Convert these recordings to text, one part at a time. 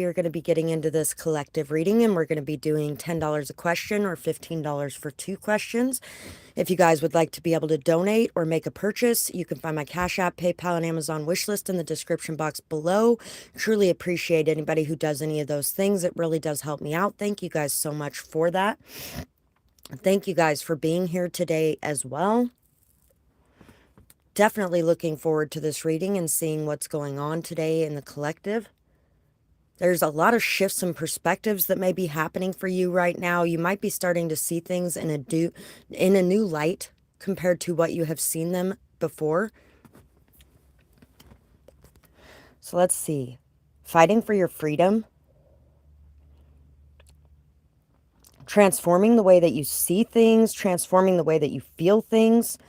we are going to be getting into this collective reading, and we're going to be doing $10 a question or $15 for 2 questions. If you guys would like to be able to donate or make a purchase, you can find my Cash App, PayPal, and Amazon wish list in the description box below. Truly appreciate anybody who does any of those things. It really does help me out. Thank you guys so much for that. Thank you guys for being here today as well. Definitely looking forward to this reading and seeing what's going on today in the collective. There's a lot of shifts and perspectives that may be happening for you right now. You might be starting to see things in a new light compared to what you have seen them before. So let's see. Fighting for your freedom. Transforming the way that you see things, transforming the way that you feel things.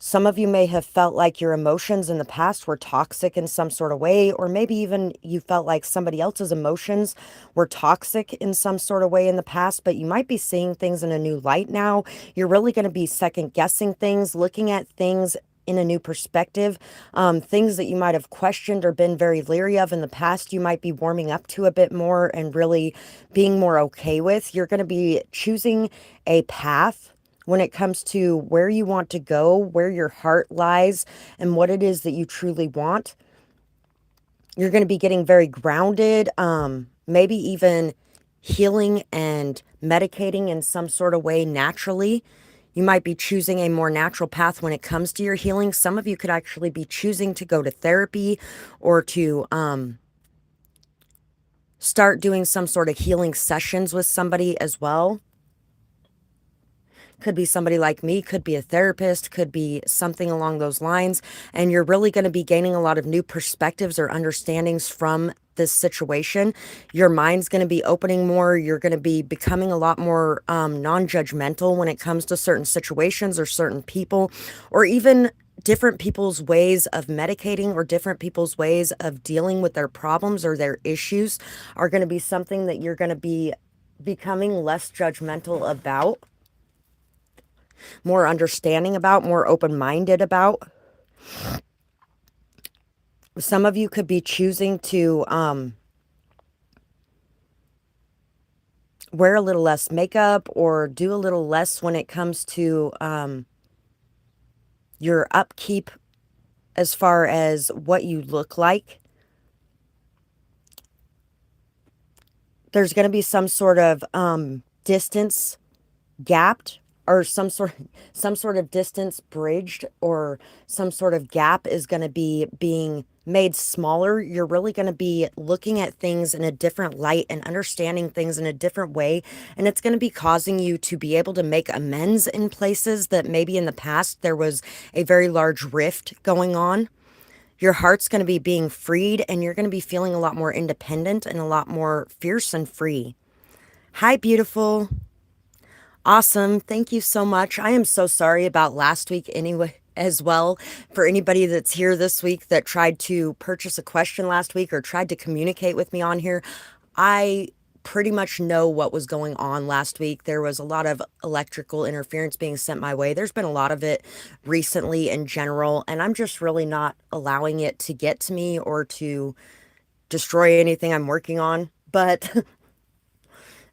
Some of you may have felt like your emotions in the past were toxic in some sort of way, or maybe even you felt like somebody else's emotions were toxic in some sort of way in the past, but you might be seeing things in a new light now. You're really going to be second guessing things, looking at things in a new perspective. Things that you might have questioned or been very leery of in the past, you might be warming up to a bit more and really being more okay with. You're going to be choosing a path when it comes to where you want to go, where your heart lies, and what it is that you truly want. You're going to be getting very grounded, maybe even healing and medicating in some sort of way naturally. You might be choosing a more natural path when it comes to your healing. Some of you could actually be choosing to go to therapy or to start doing some sort of healing sessions with somebody as well. Could be somebody like me, could be a therapist, could be something along those lines. And you're really going to be gaining a lot of new perspectives or understandings from this situation. Your mind's going to be opening more. You're going to be becoming a lot more non-judgmental when it comes to certain situations or certain people, or even different people's ways of medicating or different people's ways of dealing with their problems or their issues are going to be something that you're going to be becoming less judgmental about, more understanding about, more open-minded about. Some of you could be choosing to wear a little less makeup or do a little less when it comes to your upkeep as far as what you look like. There's going to be some sort of distance gapped, or some sort of distance bridged, or some sort of gap is going to be being made smaller. You're really going to be looking at things in a different light and understanding things in a different way. And it's going to be causing you to be able to make amends in places that maybe in the past there was a very large rift going on. Your heart's going to be being freed, and you're going to be feeling a lot more independent and a lot more fierce and free. Hi, beautiful. Awesome. Thank you so much. I am so sorry about last week anyway as well. For anybody that's here this week that tried to purchase a question last week or tried to communicate with me on here, I pretty much know what was going on last week. There was a lot of electrical interference being sent my way. There's been a lot of it recently in general, and I'm just really not allowing it to get to me or to destroy anything I'm working on. But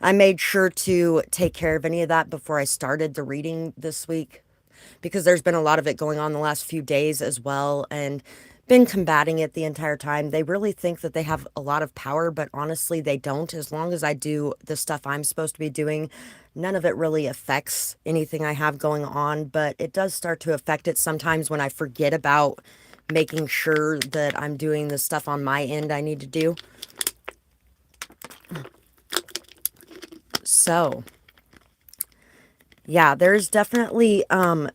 I made sure to take care of any of that before I started the reading this week, because there's been a lot of it going on the last few days as well, and been combating it the entire time. They really think that they have a lot of power, but honestly they don't. As long as I do the stuff I'm supposed to be doing, none of it really affects anything I have going on, but it does start to affect it sometimes when I forget about making sure that I'm doing the stuff on my end I need to do. So, yeah, there's definitely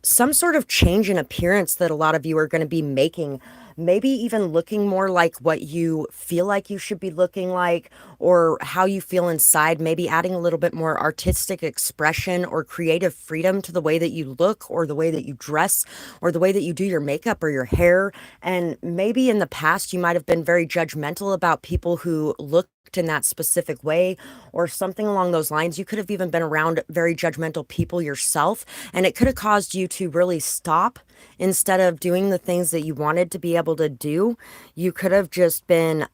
some sort of change in appearance that a lot of you are going to be making. Maybe even looking more like what you feel like you should be looking like, or how you feel inside. Maybe adding a little bit more artistic expression or creative freedom to the way that you look, or the way that you dress, or the way that you do your makeup or your hair. And maybe in the past you might have been very judgmental about people who look in that specific way or something along those lines. You could have even been around very judgmental people yourself, and it could have caused you to really stop. Instead of doing the things that you wanted to be able to do, you could have just been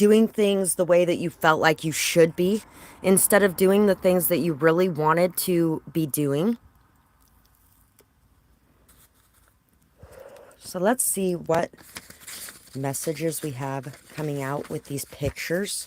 doing things the way that you felt like you should be instead of doing the things that you really wanted to be doing. So let's see what messages we have coming out with these pictures.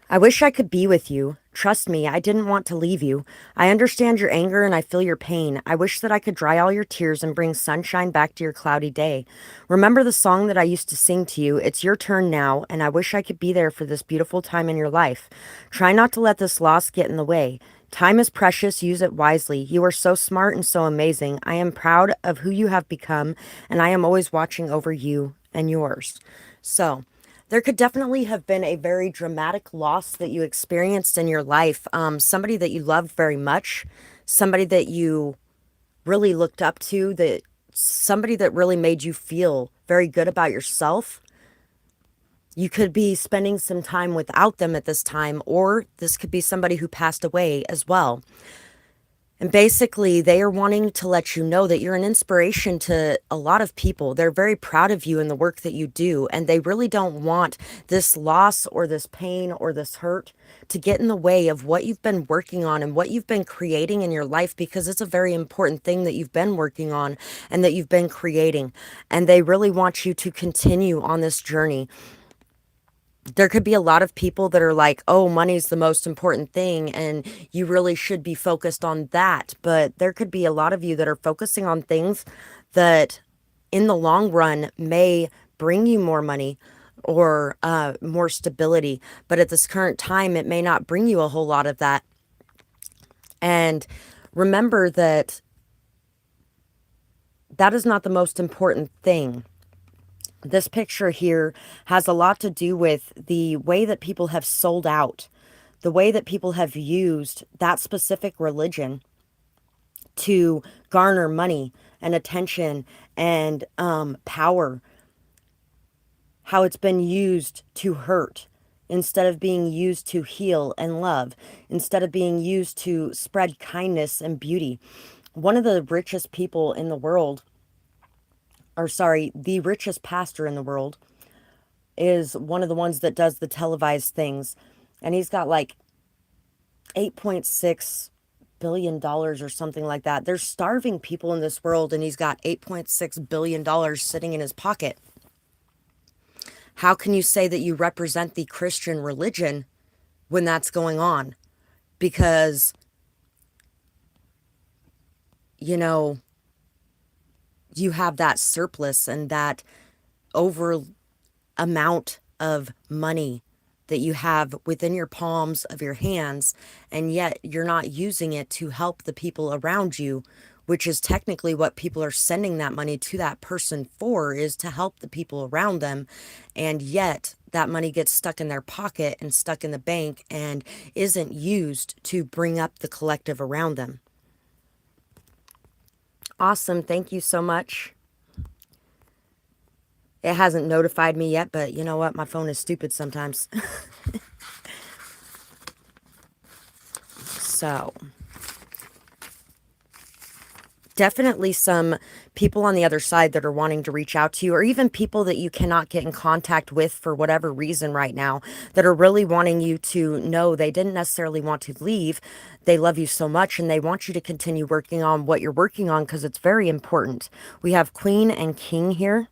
I wish I could be with you. Trust me, I didn't want to leave you. I understand your anger and I feel your pain. I wish that I could dry all your tears and bring sunshine back to your cloudy day. Remember the song that I used to sing to you? It's your turn now, and I wish I could be there for this beautiful time in your life. Try not to let this loss get in the way. Time is precious, use it wisely. You are so smart and so amazing. I am proud of who you have become, and I am always watching over you and yours. So, there could definitely have been a very dramatic loss that you experienced in your life. Somebody that you loved very much, somebody that you really looked up to, that somebody that really made you feel very good about yourself. You could be spending some time without them at this time, or this could be somebody who passed away as well. And basically, they are wanting to let you know that you're an inspiration to a lot of people. They're very proud of you and the work that you do. And they really don't want this loss or this pain or this hurt to get in the way of what you've been working on and what you've been creating in your life, because it's a very important thing that you've been working on and that you've been creating. And they really want you to continue on this journey. There could be a lot of people that are like, oh, money's the most important thing and you really should be focused on that. But there could be a lot of you that are focusing on things that in the long run may bring you more money or more stability. But at this current time, it may not bring you a whole lot of that. And remember that that is not the most important thing. This picture here has a lot to do with the way that people have sold out, the way that people have used that specific religion to garner money and attention and power, how it's been used to hurt instead of being used to heal and love, instead of being used to spread kindness and beauty. One of the richest people in the world, or sorry, the richest pastor in the world, is one of the ones that does the televised things. And he's got like $8.6 billion or something like that. There's starving people in this world, and he's got $8.6 billion sitting in his pocket. How can you say that you represent the Christian religion when that's going on? Because, you know, you have that surplus and that over amount of money that you have within your palms of your hands, and yet you're not using it to help the people around you, which is technically what people are sending that money to that person for, is to help the people around them. And yet that money gets stuck in their pocket and stuck in the bank and isn't used to bring up the collective around them. Awesome. Thank you so much. It hasn't notified me yet, but you know what? My phone is stupid sometimes. So, definitely some people on the other side that are wanting to reach out to you, or even people that you cannot get in contact with for whatever reason right now, that are really wanting you to know they didn't necessarily want to leave. They love you so much and they want you to continue working on what you're working on, because it's very important. We have Queen and King here.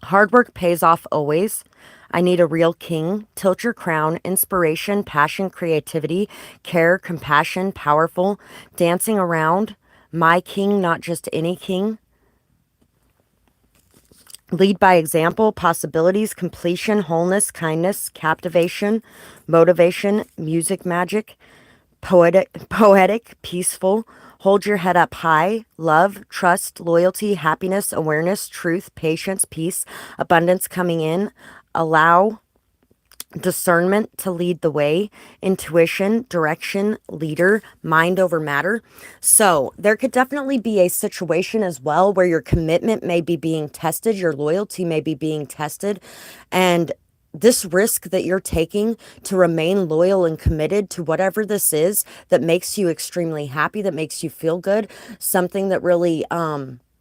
Hard work pays off always. I need a real king. Tilt your crown. Inspiration, passion, creativity, care, compassion, powerful. Dancing around. My king, not just any king. Lead by example, possibilities, completion, wholeness, kindness, captivation, motivation, music magic, poetic, peaceful. Hold your head up high. Love, trust, loyalty, happiness, awareness, truth, patience, peace, abundance coming in. Allow discernment to lead the way, intuition, direction, leader, mind over matter. So there could definitely be a situation as well where your commitment may be being tested, your loyalty may be being tested, and this risk that you're taking to remain loyal and committed to whatever this is that makes you extremely happy, that makes you feel good, something that really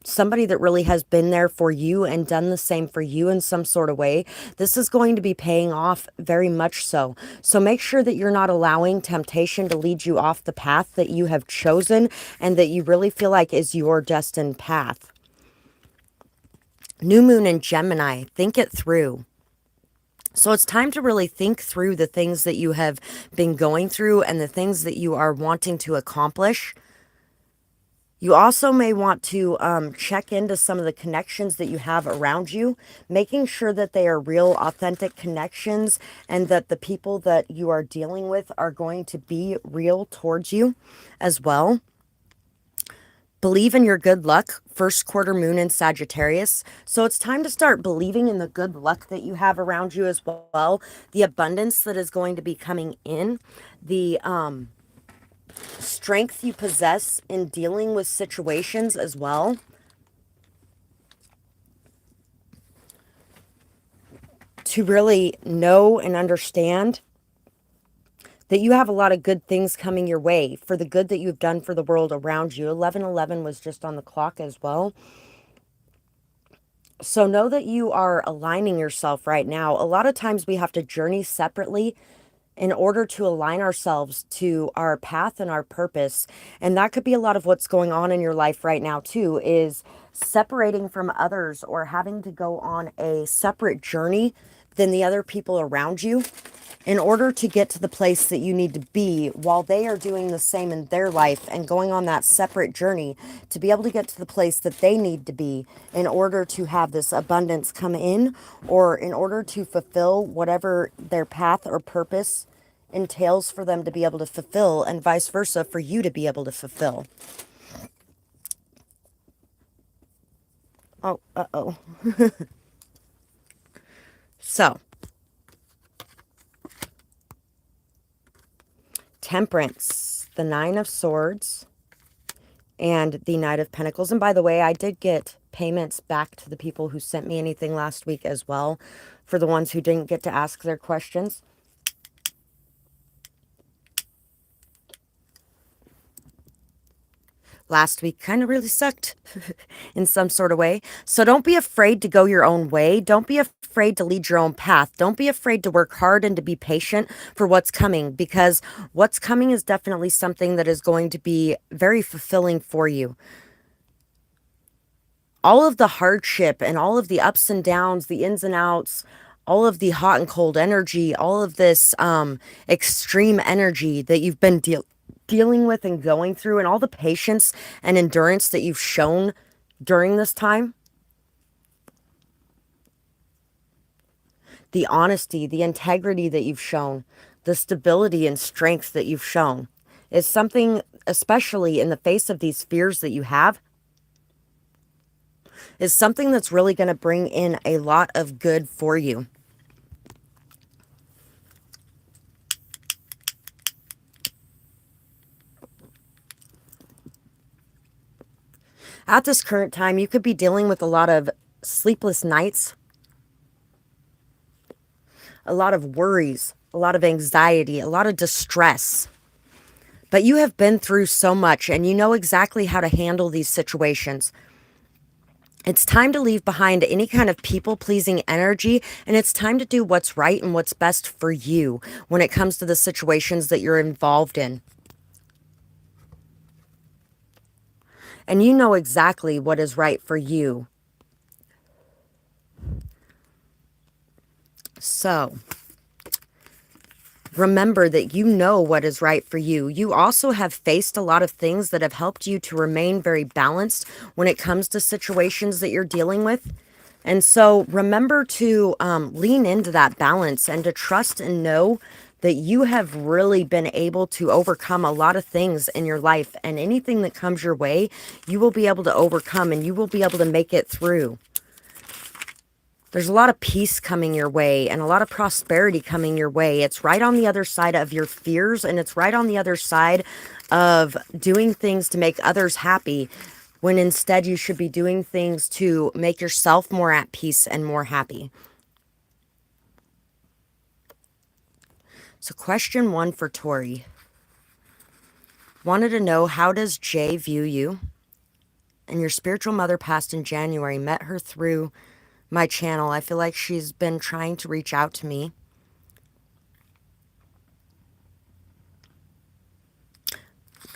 somebody that really has been there for you and done the same for you in some sort of way. This is going to be paying off very much so. So make sure that you're not allowing temptation to lead you off the path that you have chosen and that you really feel like is your destined path. New moon in Gemini, think it through. So it's time to really think through the things that you have been going through and the things that you are wanting to accomplish. You also may want to check into some of the connections that you have around you, making sure that they are real, authentic connections and that the people that you are dealing with are going to be real towards you as well. Believe in your good luck, first quarter moon in Sagittarius. So it's time to start believing in the good luck that you have around you as well, the abundance that is going to be coming in, the strength you possess in dealing with situations as well. To really know and understand that you have a lot of good things coming your way for the good that you've done for the world around you. 1111 was just on the clock as well. So know that you are aligning yourself right now. A lot of times we have to journey separately in order to align ourselves to our path and our purpose. And that could be a lot of what's going on in your life right now too, is separating from others or having to go on a separate journey than the other people around you in order to get to the place that you need to be while they are doing the same in their life and going on that separate journey to be able to get to the place that they need to be in order to have this abundance come in or in order to fulfill whatever their path or purpose entails for them to be able to fulfill and vice versa for you to be able to fulfill. Oh, uh-oh. So, Temperance, the Nine of Swords, and the Knight of Pentacles. And by the way, I did get payments back to the people who sent me anything last week as well, for the ones who didn't get to ask their questions. Last week kind of really sucked in some sort of way. So don't be afraid to go your own way. Don't be afraid to lead your own path. Don't be afraid to work hard and to be patient for what's coming, because what's coming is definitely something that is going to be very fulfilling for you. All of the hardship and all of the ups and downs, the ins and outs, all of the hot and cold energy, all of this extreme energy that you've been dealing with and going through, and all the patience and endurance that you've shown during this time, the honesty, the integrity that you've shown, the stability and strength that you've shown is something, especially in the face of these fears that you have, is something that's really going to bring in a lot of good for you. At this current time, you could be dealing with a lot of sleepless nights, a lot of worries, a lot of anxiety, a lot of distress. But you have been through so much and you know exactly how to handle these situations. It's time to leave behind any kind of people-pleasing energy, and it's time to do what's right and what's best for you when it comes to the situations that you're involved in. And you know exactly what is right for you. So, remember that you know what is right for you. You also have faced a lot of things that have helped you to remain very balanced when it comes to situations that you're dealing with. And so remember to lean into that balance and to trust and know that you have really been able to overcome a lot of things in your life, and anything that comes your way, you will be able to overcome and you will be able to make it through. There's a lot of peace coming your way and a lot of prosperity coming your way. It's right on the other side of your fears, and it's right on the other side of doing things to make others happy, when instead you should be doing things to make yourself more at peace and more happy. So question 1 for Tori. Wanted to know, how does Jay view you? and your spiritual mother passed in January. Met her through my channel. I feel like she's been trying to reach out to me.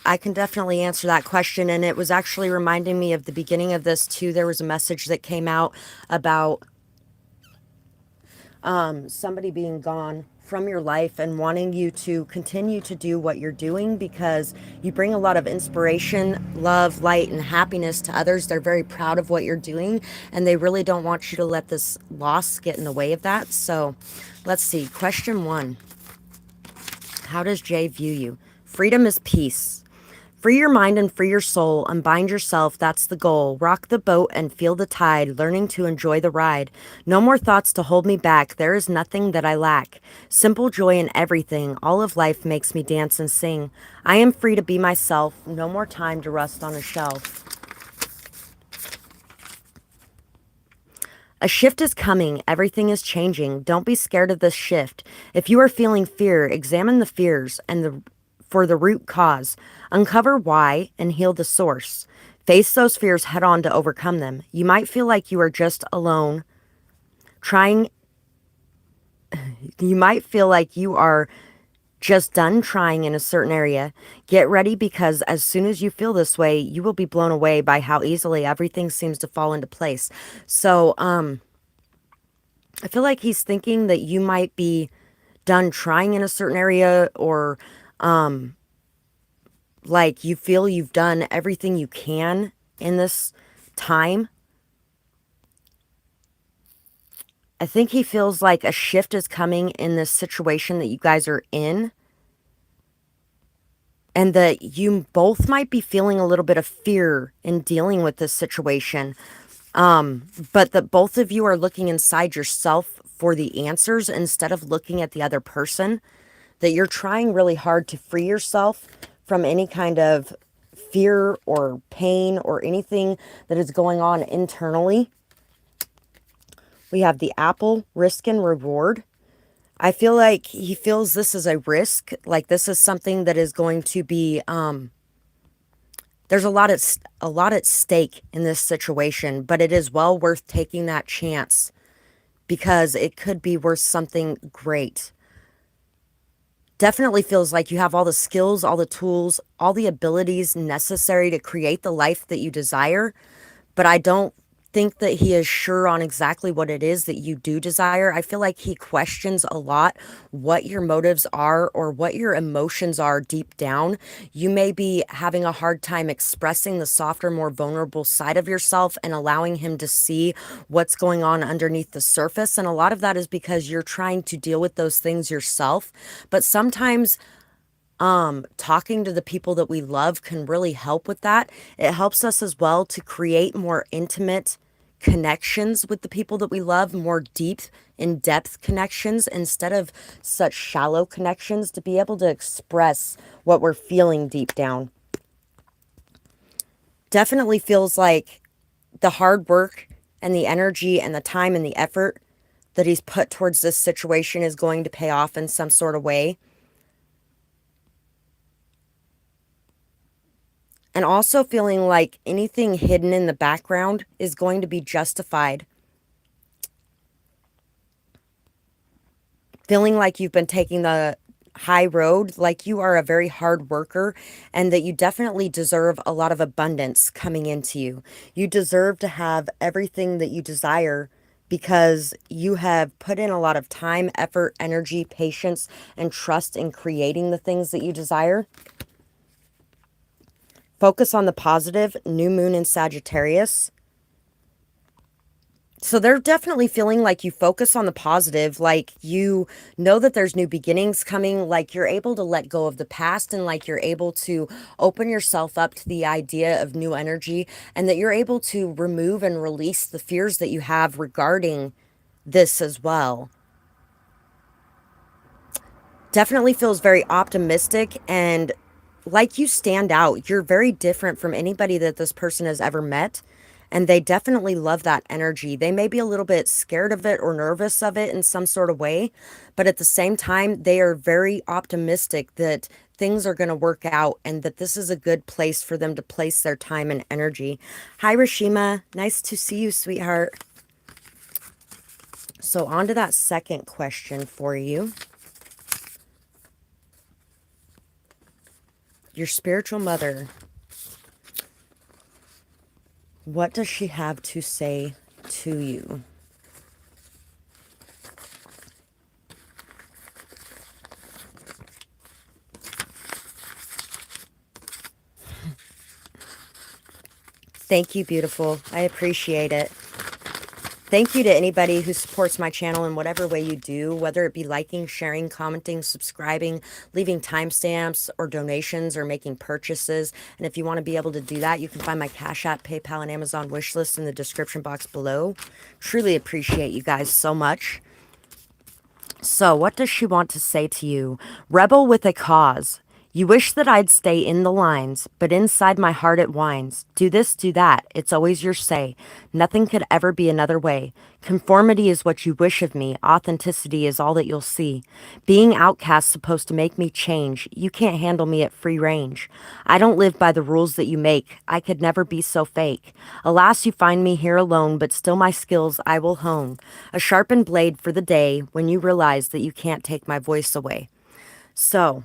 I can definitely answer that question. And it was actually reminding me of the beginning of this too. There was a message that came out about somebody being gone from your life and wanting you to continue to do what you're doing because you bring a lot of inspiration, love, light, and happiness to others. They're very proud of what you're doing, and they really don't want you to let this loss get in the way of that. So let's see. Question 1. How does Jay view you? Freedom is peace. Free your mind and free your soul. Unbind yourself, that's the goal. Rock the boat and feel the tide, learning to enjoy the ride. No more thoughts to hold me back, there is nothing that I lack. Simple joy in everything, all of life makes me dance and sing. I am free to be myself, no more time to rust on a shelf. A shift is coming. Everything is changing. Don't be scared of this shift. If you are feeling fear, examine the fears and for the root cause. Uncover why and heal the source. Face those fears head on to overcome them. You might feel like you are just alone. You might feel like you are just done trying in a certain area. Get ready because as soon as you feel this way, you will be blown away by how easily everything seems to fall into place. So, I feel like he's thinking that you might be done trying in a certain area or like you feel you've done everything you can in this time. I think he feels like a shift is coming in this situation that you guys are in. And that you both might be feeling a little bit of fear in dealing with this situation. But that both of you are looking inside yourself for the answers instead of looking at the other person. That you're trying really hard to free yourself from any kind of fear or pain or anything that is going on internally. We have the apple, risk and reward. I feel like he feels this is a risk, like this is something that is going to be, there's a lot at stake in this situation, but it is well worth taking that chance because it could be worth something great. Definitely feels like you have all the skills, all the tools, all the abilities necessary to create the life that you desire, but I don't think that he is sure on exactly what it is that you do desire. I feel like he questions a lot what your motives are or what your emotions are deep down. You may be having a hard time expressing the softer, more vulnerable side of yourself and allowing him to see what's going on underneath the surface. And a lot of that is because you're trying to deal with those things yourself. But sometimes talking to the people that we love can really help with that. It helps us as well to create more intimate connections with the people that we love, more deep, in-depth connections instead of such shallow connections, to be able to express what we're feeling deep down. Definitely feels like the hard work and the energy and the time and the effort that he's put towards this situation is going to pay off in some sort of way. And also feeling like anything hidden in the background is going to be justified. Feeling like you've been taking the high road, like you are a very hard worker and that you definitely deserve a lot of abundance coming into you. You deserve to have everything that you desire because you have put in a lot of time, effort, energy, patience, and trust in creating the things that you desire. Focus on the positive, new moon in Sagittarius. So they're definitely feeling like you focus on the positive, like you know that there's new beginnings coming, like you're able to let go of the past and like you're able to open yourself up to the idea of new energy and that you're able to remove and release the fears that you have regarding this as well. Definitely feels very optimistic and like you stand out. You're very different from anybody that this person has ever met. And they definitely love that energy. They may be a little bit scared of it or nervous of it in some sort of way, but at the same time, they are very optimistic that things are going to work out and that this is a good place for them to place their time and energy. Hi, Rashima. Nice to see you, sweetheart. So, on to that second question for you. Your spiritual mother, what does she have to say to you? Thank you, beautiful. I appreciate it. Thank you to anybody who supports my channel in whatever way you do, whether it be liking, sharing, commenting, subscribing, leaving timestamps or donations or making purchases. And if you want to be able to do that, you can find my Cash App, PayPal, and Amazon wish list in the description box below. Truly appreciate you guys so much. So, what does she want to say to you? Rebel with a cause. You wish that I'd stay in the lines, but inside my heart it whines. Do this, do that. It's always your say. Nothing could ever be another way. Conformity is what you wish of me. Authenticity is all that you'll see. Being outcast supposed to make me change. You can't handle me at free range. I don't live by the rules that you make. I could never be so fake. Alas, you find me here alone, but still my skills I will hone. A sharpened blade for the day when you realize that you can't take my voice away. So,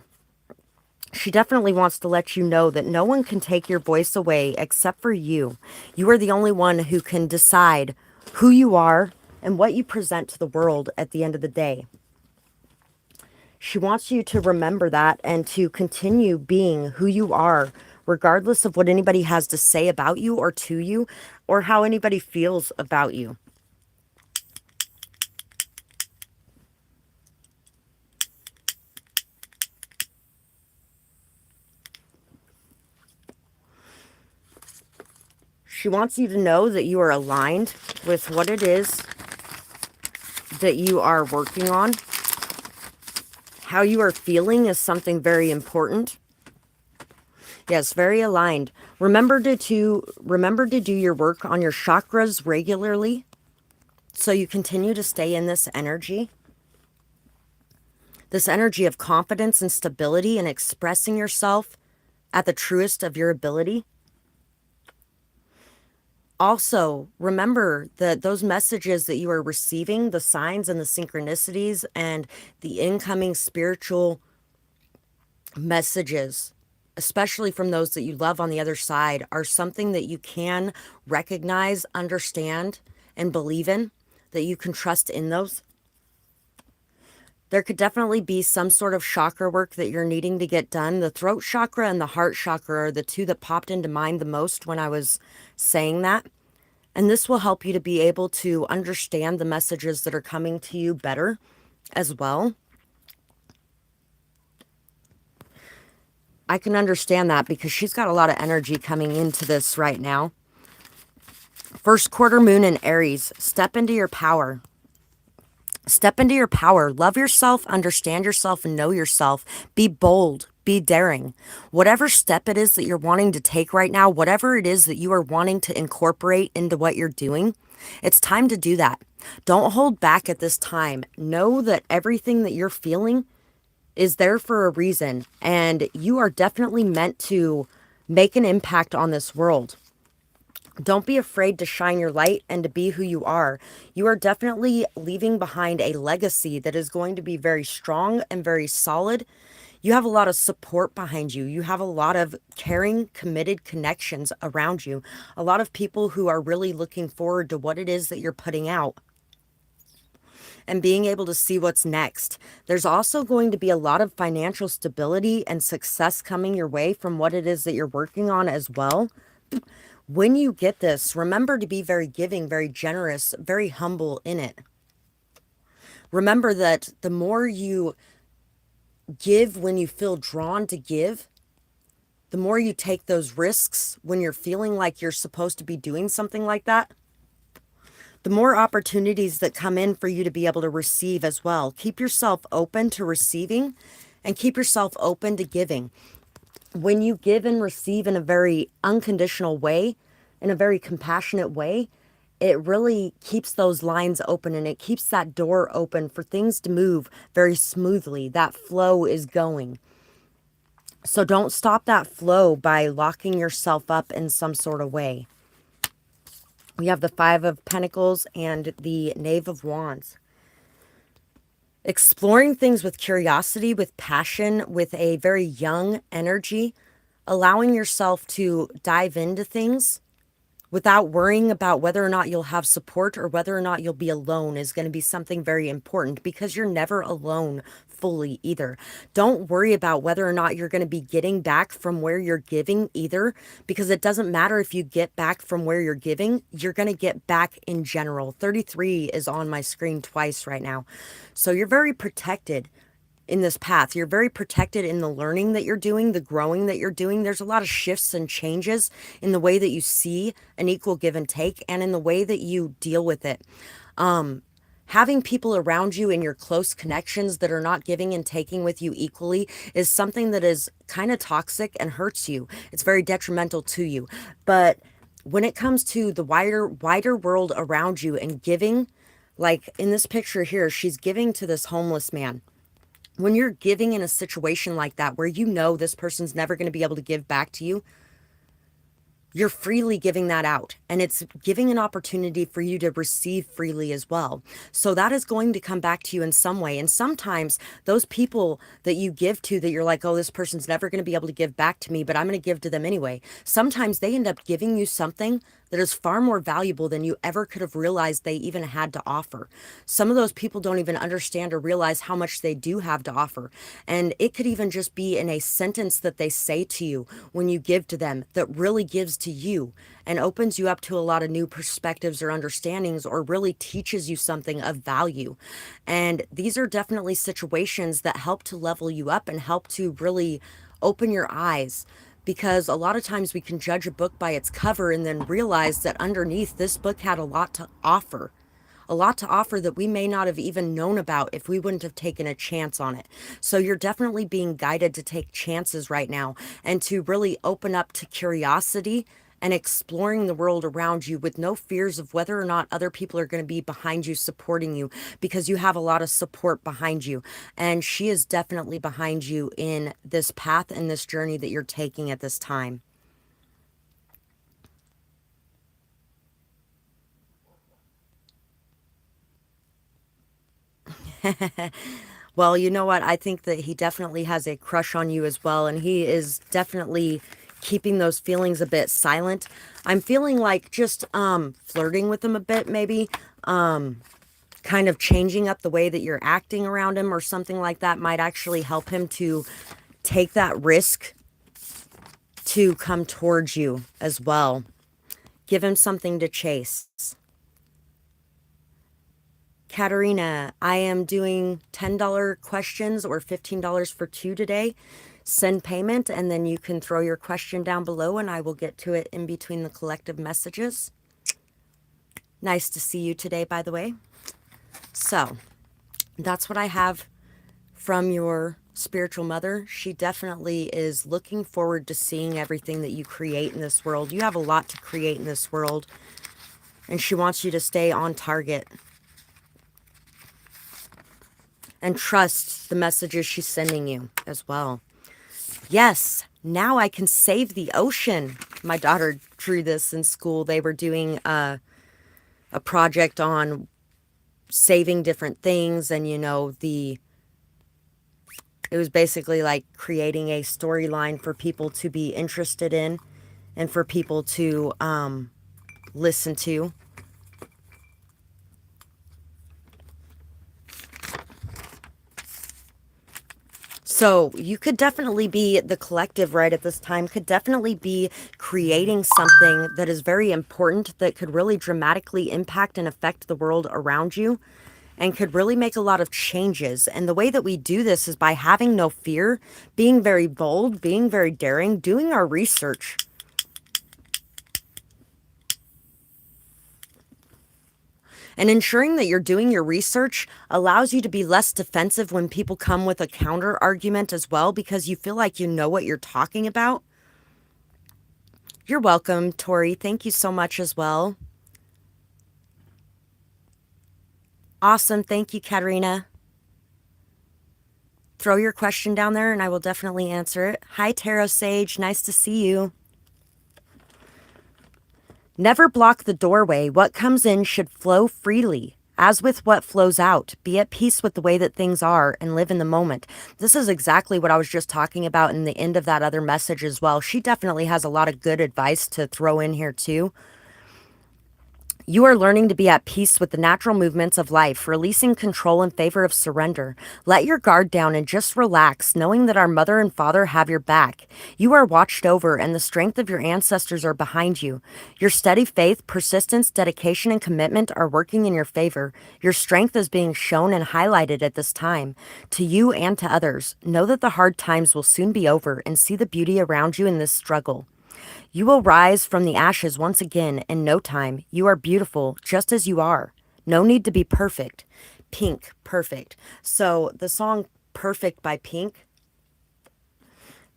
she definitely wants to let you know that no one can take your voice away except for you. You are the only one who can decide who you are and what you present to the world at the end of the day. She wants you to remember that and to continue being who you are, regardless of what anybody has to say about you or to you, or how anybody feels about you. She wants you to know that you are aligned with what it is that you are working on. How you are feeling is something very important. Yes, very aligned. Remember to do your work on your chakras regularly so you continue to stay in this energy. This energy of confidence and stability and expressing yourself at the truest of your ability. Also, remember that those messages that you are receiving, the signs and the synchronicities and the incoming spiritual messages, especially from those that you love on the other side, are something that you can recognize, understand, and believe in, that you can trust in those. There could definitely be some sort of chakra work that you're needing to get done. The throat chakra and the heart chakra are the two that popped into mind the most when I was saying that. And this will help you to be able to understand the messages that are coming to you better as well. I can understand that because she's got a lot of energy coming into this right now. First quarter moon in Aries. Step into your power. Step into your power. Love yourself, understand yourself, and know yourself. Be bold. Be daring. Whatever step it is that you're wanting to take right now, whatever it is that you are wanting to incorporate into what you're doing, it's time to do that. Don't hold back at this time. Know that everything that you're feeling is there for a reason, and you are definitely meant to make an impact on this world. Don't be afraid to shine your light and to be who you are. You are definitely leaving behind a legacy that is going to be very strong and very solid. You have a lot of support behind you. You have a lot of caring, committed connections around you. A lot of people who are really looking forward to what it is that you're putting out and being able to see what's next. There's also going to be a lot of financial stability and success coming your way from what it is that you're working on as well. When you get this, remember to be very giving, very generous, very humble in it. Remember that the more you give when you feel drawn to give, the more you take those risks when you're feeling like you're supposed to be doing something like that, the more opportunities that come in for you to be able to receive as well. Keep yourself open to receiving and keep yourself open to giving. When you give and receive in a very unconditional way in a very compassionate way, it really keeps those lines open and it keeps that door open for things to move very smoothly. That flow is going. So don't stop that flow by locking yourself up in some sort of way. We have the Five of Pentacles and the Knave of Wands. Exploring things with curiosity, with passion, with a very young energy, allowing yourself to dive into things without worrying about whether or not you'll have support or whether or not you'll be alone is going to be something very important, because you're never alone fully either. Don't worry about whether or not you're going to be getting back from where you're giving either, because it doesn't matter if you get back from where you're giving, you're going to get back in general. 33 is on my screen twice right now. So you're very protected in this path. You're very protected in the learning that you're doing, the growing that you're doing. There's a lot of shifts and changes in the way that you see an equal give and take and in the way that you deal with it. Having people around you in your close connections that are not giving and taking with you equally is something that is kind of toxic and hurts you. It's very detrimental to you. But when it comes to the wider world around you and giving, like in this picture here, she's giving to this homeless man. When you're giving in a situation like that, where you know this person's never going to be able to give back to you, you're freely giving that out. And it's giving an opportunity for you to receive freely as well. So that is going to come back to you in some way. And sometimes those people that you give to that you're like, oh, this person's never going to be able to give back to me, but I'm going to give to them anyway. Sometimes they end up giving you something that is far more valuable than you ever could have realized they even had to offer. Some of those people don't even understand or realize how much they do have to offer. And it could even just be in a sentence that they say to you when you give to them that really gives to you and opens you up to a lot of new perspectives or understandings, or really teaches you something of value. And these are definitely situations that help to level you up and help to really open your eyes. Because a lot of times we can judge a book by its cover and then realize that underneath this book had a lot to offer. A lot to offer that we may not have even known about if we wouldn't have taken a chance on it. So you're definitely being guided to take chances right now and to really open up to curiosity and exploring the world around you with no fears of whether or not other people are going to be behind you supporting you, because you have a lot of support behind you. And she is definitely behind you in this path and this journey that you're taking at this time. Well, you know what? I think that he definitely has a crush on you as well, and he is definitely keeping those feelings a bit silent. I'm feeling like just flirting with him a bit, maybe. Kind of changing up the way that you're acting around him or something like that might actually help him to take that risk to come towards you as well. Give him something to chase. Katerina, I am doing $10 questions or $15 for two today. Send payment and then you can throw your question down below and I will get to it in between the collective messages. Nice to see you today, by the way. So that's what I have from your spiritual mother. She definitely is looking forward to seeing everything that you create in this world. You have a lot to create in this world, and she wants you to stay on target and trust the messages she's sending you as well. Yes, now I can save the ocean. My daughter drew this in school. They were doing a project on saving different things, and it was basically like creating a storyline for people to be interested in and for people to listen to. So you could definitely be, the collective right at this time could definitely be creating something that is very important, that could really dramatically impact and affect the world around you and could really make a lot of changes. And the way that we do this is by having no fear, being very bold, being very daring, doing our research. And ensuring that you're doing your research allows you to be less defensive when people come with a counter argument as well, because you feel like you know what you're talking about. You're welcome, Tori. Thank you so much as well. Awesome. Thank you, Katerina. Throw your question down there and I will definitely answer it. Hi, Tarot Sage. Nice to see you. Never block the doorway. What comes in should flow freely. As with what flows out, be at peace with the way that things are and live in the moment. This is exactly what I was just talking about in the end of that other message as well. She definitely has a lot of good advice to throw in here too. You are learning to be at peace with the natural movements of life, releasing control in favor of surrender. Let your guard down and just relax, knowing that our mother and father have your back. You are watched over, and the strength of your ancestors are behind you. Your steady faith, persistence, dedication, and commitment are working in your favor. Your strength is being shown and highlighted at this time. To you and to others, know that the hard times will soon be over and see the beauty around you in this struggle. You will rise from the ashes once again in no time. You are beautiful just as you are. No need to be perfect. Pink, perfect. So the song Perfect by Pink,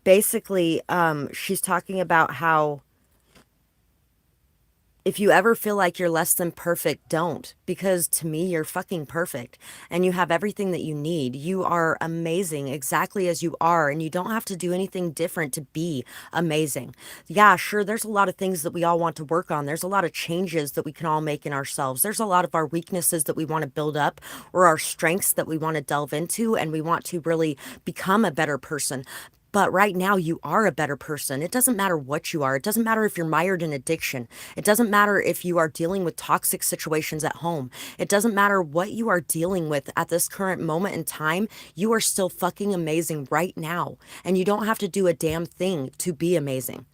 basically, she's talking about how if you ever feel like you're less than perfect, don't. Because to me, you're fucking perfect. And you have everything that you need. You are amazing exactly as you are. And you don't have to do anything different to be amazing. Yeah, sure, there's a lot of things that we all want to work on. There's a lot of changes that we can all make in ourselves. There's a lot of our weaknesses that we want to build up or our strengths that we want to delve into. And we want to really become a better person. But right now, you are a better person. It doesn't matter what you are. It doesn't matter if you're mired in addiction. It doesn't matter if you are dealing with toxic situations at home. It doesn't matter what you are dealing with at this current moment in time. You are still fucking amazing right now. And you don't have to do a damn thing to be amazing.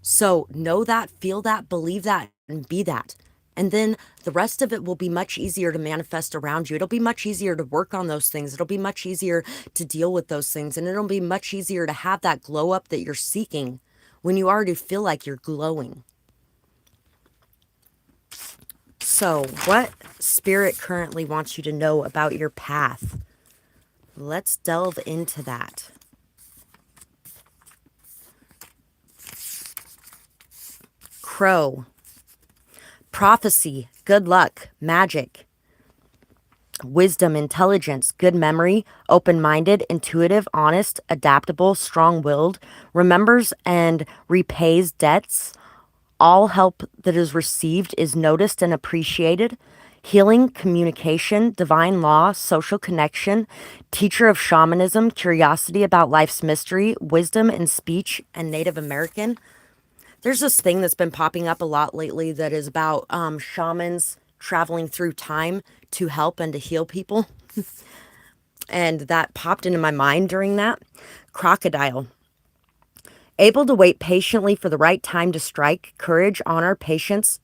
So know that, feel that, believe that, and be that. And then the rest of it will be much easier to manifest around you. It'll be much easier to work on those things. It'll be much easier to deal with those things. And it'll be much easier to have that glow up that you're seeking when you already feel like you're glowing. So, what spirit currently wants you to know about your path? Let's delve into that. Crow. Prophecy, good luck, magic. Wisdom, intelligence, good memory, open-minded, intuitive, honest, adaptable, strong-willed, remembers and repays debts. All help that is received is noticed and appreciated. Healing, communication, divine law, social connection, teacher of shamanism, curiosity about life's mystery, wisdom in speech, and Native American. There's this thing that's been popping up a lot lately that is about shamans traveling through time to help and to heal people. And that popped into my mind during that. Crocodile. Able to wait patiently for the right time to strike, courage, honor, patience,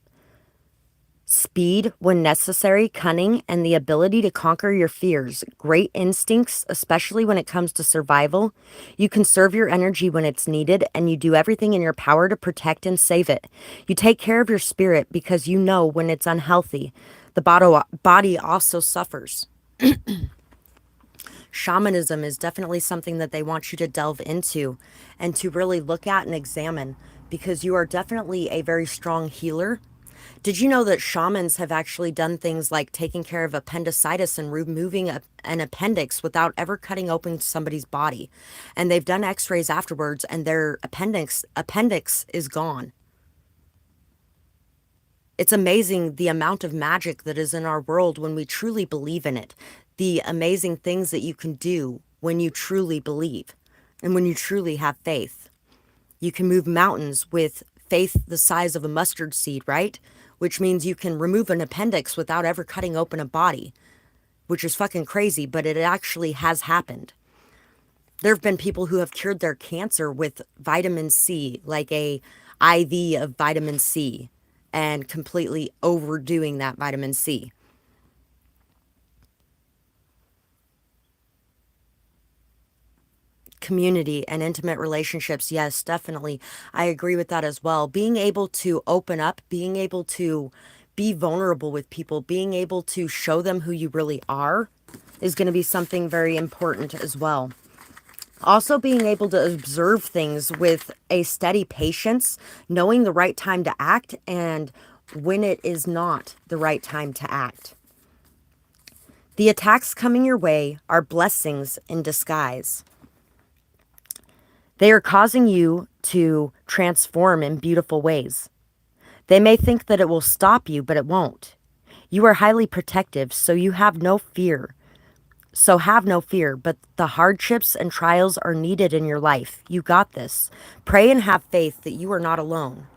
speed when necessary, cunning, and the ability to conquer your fears. Great instincts, especially when it comes to survival. You conserve your energy when it's needed, and you do everything in your power to protect and save it. You take care of your spirit because you know when it's unhealthy. The body also suffers. Shamanism is definitely something that they want you to delve into and to really look at and examine because you are definitely a very strong healer. Did you know that shamans have actually done things like taking care of appendicitis and removing an appendix without ever cutting open somebody's body? And they've done x-rays afterwards and their appendix is gone. It's amazing the amount of magic that is in our world when we truly believe in it. The amazing things that you can do when you truly believe and when you truly have faith. You can move mountains with faith the size of a mustard seed, right? Which means you can remove an appendix without ever cutting open a body, which is fucking crazy, but it actually has happened. There have been people who have cured their cancer with vitamin C, like a IV of vitamin C, and completely overdoing that vitamin C. Community and intimate relationships, yes, definitely. I agree with that as well. Being able to open up, being able to be vulnerable with people, being able to show them who you really are is going to be something very important as well. Also, being able to observe things with a steady patience, knowing the right time to act and when it is not the right time to act. The attacks coming your way are blessings in disguise. They are causing you to transform in beautiful ways. They may think that it will stop you, but it won't. You are highly protective, so you have no fear. So have no fear, but the hardships and trials are needed in your life. You got this. Pray and have faith that you are not alone.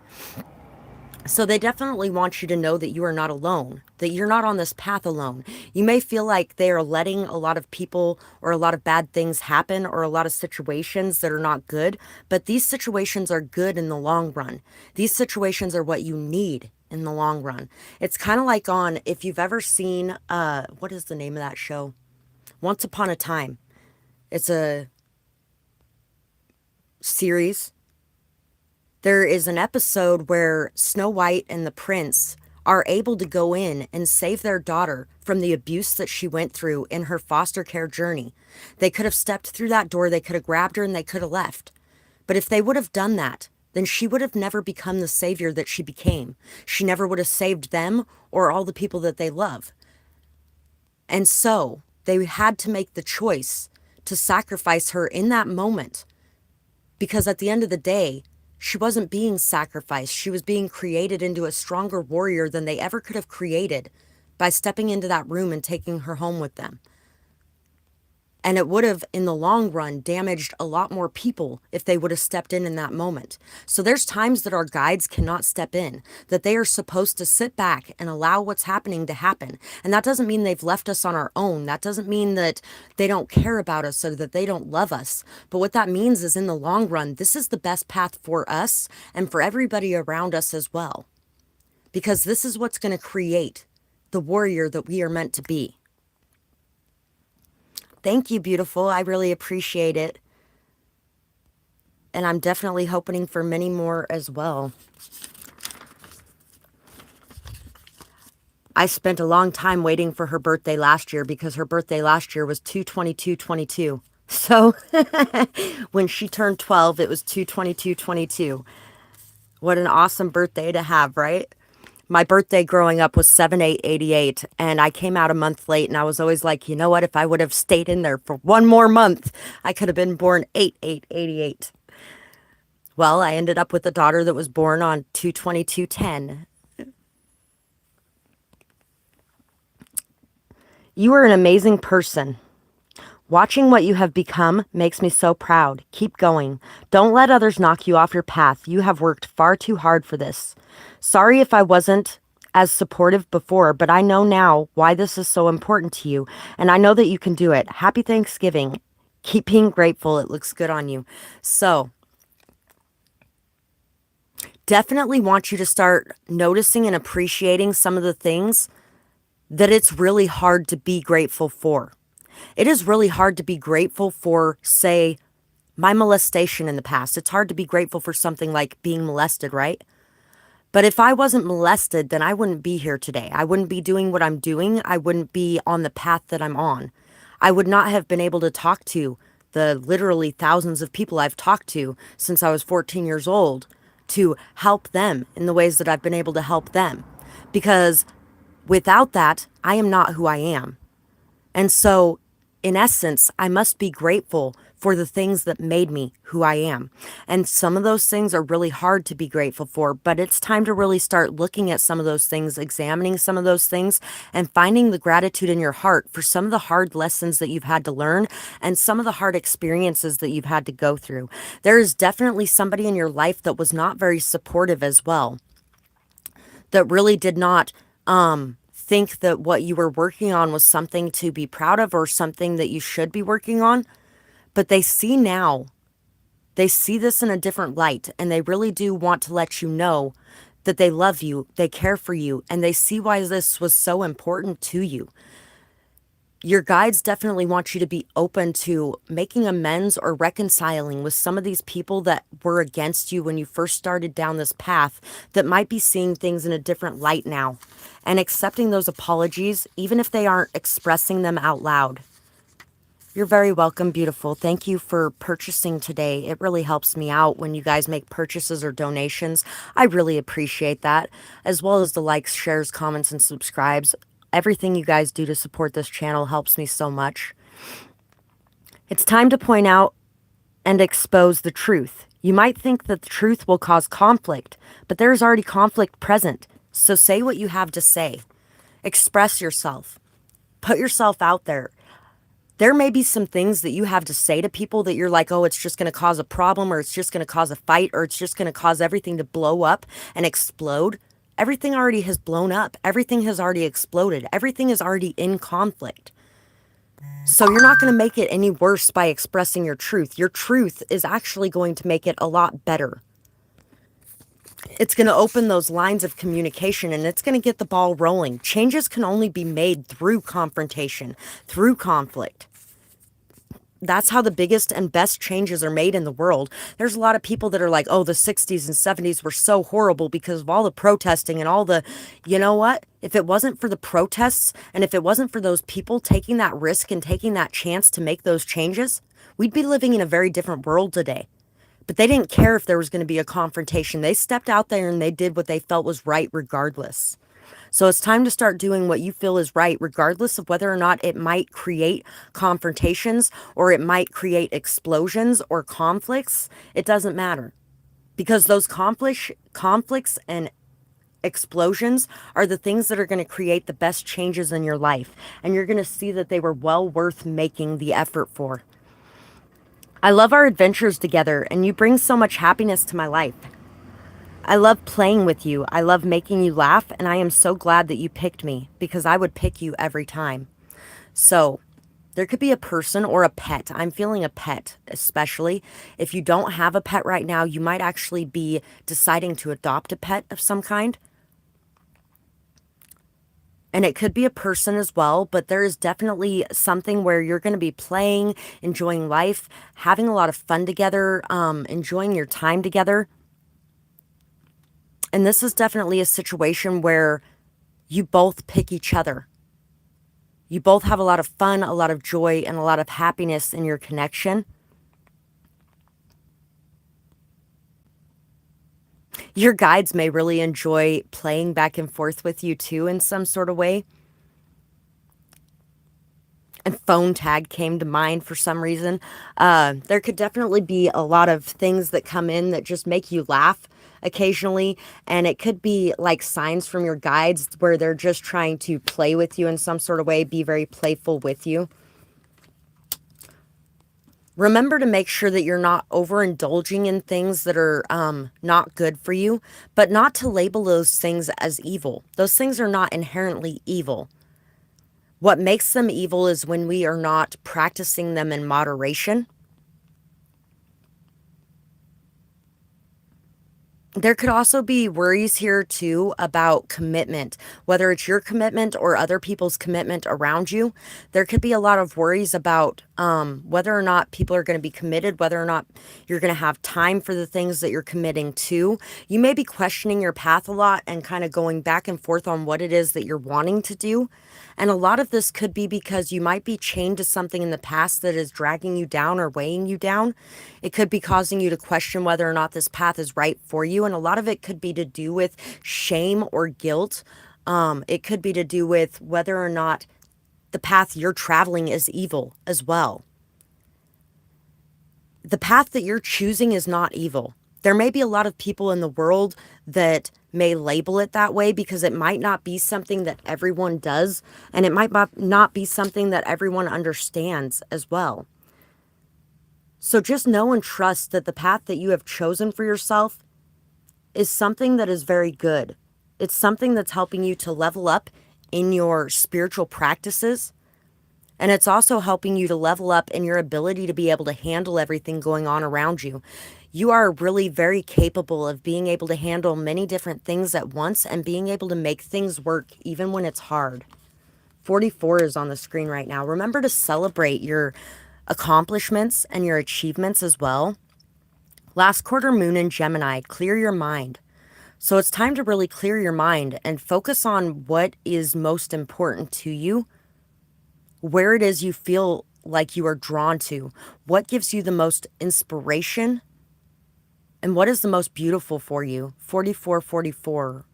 So they definitely want you to know that you are not alone, that you're not on this path alone. You may feel like they are letting a lot of people or a lot of bad things happen or a lot of situations that are not good, but these situations are good in the long run. These situations are what you need in the long run. It's kind of like on, if you've ever seen, what is the name of that show? Once Upon a Time. It's a series. There is an episode where Snow White and the prince are able to go in and save their daughter from the abuse that she went through in her foster care journey. They could have stepped through that door, they could have grabbed her, and they could have left. But if they would have done that, then she would have never become the savior that she became. She never would have saved them or all the people that they love. And so they had to make the choice to sacrifice her in that moment, because at the end of the day, she wasn't being sacrificed. She was being created into a stronger warrior than they ever could have created by stepping into that room and taking her home with them. And it would have, in the long run, damaged a lot more people if they would have stepped in that moment. So there's times that our guides cannot step in, that they are supposed to sit back and allow what's happening to happen. And that doesn't mean they've left us on our own. That doesn't mean that they don't care about us or that they don't love us. But what that means is, in the long run, this is the best path for us and for everybody around us as well. Because this is what's going to create the warrior that we are meant to be. Thank you, beautiful. I really appreciate it. And I'm definitely hoping for many more as well. I spent a long time waiting for her birthday last year because her birthday last year was 2/22/22. So when she turned 12, it was 2/22/22. What an awesome birthday to have, right? My birthday growing up was 7/8/88, and I came out a month late, and I was always like, you know what? If I would have stayed in there for one more month, I could have been born 8/8/88. Well, I ended up with a daughter that was born on 2/22/10. You are an amazing person. Watching what you have become makes me so proud. Keep going. Don't let others knock you off your path. You have worked far too hard for this. Sorry if I wasn't as supportive before, but I know now why this is so important to you, and I know that you can do it. Happy Thanksgiving. Keep being grateful. It looks good on you. So, definitely want you to start noticing and appreciating some of the things that it's really hard to be grateful for. It is really hard to be grateful for, say, my molestation in the past. It's hard to be grateful for something like being molested, right? But if I wasn't molested, then I wouldn't be here today. I wouldn't be doing what I'm doing. I wouldn't be on the path that I'm on. I would not have been able to talk to the literally thousands of people I've talked to since I was 14 years old to help them in the ways that I've been able to help them. Because without that, I am not who I am. And so, in essence, I must be grateful for the things that made me who I am. And some of those things are really hard to be grateful for, but it's time to really start looking at some of those things, examining some of those things, and finding the gratitude in your heart for some of the hard lessons that you've had to learn and some of the hard experiences that you've had to go through. There is definitely somebody in your life that was not very supportive as well, that really did not think that what you were working on was something to be proud of or something that you should be working on. But they see now, they see this in a different light, and they really do want to let you know that they love you, they care for you, and they see why this was so important to you. Your guides definitely want you to be open to making amends or reconciling with some of these people that were against you when you first started down this path, that might be seeing things in a different light now, and accepting those apologies, even if they aren't expressing them out loud. You're very welcome, beautiful. Thank you for purchasing today. It really helps me out when you guys make purchases or donations. I really appreciate that, as well as the likes, shares, comments, and subscribes. Everything you guys do to support this channel helps me so much. It's time to point out and expose the truth. You might think that the truth will cause conflict, but there is already conflict present. So say what you have to say. Express yourself. Put yourself out there. There may be some things that you have to say to people that you're like, oh, it's just going to cause a problem, or it's just going to cause a fight, or it's just going to cause everything to blow up and explode. Everything already has blown up. Everything has already exploded. Everything is already in conflict. So you're not going to make it any worse by expressing your truth. Your truth is actually going to make it a lot better. It's going to open those lines of communication, and it's going to get the ball rolling. Changes can only be made through confrontation, through conflict. That's how the biggest and best changes are made in the world. There's a lot of people that are like, oh, the 60s and 70s were so horrible because of all the protesting and all the, you know what? If it wasn't for the protests, and if it wasn't for those people taking that risk and taking that chance to make those changes, we'd be living in a very different world today. But they didn't care if there was going to be a confrontation. They stepped out there and they did what they felt was right regardless. So it's time to start doing what you feel is right, regardless of whether or not it might create confrontations or it might create explosions or conflicts. It doesn't matter, because those conflicts and explosions are the things that are going to create the best changes in your life. And you're going to see that they were well worth making the effort for. I love our adventures together, and you bring so much happiness to my life. I love playing with you. I love making you laugh, and I am so glad that you picked me, because I would pick you every time. So there could be a person or a pet. I'm feeling a pet, especially. If you don't have a pet right now, you might actually be deciding to adopt a pet of some kind. And it could be a person as well, but there is definitely something where you're going to be playing, enjoying life, having a lot of fun together, enjoying your time together. And this is definitely a situation where you both pick each other. You both have a lot of fun, a lot of joy, and a lot of happiness in your connection. Your guides may really enjoy playing back and forth with you too in some sort of way. And phone tag came to mind for some reason. There could definitely be a lot of things that come in that just make you laugh occasionally, and it could be like signs from your guides where they're just trying to play with you in some sort of way, be very playful with you. Remember to make sure that you're not overindulging in things that are not good for you, but not to label those things as evil. Those things are not inherently evil. What makes them evil is when we are not practicing them in moderation. There could also be worries here too about commitment, whether it's your commitment or other people's commitment around you. There could be a lot of worries about whether or not people are going to be committed, whether or not you're going to have time for the things that you're committing to. You may be questioning your path a lot and kind of going back and forth on what it is that you're wanting to do. And a lot of this could be because you might be chained to something in the past that is dragging you down or weighing you down. It could be causing you to question whether or not this path is right for you. And a lot of it could be to do with shame or guilt. It could be to do with whether or not the path you're traveling is evil as well. The path that you're choosing is not evil. There may be a lot of people in the world that may label it that way because it might not be something that everyone does, and it might not be something that everyone understands as well. So just know and trust that the path that you have chosen for yourself is something that is very good. It's something that's helping you to level up in your spiritual practices. And it's also helping you to level up in your ability to be able to handle everything going on around you. You are really very capable of being able to handle many different things at once and being able to make things work even when it's hard. 44 is on the screen right now. Remember to celebrate your accomplishments and your achievements as well. Last quarter moon in Gemini, clear your mind. So it's time to really clear your mind and focus on what is most important to you, where it is you feel like you are drawn to? What gives you the most inspiration? And what is the most beautiful for you? 4444.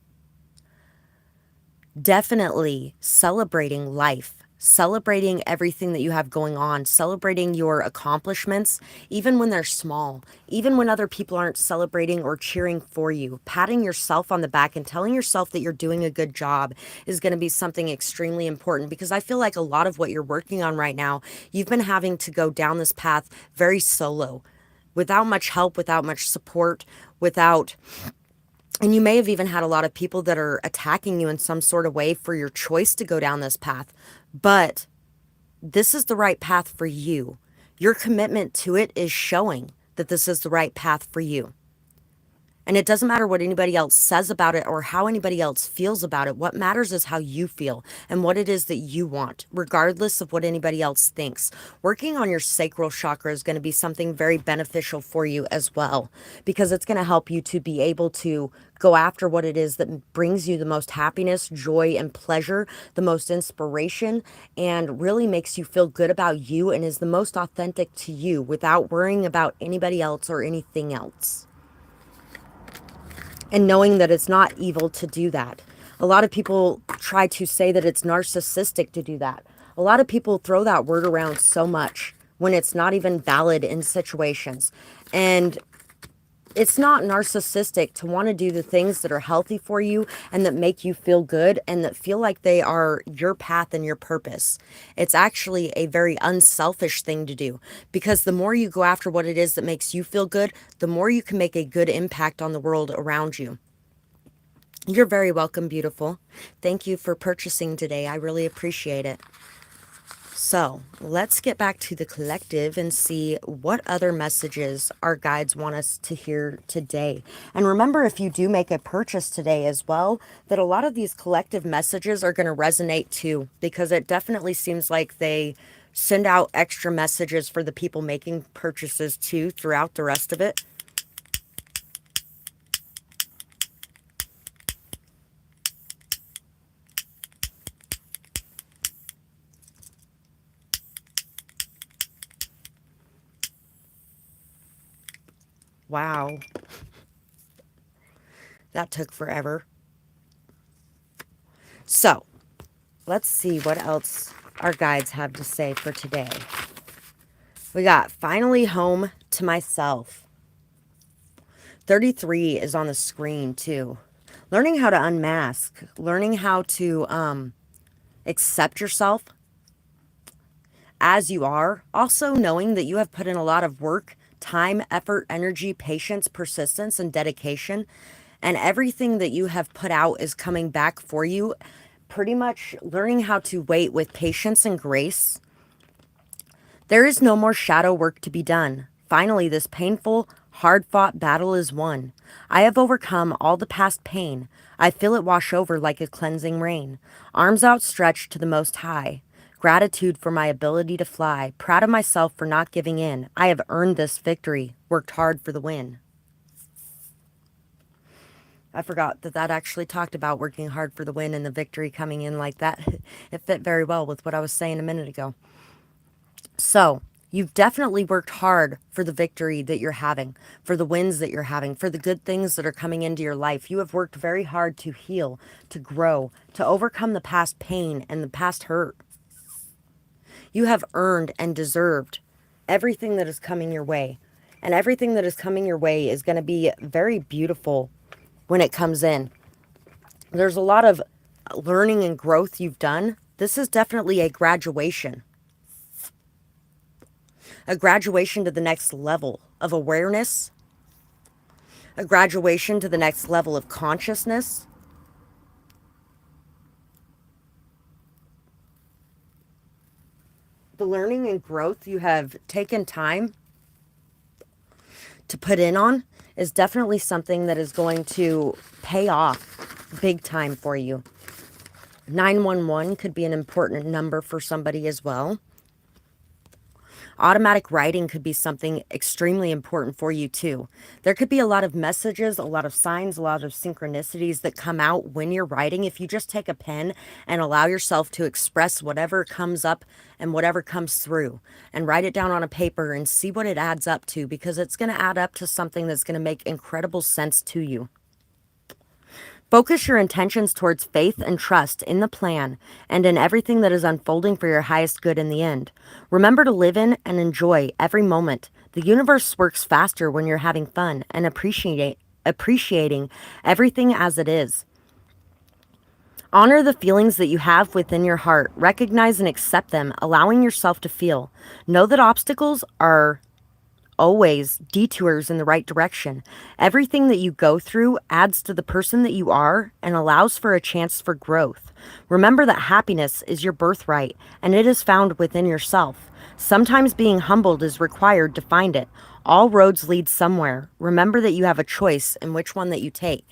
Definitely celebrating life, celebrating everything that you have going on, celebrating your accomplishments, even when they're small, even when other people aren't celebrating or cheering for you. Patting yourself on the back and telling yourself that you're doing a good job is going to be something extremely important, because I feel like a lot of what you're working on right now, you've been having to go down this path very solo, without much help, without much support, without, and you may have even had a lot of people that are attacking you in some sort of way for your choice to go down this path. But this is the right path for you. Your commitment to it is showing that this is the right path for you. And it doesn't matter what anybody else says about it or how anybody else feels about it. What matters is how you feel and what it is that you want, regardless of what anybody else thinks. Working on your sacral chakra is going to be something very beneficial for you as well, because it's going to help you to be able to go after what it is that brings you the most happiness, joy, and pleasure, the most inspiration, and really makes you feel good about you and is the most authentic to you without worrying about anybody else or anything else. And knowing that it's not evil to do that. A lot of people try to say that it's narcissistic to do that. A lot of people throw that word around so much when it's not even valid in situations. And it's not narcissistic to want to do the things that are healthy for you and that make you feel good and that feel like they are your path and your purpose. It's actually a very unselfish thing to do, because the more you go after what it is that makes you feel good, the more you can make a good impact on the world around you. You're very welcome, beautiful. Thank you for purchasing today. I really appreciate it. So let's get back to the collective and see what other messages our guides want us to hear today. And remember, if you do make a purchase today as well, that a lot of these collective messages are going to resonate too, because it definitely seems like they send out extra messages for the people making purchases too throughout the rest of it. Wow. That took forever. So, let's see what else our guides have to say for today. We got finally home to myself. 33 is on the screen too. Learning how to unmask, learning how to accept yourself as you are. Also knowing that you have put in a lot of work, time, effort, energy, patience, persistence, and dedication. And everything that you have put out is coming back for you. Pretty much learning how to wait with patience and grace. There is no more shadow work to be done. Finally, this painful, hard-fought battle is won. I have overcome all the past pain. I feel it wash over like a cleansing rain. Arms outstretched to the Most High. Gratitude for my ability to fly. Proud of myself for not giving in. I have earned this victory. Worked hard for the win. I forgot that that actually talked about working hard for the win and the victory coming in like that. It fit very well with what I was saying a minute ago. So, you've definitely worked hard for the victory that you're having, for the wins that you're having, for the good things that are coming into your life. You have worked very hard to heal, to grow, to overcome the past pain and the past hurt. You have earned and deserved everything that is coming your way. And everything that is coming your way is going to be very beautiful when it comes in. There's a lot of learning and growth you've done. This is definitely a graduation. A graduation to the next level of awareness. A graduation to the next level of consciousness. The learning and growth you have taken time to put in on is definitely something that is going to pay off big time for you. 911 could be an important number for somebody as well. Automatic writing could be something extremely important for you too. There could be a lot of messages, a lot of signs, a lot of synchronicities that come out when you're writing. If you just take a pen and allow yourself to express whatever comes up and whatever comes through and write it down on a paper and see what it adds up to, because it's going to add up to something that's going to make incredible sense to you. Focus your intentions towards faith and trust in the plan and in everything that is unfolding for your highest good in the end. Remember to live in and enjoy every moment. The universe works faster when you're having fun and appreciating everything as it is. Honor the feelings that you have within your heart. Recognize and accept them, allowing yourself to feel. Know that obstacles are always detours in the right direction. Everything that you go through adds to the person that you are and allows for a chance for growth. Remember that happiness is your birthright and it is found within yourself. Sometimes being humbled is required to find it. All roads lead somewhere. Remember that you have a choice in which one that you take.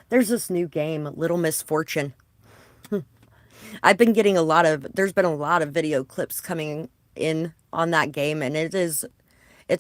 There's this new game, Little Misfortune. There's been a lot of video clips coming in on that game, and it's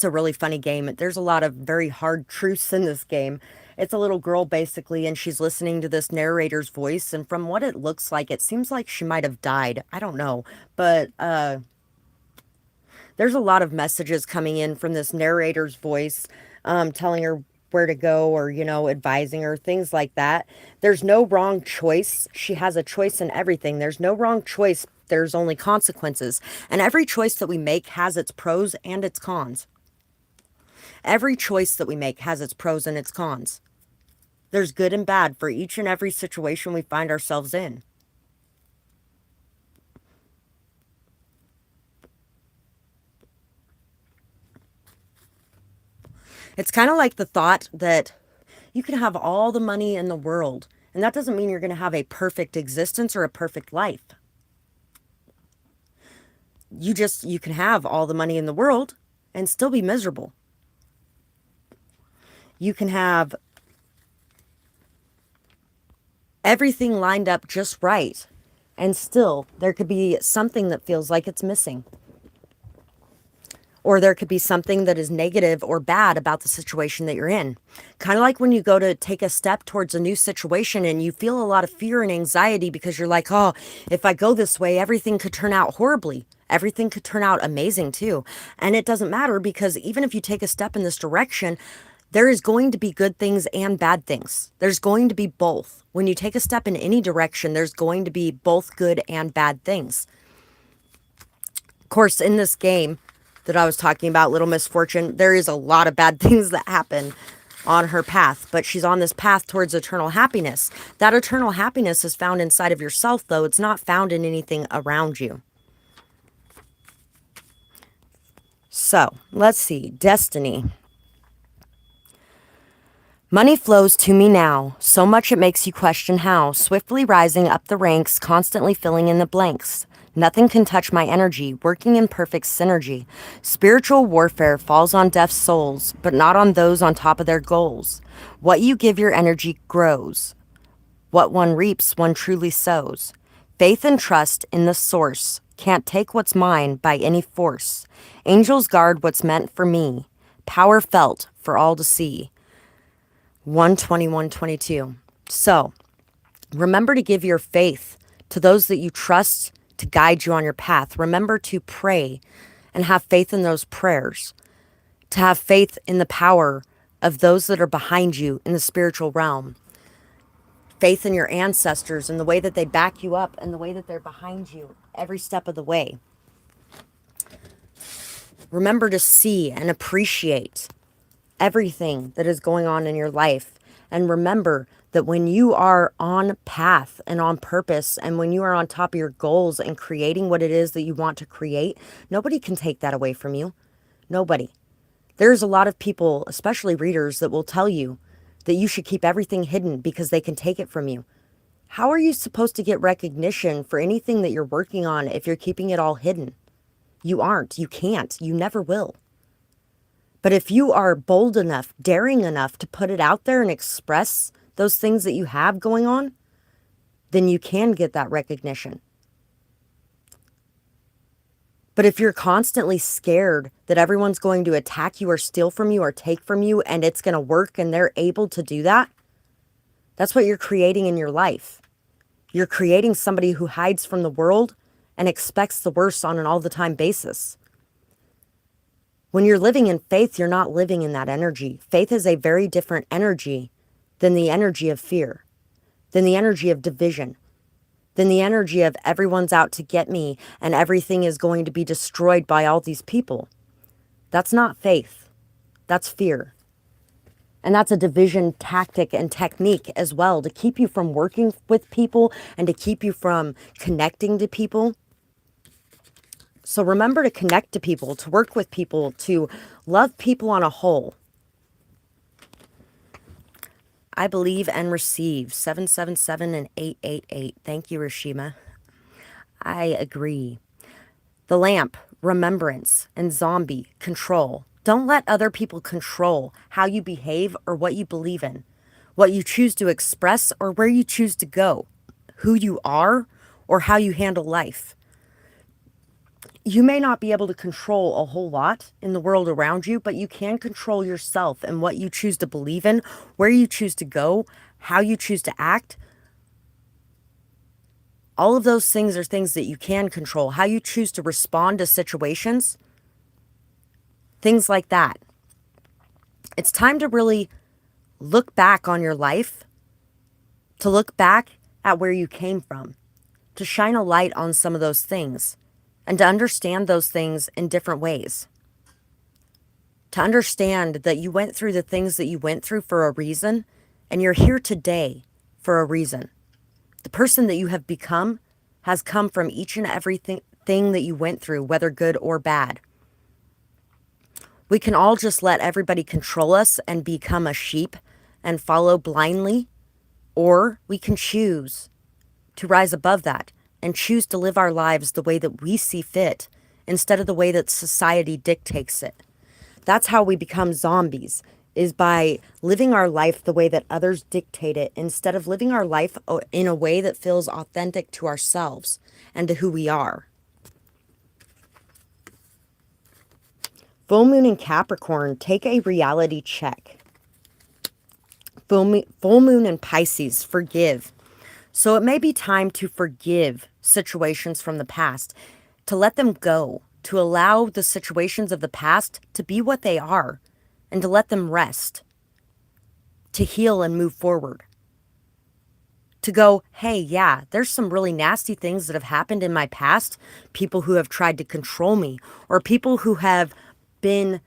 a really funny game. There's a lot of very hard truths in this game. It's a little girl basically, and she's listening to this narrator's voice, and from what it looks like, it seems like she might have died. I don't know, but there's a lot of messages coming in from this narrator's voice, telling her where to go, or, advising her, things like that. There's no wrong choice. She has a choice in everything. There's no wrong choice. There's only consequences. And every choice that we make has its pros and its cons. Every choice that we make has its pros and its cons. There's good and bad for each and every situation we find ourselves in. It's kind of like the thought that you can have all the money in the world, and that doesn't mean you're going to have a perfect existence or a perfect life. You can have all the money in the world and still be miserable. You can have everything lined up just right, and still there could be something that feels like it's missing. Or there could be something that is negative or bad about the situation that you're in. Kind of like when you go to take a step towards a new situation and you feel a lot of fear and anxiety because you're like, oh, if I go this way, everything could turn out horribly. Everything could turn out amazing too. And it doesn't matter, because even if you take a step in this direction, there is going to be good things and bad things. There's going to be both. When you take a step in any direction, there's going to be both good and bad things. Of course, in this game that I was talking about, Little Misfortune, there is a lot of bad things that happen on her path, but she's on this path towards eternal happiness. That eternal happiness is found inside of yourself, though. It's not found in anything around you. So, let's see. Destiny. Money flows to me now, so much it makes you question how, swiftly rising up the ranks, constantly filling in the blanks. Nothing can touch my energy, working in perfect synergy. Spiritual warfare falls on deaf souls, but not on those on top of their goals. What you give your energy grows. What one reaps, one truly sows. Faith and trust in the source. Can't take what's mine by any force. Angels guard what's meant for me. Power felt for all to see. 121:22. So, remember to give your faith to those that you trust to guide you on your path. Remember to pray and have faith in those prayers. To have faith in the power of those that are behind you in the spiritual realm. Faith in your ancestors and the way that they back you up and the way that they're behind you every step of the way. Remember to see and appreciate everything that is going on in your life. And remember that when you are on path and on purpose, and when you are on top of your goals and creating what it is that you want to create, nobody can take that away from you. Nobody. There's a lot of people, especially readers, that will tell you that you should keep everything hidden because they can take it from you. How are you supposed to get recognition for anything that you're working on if you're keeping it all hidden? You aren't. You can't. You never will. But if you are bold enough, daring enough to put it out there and express those things that you have going on, then you can get that recognition. But if you're constantly scared that everyone's going to attack you or steal from you or take from you and it's going to work and they're able to do that, that's what you're creating in your life. You're creating somebody who hides from the world and expects the worst on an all the time basis. When you're living in faith, you're not living in that energy. Faith is a very different energy than the energy of fear, than the energy of division, than the energy of everyone's out to get me and everything is going to be destroyed by all these people. That's not faith. That's fear. And that's a division tactic and technique as well to keep you from working with people and to keep you from connecting to people. So remember to connect to people, to work with people, to love people on a whole. I believe and receive 777 and 888. Thank you, Rashima. I agree. The lamp, remembrance, and zombie, control. Don't let other people control how you behave or what you believe in, what you choose to express or where you choose to go, who you are or how you handle life. You may not be able to control a whole lot in the world around you, but you can control yourself and what you choose to believe in, where you choose to go, how you choose to act. All of those things are things that you can control. How you choose to respond to situations, things like that. It's time to really look back on your life, to look back at where you came from, to shine a light on some of those things, and to understand those things in different ways. To understand that you went through the things that you went through for a reason, and you're here today for a reason. The person that you have become has come from each and everything that you went through, whether good or bad. We can all just let everybody control us and become a sheep and follow blindly, or we can choose to rise above that and choose to live our lives the way that we see fit instead of the way that society dictates it. That's how we become zombies, is by living our life the way that others dictate it instead of living our life in a way that feels authentic to ourselves and to who we are. Full moon in Capricorn, take a reality check. Full moon in Pisces, forgive. So it may be time to forgive situations from the past, to let them go, to allow the situations of the past to be what they are, and to let them rest, to heal and move forward. To go, hey, yeah, there's some really nasty things that have happened in my past, people who have tried to control me, or people who have been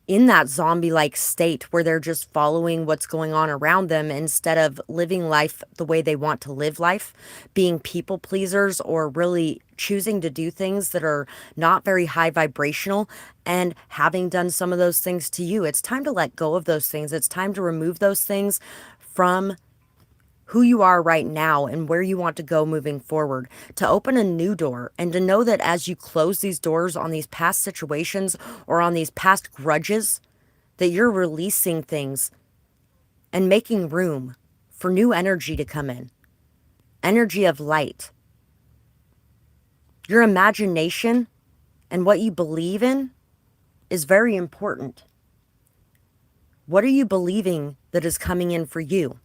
in that zombie-like state where they're just following what's going on around them instead of living life the way they want to live life, being people pleasers or really choosing to do things that are not very high vibrational and having done some of those things to you. It's time to let go of those things. It's time to remove those things from who you are right now and where you want to go moving forward, to open a new door and to know that as you close these doors on these past situations or on these past grudges, that you're releasing things and making room for new energy to come in, energy of light. Your imagination and what you believe in is very important. What are you believing that is coming in for you?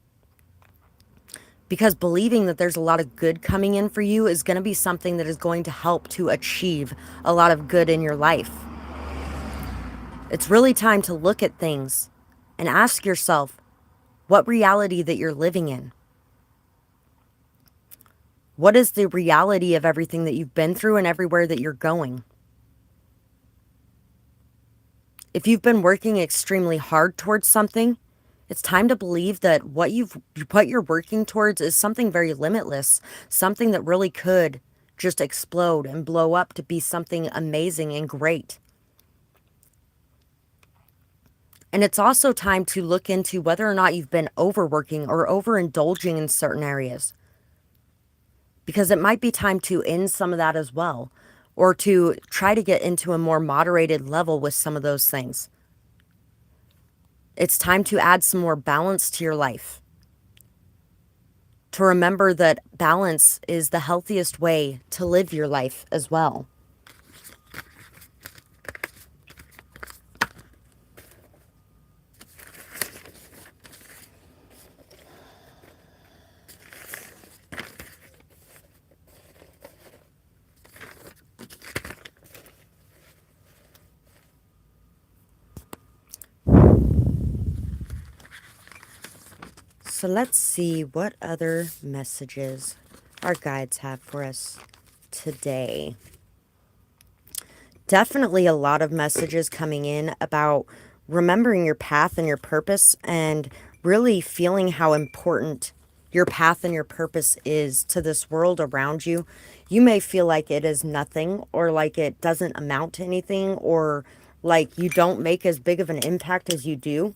Because believing that there's a lot of good coming in for you is going to be something that is going to help to achieve a lot of good in your life. It's really time to look at things and ask yourself what reality that you're living in. What is the reality of everything that you've been through and everywhere that you're going? If you've been working extremely hard towards something, it's time to believe that what you're working towards is something very limitless, something that really could just explode and blow up to be something amazing and great. And it's also time to look into whether or not you've been overworking or overindulging in certain areas, because it might be time to end some of that as well, or to try to get into a more moderated level with some of those things. It's time to add some more balance to your life. To remember that balance is the healthiest way to live your life as well. So let's see what other messages our guides have for us today. Definitely a lot of messages coming in about remembering your path and your purpose, and really feeling how important your path and your purpose is to this world around you. You may feel like it is nothing, or like it doesn't amount to anything, or like you don't make as big of an impact as you do.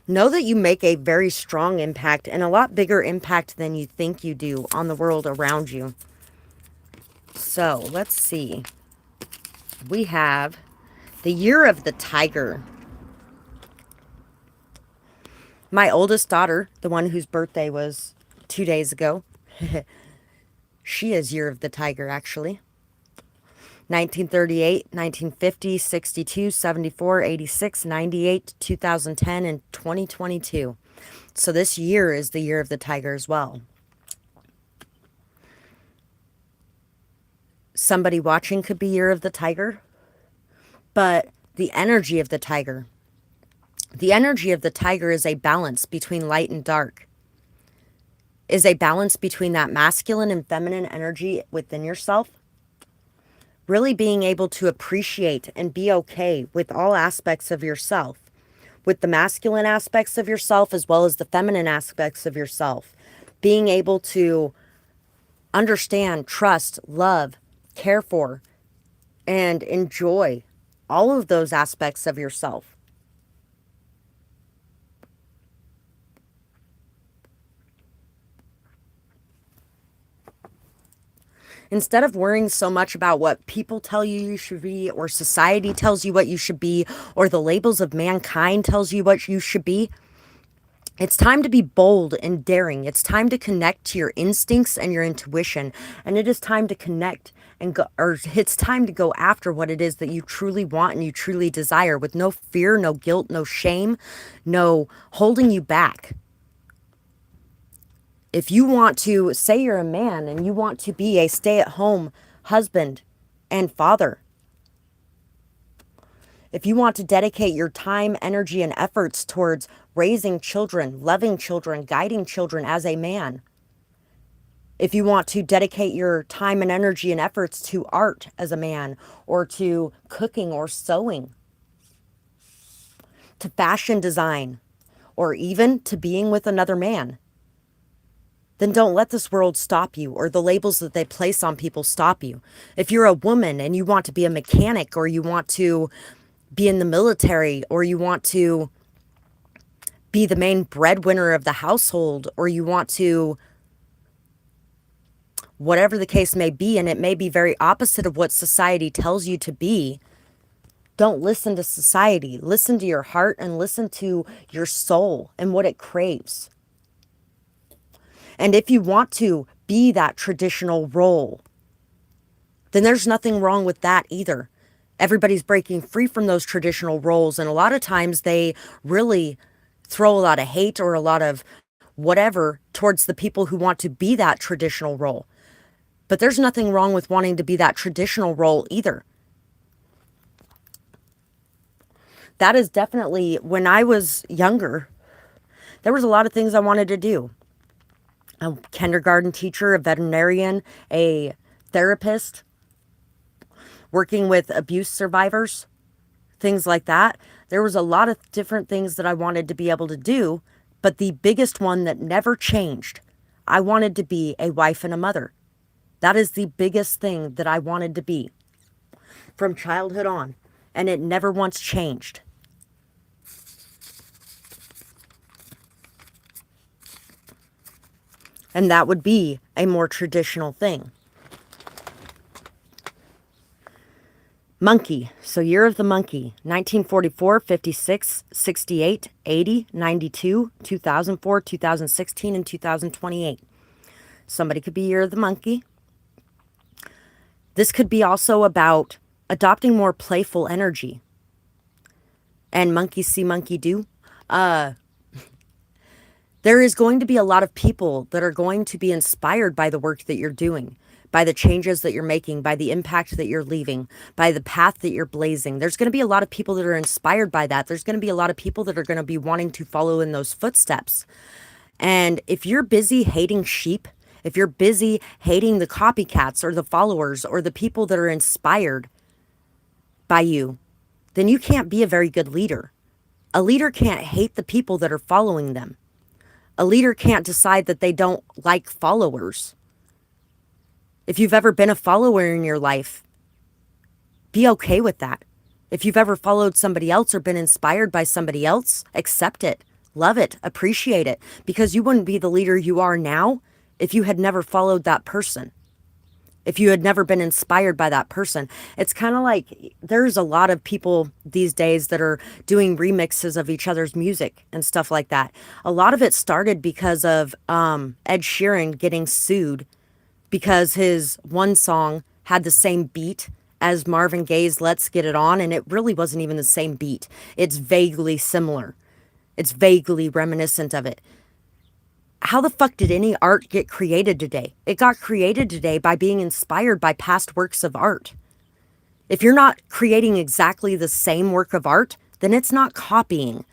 Know that you make a very strong impact, and a lot bigger impact than you think you do on the world around you. So let's see. We have the year of the tiger. My oldest daughter, the one whose birthday was 2 days ago, she is year of the tiger, actually. 1938, 1950, 62, 74, 86, 98, 2010, and 2022. So this year is the year of the tiger as well. Somebody watching could be year of the tiger, but the energy of the tiger. The energy of the tiger is a balance between light and dark, is a balance between that masculine and feminine energy within yourself. Really being able to appreciate and be okay with all aspects of yourself, with the masculine aspects of yourself as well as the feminine aspects of yourself. Being able to understand, trust, love, care for, and enjoy all of those aspects of yourself. Instead of worrying so much about what people tell you you should be, or society tells you what you should be, or the labels of mankind tells you what you should be, it's time to be bold and daring. It's time to connect to your instincts and your intuition. And it is time to connect and go, or it's time to go after what it is that you truly want and you truly desire, with no fear, no guilt, no shame, no holding you back. If you want to, say you're a man and you want to be a stay-at-home husband and father, if you want to dedicate your time, energy, and efforts towards raising children, loving children, guiding children as a man, if you want to dedicate your time and energy and efforts to art as a man, or to cooking or sewing, to fashion design, or even to being with another man, then don't let this world stop you, or the labels that they place on people stop you. If you're a woman and you want to be a mechanic, or you want to be in the military, or you want to be the main breadwinner of the household, or you want to, whatever the case may be, and it may be very opposite of what society tells you to be, don't listen to society. Listen to your heart and listen to your soul and what it craves. And if you want to be that traditional role, then there's nothing wrong with that either. Everybody's breaking free from those traditional roles, and a lot of times they really throw a lot of hate or a lot of whatever towards the people who want to be that traditional role. But there's nothing wrong with wanting to be that traditional role either. That is definitely, when I was younger, there was a lot of things I wanted to do. A kindergarten teacher, a veterinarian, a therapist, working with abuse survivors, things like that. There was a lot of different things that I wanted to be able to do, but the biggest one that never changed, I wanted to be a wife and a mother. That is the biggest thing that I wanted to be from childhood on, and it never once changed. And that would be a more traditional thing. Monkey. So year of the monkey. 1944, 56, 68, 80, 92, 2004, 2016, and 2028. Somebody could be year of the monkey. This could be also about adopting more playful energy. And monkey see, monkey do. There is going to be a lot of people that are going to be inspired by the work that you're doing. by the changes that you're making, by the impact that you're leaving, by the path that you're blazing. There's going to be a lot of people that are inspired by that. There's going to be a lot of people that are going to be wanting to follow in those footsteps. And if you're busy hating sheep, if you're busy hating the copycats or the followers or the people that are inspired by you, then you can't be a very good leader. A leader can't hate the people that are following them. A leader can't decide that they don't like followers. If you've ever been a follower in your life, be okay with that. If you've ever followed somebody else or been inspired by somebody else, accept it, love it, appreciate it, because you wouldn't be the leader you are now if you had never followed that person. If you had never been inspired by that person. It's kind of like there's a lot of people these days that are doing remixes of each other's music and stuff like that. A lot of it started because of Ed Sheeran getting sued because his one song had the same beat as Marvin Gaye's Let's Get It On, and it really wasn't even the same beat. It's vaguely similar. It's vaguely reminiscent of it. How the fuck did any art get created today? It got created today by being inspired by past works of art. If you're not creating exactly the same work of art, then it's not copying.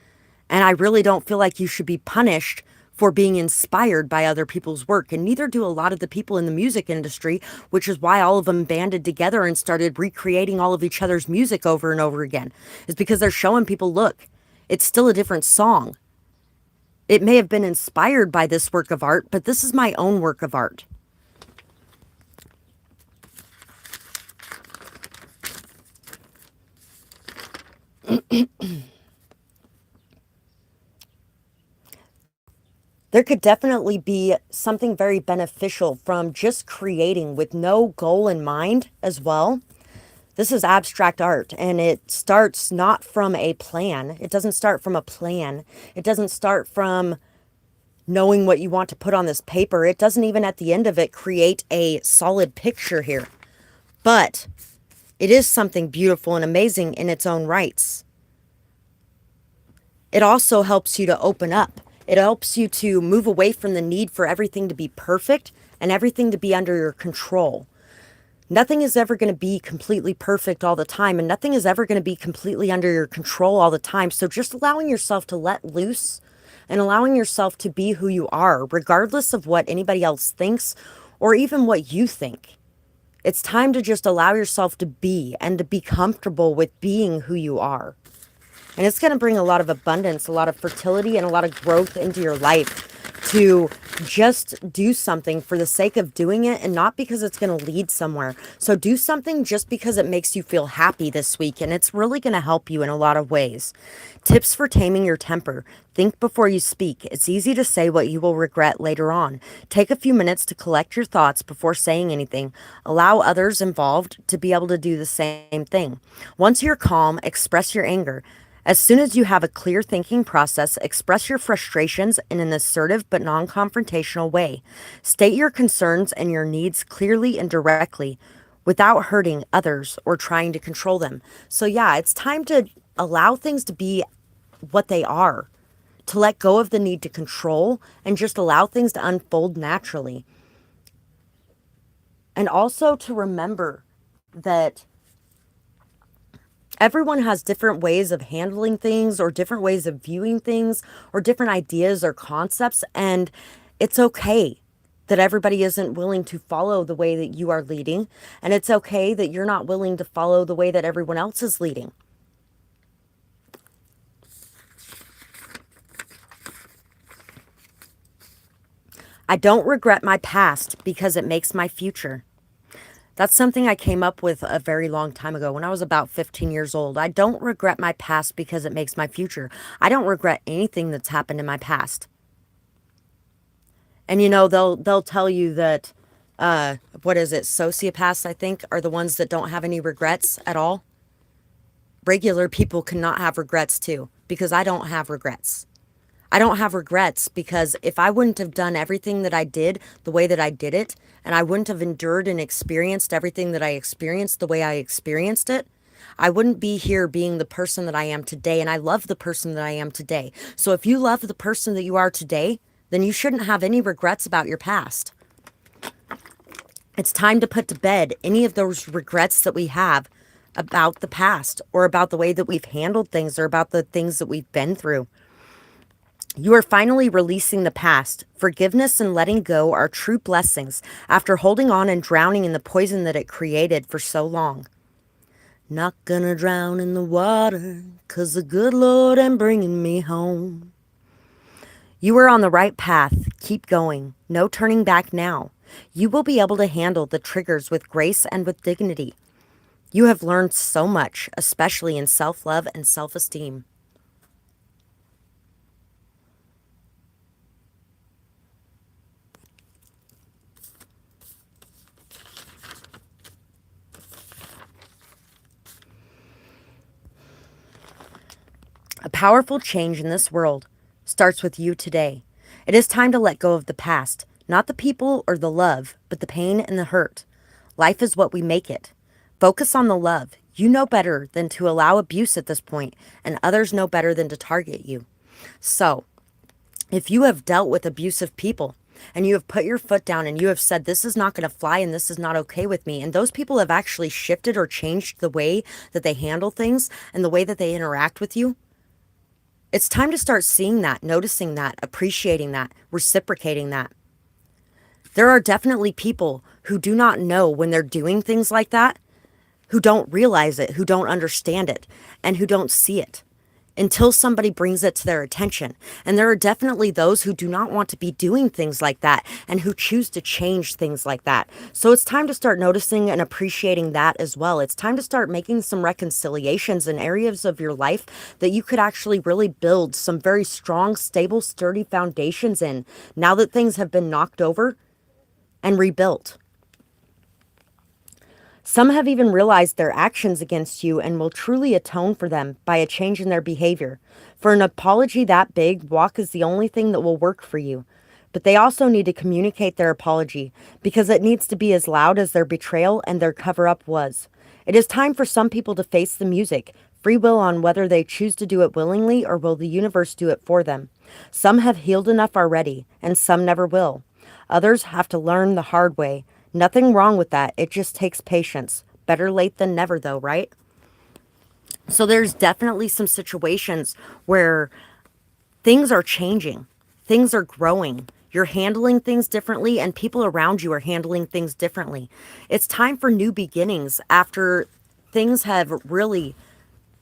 And I really don't feel like you should be punished for being inspired by other people's work. And neither do a lot of the people in the music industry, which is why all of them banded together and started recreating all of each other's music over and over again. Is because they're showing people, look, it's still a different song. It may have been inspired by this work of art, but this is my own work of art. There could definitely be something very beneficial from just creating with no goal in mind as well. This is abstract art, and it starts not from a plan. It doesn't start from a plan. It doesn't start from knowing what you want to put on this paper. It doesn't even at the end of it create a solid picture here. But it is something beautiful and amazing in its own rights. It also helps you to open up. It helps you to move away from the need for everything to be perfect and everything to be under your control. Nothing is ever going to be completely perfect all the time, and nothing is ever going to be completely under your control all the time. So just allowing yourself to let loose and allowing yourself to be who you are, regardless of what anybody else thinks or even what you think. It's time to just allow yourself to be and to be comfortable with being who you are. And it's going to bring a lot of abundance, a lot of fertility, and a lot of growth into your life to just do something for the sake of doing it and not because it's going to lead somewhere. So do something just because it makes you feel happy this week, and it's really going to help you in a lot of ways. Tips for taming your temper. Think before you speak. It's easy to say what you will regret later on. Take a few minutes to collect your thoughts before saying anything. Allow others involved to be able to do the same thing. Once you're calm, express your anger. As soon as you have a clear thinking process, express your frustrations in an assertive but non-confrontational way. State your concerns and your needs clearly and directly without hurting others or trying to control them. So yeah, it's time to allow things to be what they are, to let go of the need to control and just allow things to unfold naturally. And also to remember that everyone has different ways of handling things or different ways of viewing things or different ideas or concepts. And it's okay that everybody isn't willing to follow the way that you are leading. And it's okay that you're not willing to follow the way that everyone else is leading. I don't regret my past because it makes my future. That's something I came up with a very long time ago when I was about 15 years old. I don't regret my past because it makes my future. I don't regret anything that's happened in my past. And you know, they'll tell you that what is it? Sociopaths, I think, are the ones that don't have any regrets at all. Regular people cannot have regrets too, because I don't have regrets. I don't have regrets because if I wouldn't have done everything that I did the way that I did it, and I wouldn't have endured and experienced everything that I experienced the way I experienced it, I wouldn't be here being the person that I am today. And I love the person that I am today. So if you love the person that you are today, then you shouldn't have any regrets about your past. It's time to put to bed any of those regrets that we have about the past, or about the way that we've handled things, or about the things that we've been through. You are finally releasing the past. Forgiveness and letting go are true blessings after holding on and drowning in the poison that it created for so long. Not gonna drown in the water, 'cause the good Lord ain't bringing me home. You are on the right path. Keep going. No turning back now. You will be able to handle the triggers with grace and with dignity. You have learned so much, especially in self-love and self-esteem. A powerful change in this world starts with you today. It is time to let go of the past, not the people or the love, but the pain and the hurt. Life is what we make it. Focus on the love. You know better than to allow abuse at this point, and others know better than to target you. So, if you have dealt with abusive people and you have put your foot down and you have said, this is not going to fly and this is not okay with me, and those people have actually shifted or changed the way that they handle things and the way that they interact with you, it's time to start seeing that, noticing that, appreciating that, reciprocating that. There are definitely people who do not know when they're doing things like that, who don't realize it, who don't understand it, and who don't see it until somebody brings it to their attention. And there are definitely those who do not want to be doing things like that and who choose to change things like that. So it's time to start noticing and appreciating that as well. It's time to start making some reconciliations in areas of your life that you could actually really build some very strong, stable, sturdy foundations in now that things have been knocked over and rebuilt. Some have even realized their actions against you and will truly atone for them by a change in their behavior. For an apology that big, walk is the only thing that will work for you. But they also need to communicate their apology because it needs to be as loud as their betrayal and their cover-up was. It is time for some people to face the music, free will on whether they choose to do it willingly or will the universe do it for them. Some have healed enough already, and some never will. Others have to learn the hard way. Nothing wrong with that. It just takes patience. Better late than never, though, right? So there's definitely some situations where things are changing. Things are growing. You're handling things differently, and people around you are handling things differently. It's time for new beginnings after things have really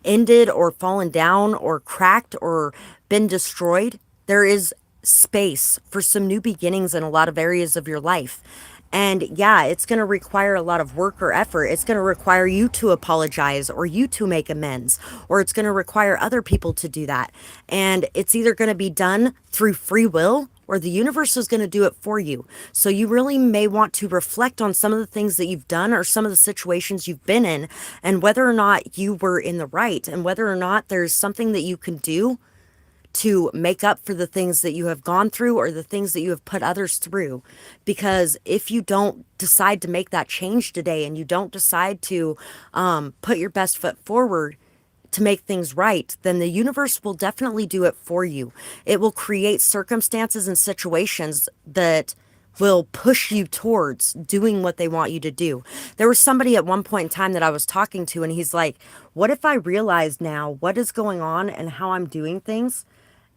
ended or fallen down or cracked or been destroyed. There is space for some new beginnings in a lot of areas of your life. And yeah, it's going to require a lot of work or effort. It's going to require you to apologize or you to make amends, or it's going to require other people to do that. And it's either going to be done through free will or the universe is going to do it for you. So you really may want to reflect on some of the things that you've done or some of the situations you've been in and whether or not you were in the right and whether or not there's something that you can do to make up for the things that you have gone through or the things that you have put others through. Because if you don't decide to make that change today and you don't decide to put your best foot forward to make things right, then the universe will definitely do it for you. It will create circumstances and situations that will push you towards doing what they want you to do. There was somebody at one point in time that I was talking to, and he's like, what if I realize now what is going on and how I'm doing things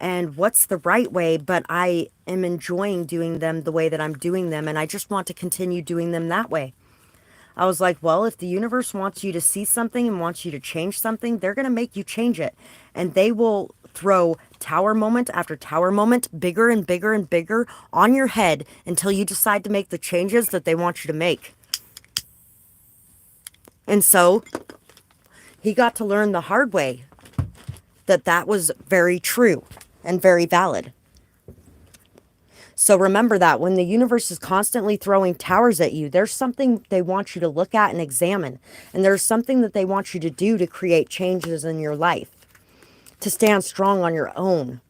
and what's the right way, but I am enjoying doing them the way that I'm doing them, and I just want to continue doing them that way. I was like, well, if the universe wants you to see something and wants you to change something, they're going to make you change it. And they will throw tower moment after tower moment, bigger and bigger and bigger on your head until you decide to make the changes that they want you to make. And so he got to learn the hard way that that was very true and very valid. So remember that when the universe is constantly throwing towers at you, there's something they want you to look at and examine. And there's something that they want you to do to create changes in your life, to stand strong on your own,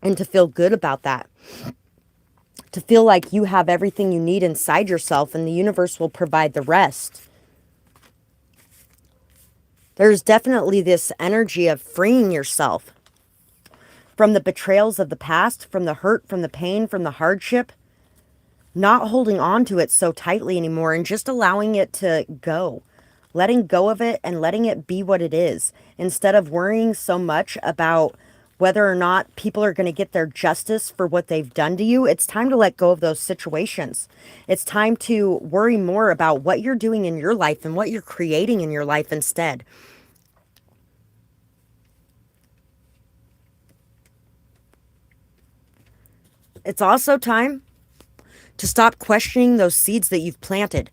and to feel good about that. To feel like you have everything you need inside yourself and the universe will provide the rest. There's definitely this energy of freeing yourself from the betrayals of the past, from the hurt, from the pain, from the hardship. not holding on to it so tightly anymore and just allowing it to go. Letting go of it and letting it be what it is, instead of worrying so much about whether or not people are going to get their justice for what they've done to you. It's time to let go of those situations. It's time to worry more about what you're doing in your life and what you're creating in your life instead. It's also time to stop questioning those seeds that you've planted,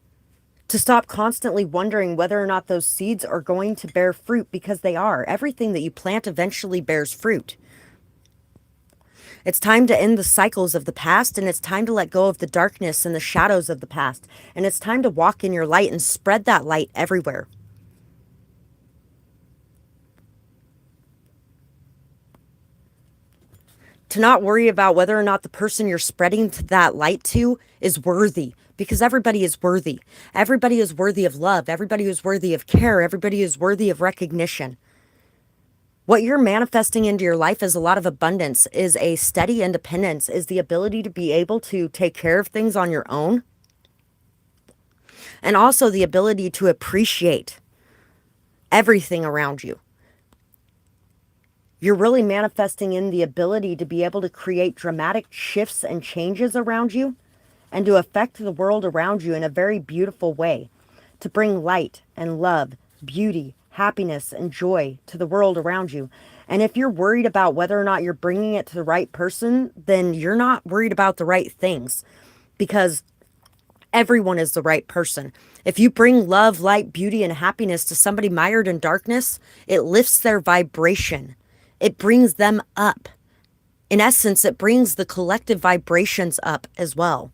to stop constantly wondering whether or not those seeds are going to bear fruit, because they are. Everything that you plant eventually bears fruit. It's time to end the cycles of the past, and it's time to let go of the darkness and the shadows of the past. And it's time to walk in your light and spread that light everywhere. To not worry about whether or not the person you're spreading that light to is worthy, because everybody is worthy. Everybody is worthy of love. Everybody is worthy of care. Everybody is worthy of recognition. What you're manifesting into your life is a lot of abundance, is a steady independence, is the ability to be able to take care of things on your own, and also the ability to appreciate everything around you. You're really manifesting in the ability to be able to create dramatic shifts and changes around you and to affect the world around you in a very beautiful way, to bring light and love, beauty, happiness, and joy to the world around you. And if you're worried about whether or not you're bringing it to the right person, then you're not worried about the right things, because everyone is the right person. If you bring love, light, beauty, and happiness to somebody mired in darkness, it lifts their vibration. It brings them up. In essence, it brings the collective vibrations up as well.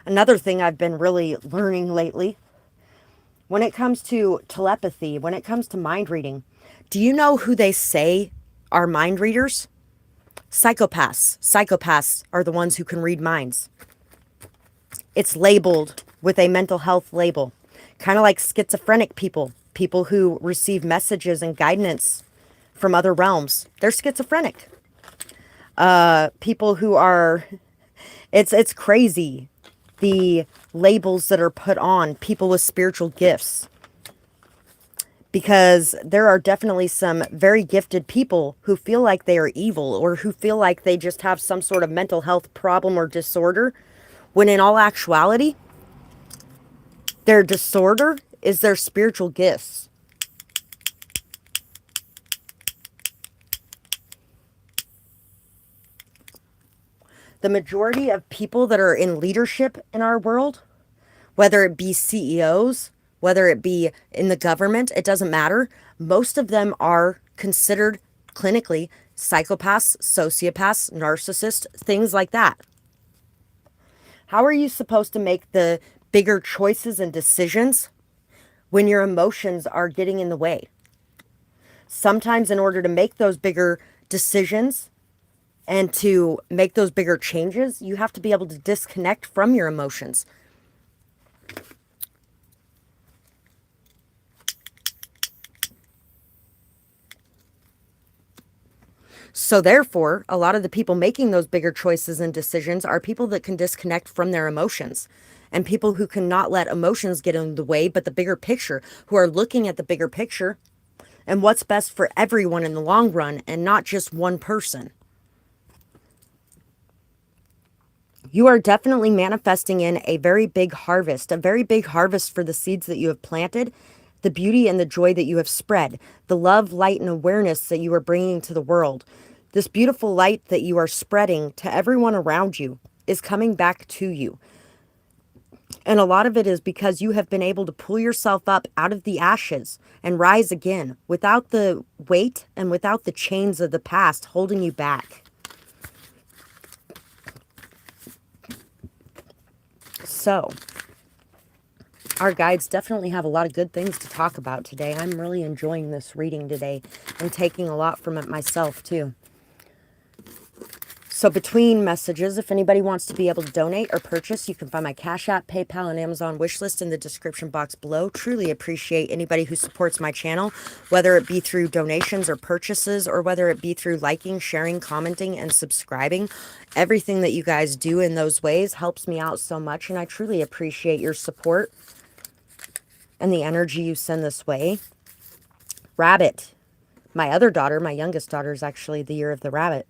Another thing I've been really learning lately, when it comes to telepathy, when it comes to mind reading, do you know who they say are mind readers? Psychopaths. Psychopaths are the ones who can read minds. It's labeled with a mental health label, kind of like schizophrenic people, people who receive messages and guidance from other realms. They're schizophrenic. People who are, it's crazy, the labels that are put on people with spiritual gifts, because there are definitely some very gifted people who feel like they are evil, or who feel like they just have some sort of mental health problem or disorder, when in all actuality, their disorder is their spiritual gifts. The majority of people that are in leadership in our world, whether it be CEOs, whether it be in the government, it doesn't matter. Most of them are considered clinically psychopaths, sociopaths, narcissists, things like that. How are you supposed to make the bigger choices and decisions when your emotions are getting in the way? Sometimes in order to make those bigger decisions and to make those bigger changes, you have to be able to disconnect from your emotions. So therefore, a lot of the people making those bigger choices and decisions are people that can disconnect from their emotions, and people who cannot let emotions get in the way, but the bigger picture, who are looking at the bigger picture and what's best for everyone in the long run and not just one person. You are definitely manifesting in a very big harvest for the seeds that you have planted, the beauty and the joy that you have spread, the love, light, and awareness that you are bringing to the world. This beautiful light that you are spreading to everyone around you is coming back to you. And a lot of it is because you have been able to pull yourself up out of the ashes and rise again without the weight and without the chains of the past holding you back. So, our guides definitely have a lot of good things to talk about today. I'm really enjoying this reading today and taking a lot from it myself too. So between messages, if anybody wants to be able to donate or purchase, you can find my Cash App, PayPal, and Amazon wish list in the description box below. Truly appreciate anybody who supports my channel, whether it be through donations or purchases, or whether it be through liking, sharing, commenting, and subscribing. Everything that you guys do in those ways helps me out so much, and I truly appreciate your support and the energy you send this way. Rabbit. My other daughter, my youngest daughter, is actually the year of the rabbit.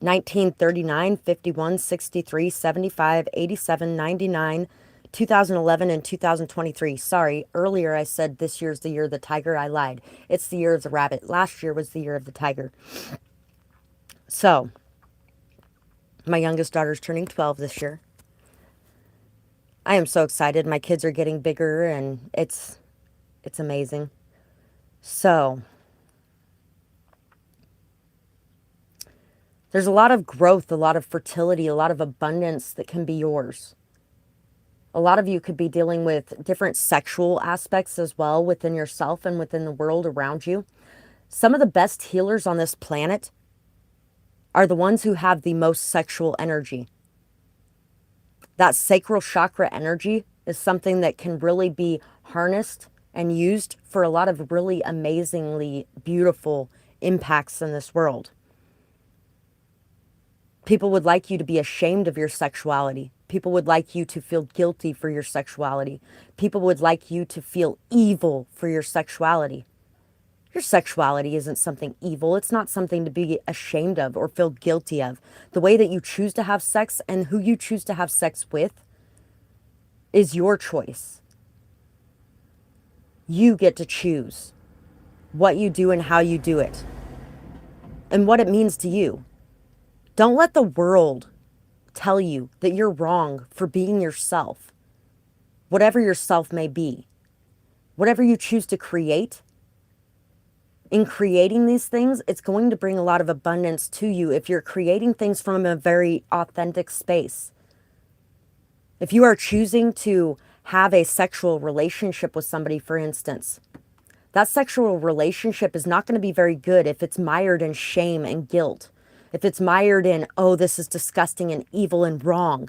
1939, 51, 63, 75, 87, 99, 2011, and 2023. Sorry, earlier I said this year's the year of the tiger. I lied. It's the year of the rabbit. Last year was the year of the tiger. So, my youngest daughter's turning 12 this year. I am so excited. My kids are getting bigger, and it's amazing. So, there's a lot of growth, a lot of fertility, a lot of abundance that can be yours. A lot of you could be dealing with different sexual aspects as well within yourself and within the world around you. Some of the best healers on this planet are the ones who have the most sexual energy. That sacral chakra energy is something that can really be harnessed and used for a lot of really amazingly beautiful impacts in this world. People would like you to be ashamed of your sexuality. People would like you to feel guilty for your sexuality. People would like you to feel evil for your sexuality. Your sexuality isn't something evil. It's not something to be ashamed of or feel guilty of. The way that you choose to have sex and who you choose to have sex with is your choice. You get to choose what you do and how you do it and what it means to you. Don't let the world tell you that you're wrong for being yourself, whatever yourself may be. Whatever you choose to create, in creating these things, it's going to bring a lot of abundance to you if you're creating things from a very authentic space. If you are choosing to have a sexual relationship with somebody, for instance, that sexual relationship is not going to be very good if it's mired in shame and guilt. If it's mired in, oh, this is disgusting and evil and wrong,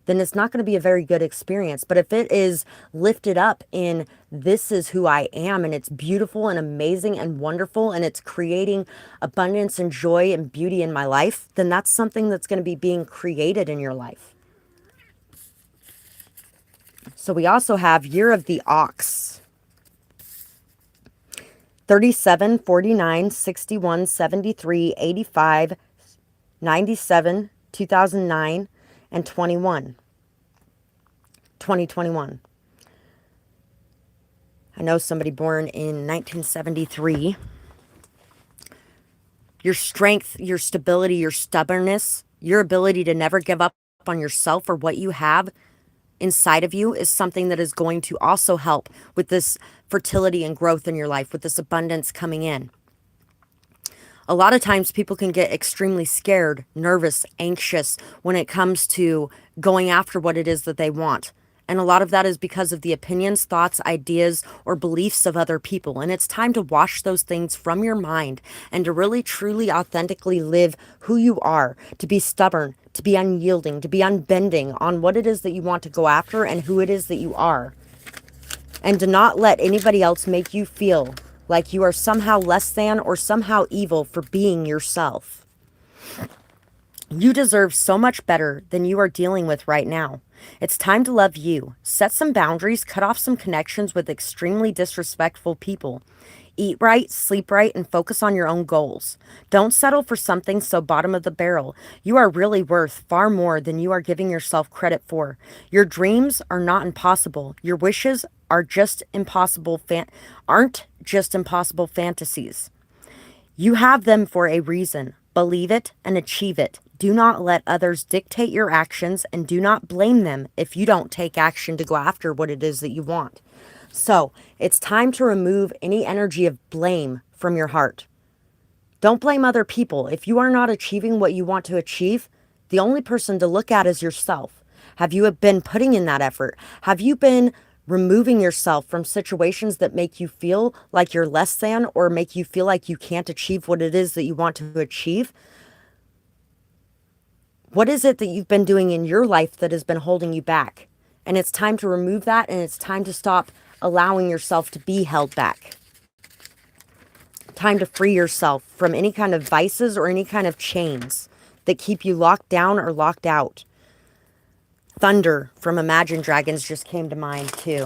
then it's not going to be a very good experience. But if it is lifted up in, this is who I am, and it's beautiful and amazing and wonderful, and it's creating abundance and joy and beauty in my life, then that's something that's going to be being created in your life. So we also have Year of the Ox. 37, 49, 61, 73, 85, 97, 2009, and 2021. I know somebody born in 1973. Your strength, your stability, your stubbornness, your ability to never give up on yourself or what you have inside of you is something that is going to also help with this fertility and growth in your life, with this abundance coming in. A lot of times people can get extremely scared, nervous, anxious when it comes to going after what it is that they want. And a lot of that is because of the opinions, thoughts, ideas, or beliefs of other people. And it's time to wash those things from your mind and to really, truly, authentically live who you are, to be stubborn, to be unyielding, to be unbending on what it is that you want to go after and who it is that you are. And to not let anybody else make you feel like you are somehow less than or somehow evil for being yourself. You deserve so much better than you are dealing with right now. It's time to love you. Set some boundaries, cut off some connections with extremely disrespectful people. Eat right, sleep right, and focus on your own goals. Don't settle for something so bottom of the barrel. You are really worth far more than you are giving yourself credit for. Your dreams are not impossible. Your wishes are just aren't just impossible fantasies. You have them for a reason. Believe it and achieve it. Do not let others dictate your actions, and do not blame them if you don't take action to go after what it is that you want. So it's time to remove any energy of blame from your heart. Don't blame other people. If you are not achieving what you want to achieve, the only person to look at is yourself. Have you been putting in that effort? Have you been removing yourself from situations that make you feel like you're less than or make you feel like you can't achieve what it is that you want to achieve? What is it that you've been doing in your life that has been holding you back? And it's time to remove that, and it's time to stop allowing yourself to be held back. Time to free yourself from any kind of vices or any kind of chains that keep you locked down or locked out. Thunder from Imagine Dragons just came to mind too.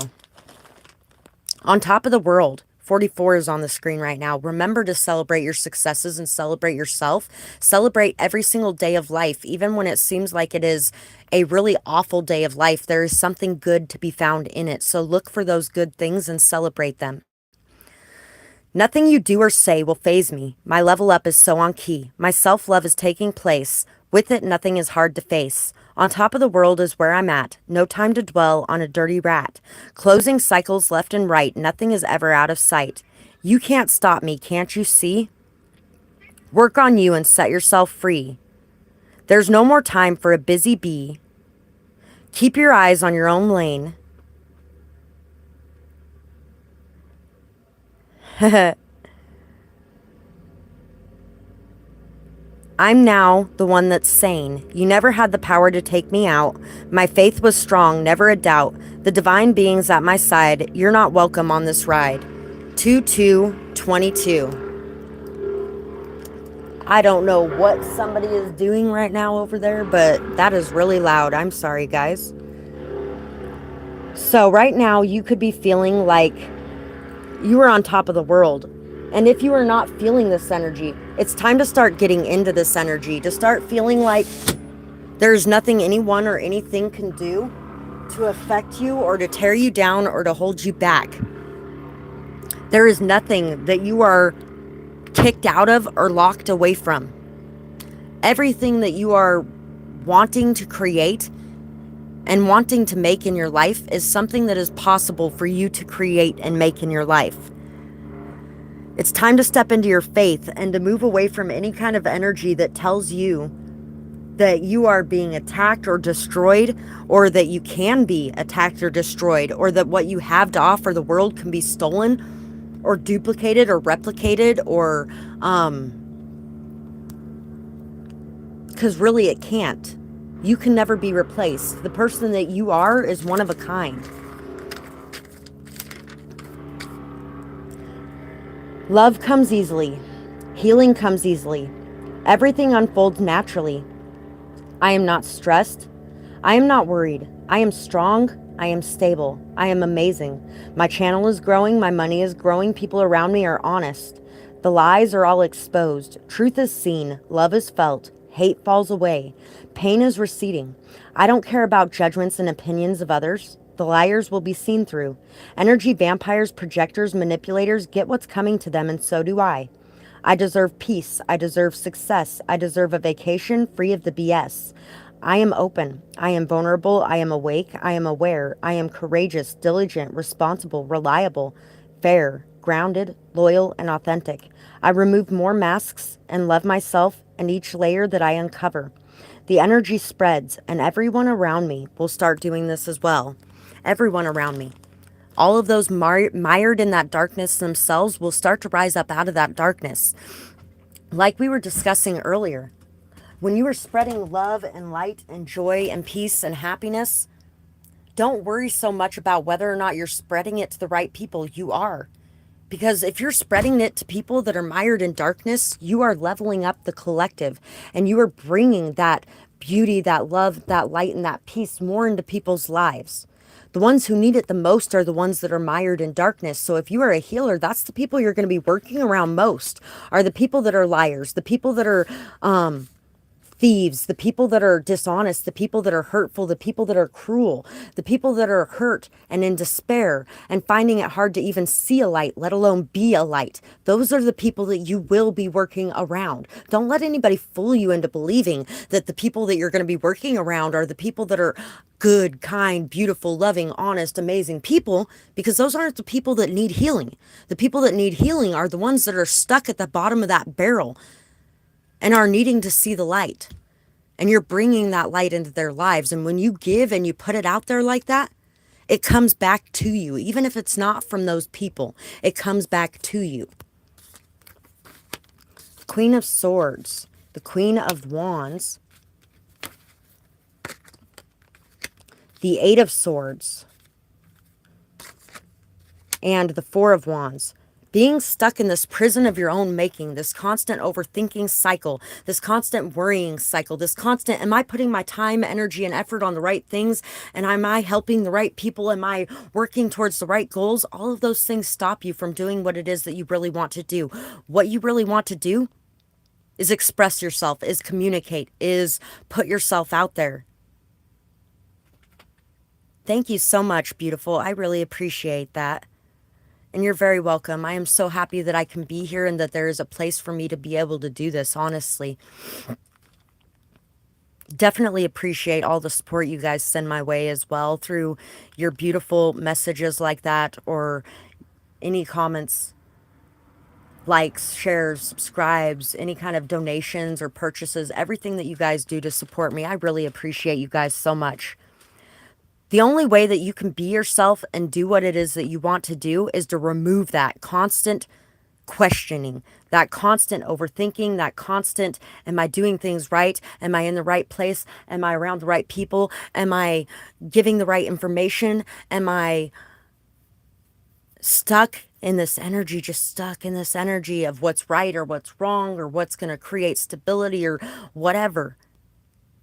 On top of the world, 44 is on the screen right now. Remember to celebrate your successes and celebrate yourself. Celebrate every single day of life, even when it seems like it is a really awful day of life. There is something good to be found in it. So look for those good things and celebrate them. Nothing you do or say will faze me. My level up is so on key. My self-love is taking place. With it, nothing is hard to face. On top of the world is where I'm at. No time to dwell on a dirty rat. Closing cycles left and right. Nothing is ever out of sight. You can't stop me, can't you see? Work on you and set yourself free. There's no more time for a busy bee. Keep your eyes on your own lane. I'm now the one that's sane. You never had the power to take me out. My faith was strong, never a doubt. The divine being's at my side. You're not welcome on this ride. 2222. I don't know what somebody is doing right now over there, but that is really loud. I'm sorry, guys. So right now you could be feeling like you are on top of the world. And if you are not feeling this energy, it's time to start getting into this energy, to start feeling like there's nothing anyone or anything can do to affect you or to tear you down or to hold you back. There is nothing that you are kicked out of or locked away from. Everything that you are wanting to create and wanting to make in your life is something that is possible for you to create and make in your life. It's time to step into your faith and to move away from any kind of energy that tells you that you are being attacked or destroyed, or that you can be attacked or destroyed, or that what you have to offer the world can be stolen or duplicated or replicated, or because really it can't. You can never be replaced. The person that you are is one of a kind. Love comes easily. Healing comes easily. Everything unfolds naturally. I am not stressed. I am not worried. I am strong. I am stable. I am amazing. My channel is growing. My money is growing. People around me are honest. The lies are all exposed. Truth is seen. Love is felt. Hate falls away. Pain is receding. I don't care about judgments and opinions of others. The liars will be seen through. Energy vampires, projectors, manipulators get what's coming to them, and so do I. I deserve peace. I deserve success. I deserve a vacation free of the BS. I am open. I am vulnerable. I am awake. I am aware. I am courageous, diligent, responsible, reliable, fair, grounded, loyal, and authentic. I remove more masks and love myself and each layer that I uncover. The energy spreads, and everyone around me will start doing this as well. Everyone around me. All of those mired in that darkness themselves will start to rise up out of that darkness. Like we were discussing earlier, when you are spreading love and light and joy and peace and happiness, don't worry so much about whether or not you're spreading it to the right people. You are. Because if you're spreading it to people that are mired in darkness, you are leveling up the collective, and you are bringing that beauty, that love, that light, and that peace more into people's lives. The ones who need it the most are the ones that are mired in darkness. So if you are a healer, that's the people you're going to be working around most, are the people that are liars, the people that are thieves, the people that are dishonest, the people that are hurtful, the people that are cruel, the people that are hurt and in despair and finding it hard to even see a light, let alone be a light. Those are the people that you will be working around. Don't let anybody fool you into believing that the people that you're going to be working around are the people that are good, kind, beautiful, loving, honest, amazing people, because those aren't the people that need healing. The people that need healing are the ones that are stuck at the bottom of that barrel and are needing to see the light. And you're bringing that light into their lives. And when you give and you put it out there like that, it comes back to you. Even if it's not from those people, it comes back to you. Queen of Swords, the Queen of Wands, the Eight of Swords, and the Four of Wands. Being stuck in this prison of your own making, this constant overthinking cycle, this constant worrying cycle, this constant, am I putting my time, energy, and effort on the right things? And am I helping the right people? Am I working towards the right goals? All of those things stop you from doing what it is that you really want to do. What you really want to do is express yourself, is communicate, is put yourself out there. Thank you so much, beautiful. I really appreciate that. And you're very welcome. I am so happy that I can be here and that there is a place for me to be able to do this, honestly. Definitely appreciate all the support you guys send my way as well through your beautiful messages like that, or any comments, likes, shares, subscribes, any kind of donations or purchases, everything that you guys do to support me. I really appreciate you guys so much. The only way that you can be yourself and do what it is that you want to do is to remove that constant questioning, that constant overthinking, that constant, am I doing things right? Am I in the right place? Am I around the right people? Am I giving the right information? Am I stuck in this energy, just stuck in this energy of what's right or what's wrong or what's going to create stability or whatever?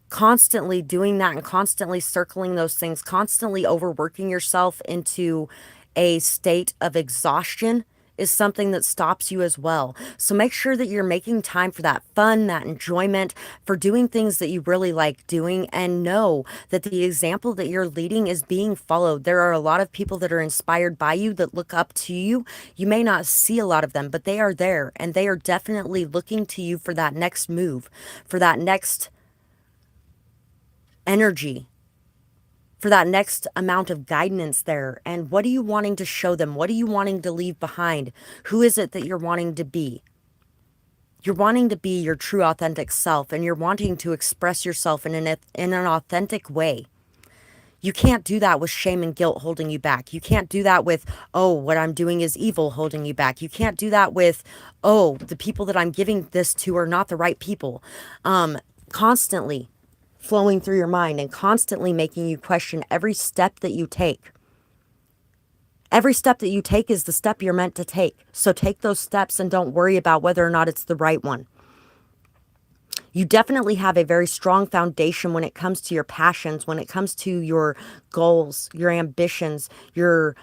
Constantly doing that and constantly circling those things, constantly overworking yourself into a state of exhaustion is something that stops you as well. So make sure that you're making time for that fun, that enjoyment, for doing things that you really like doing, and know that the example that you're leading is being followed. There are a lot of people that are inspired by you, that look up to you. You may not see a lot of them, but they are there, and they are definitely looking to you for that next move, for that next energy, for that next amount of guidance there. And what are you wanting to show them? What are you wanting to leave behind? Who is it that you're wanting to be? You're wanting to be your true authentic self, and you're wanting to express yourself in an authentic way. You can't do that with shame and guilt holding you back. You can't do that with, oh, what I'm doing is evil holding you back. You can't do that with, oh, the people that I'm giving this to are not the right people. Constantly flowing through your mind and constantly making you question every step that you take. Every step that you take is the step you're meant to take. So take those steps and don't worry about whether or not it's the right one. You definitely have a very strong foundation when it comes to your passions, when it comes to your goals, your ambitions, your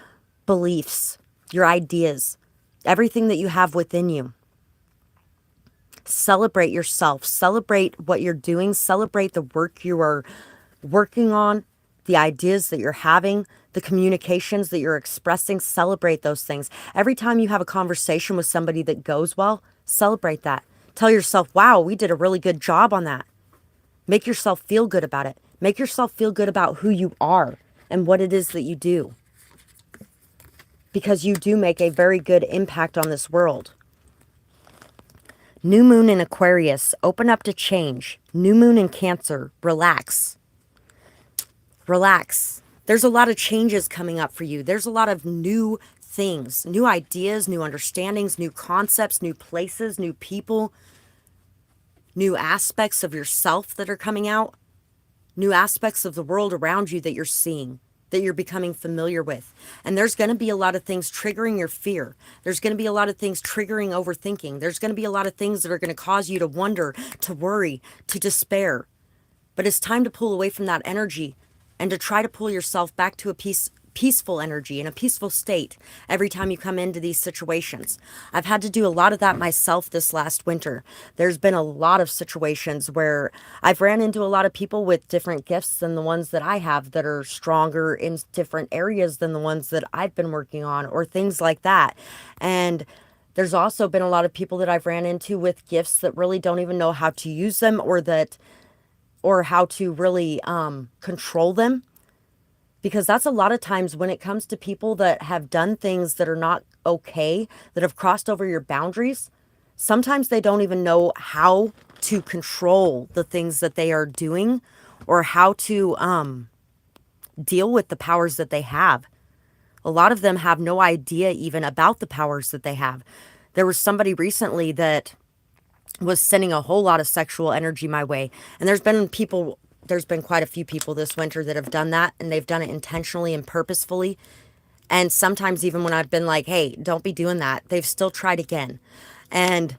beliefs, your ideas, everything that you have within you. Celebrate yourself. Celebrate what you're doing. Celebrate the work you are working on, the ideas that you're having, the communications that you're expressing. Celebrate those things. Every time you have a conversation with somebody that goes well, celebrate that. Tell yourself, wow, we did a really good job on that. Make yourself feel good about it. Make yourself feel good about who you are and what it is that you do. Because you do make a very good impact on this world. New moon in Aquarius, open up to change. New moon in Cancer, relax. Relax. There's a lot of changes coming up for you. There's a lot of new things, new ideas, new understandings, new concepts, new places, new people, new aspects of yourself that are coming out, new aspects of the world around you that you're seeing, that you're becoming familiar with. And there's going to be a lot of things triggering your fear. There's going to be a lot of things triggering overthinking. There's going to be a lot of things that are going to cause you to wonder, to worry, to despair. But it's time to pull away from that energy and to try to pull yourself back to a peaceful energy in a peaceful state every time you come into these situations. I've had to do a lot of that myself this last winter. There's been a lot of situations where I've ran into a lot of people with different gifts than the ones that I have, that are stronger in different areas than the ones that I've been working on, or things like that. And there's also been a lot of people that I've ran into with gifts that really don't even know how to use them, or how to really control them. Because that's a lot of times when it comes to people that have done things that are not okay, that have crossed over your boundaries, sometimes they don't even know how to control the things that they are doing, or how to deal with the powers that they have. A lot of them have no idea even about the powers that they have. There was somebody recently that was sending a whole lot of sexual energy my way. And there's been people there's been quite a few people this winter that have done that, and they've done it intentionally and purposefully. And sometimes even when I've been like, hey, don't be doing that, they've still tried again. And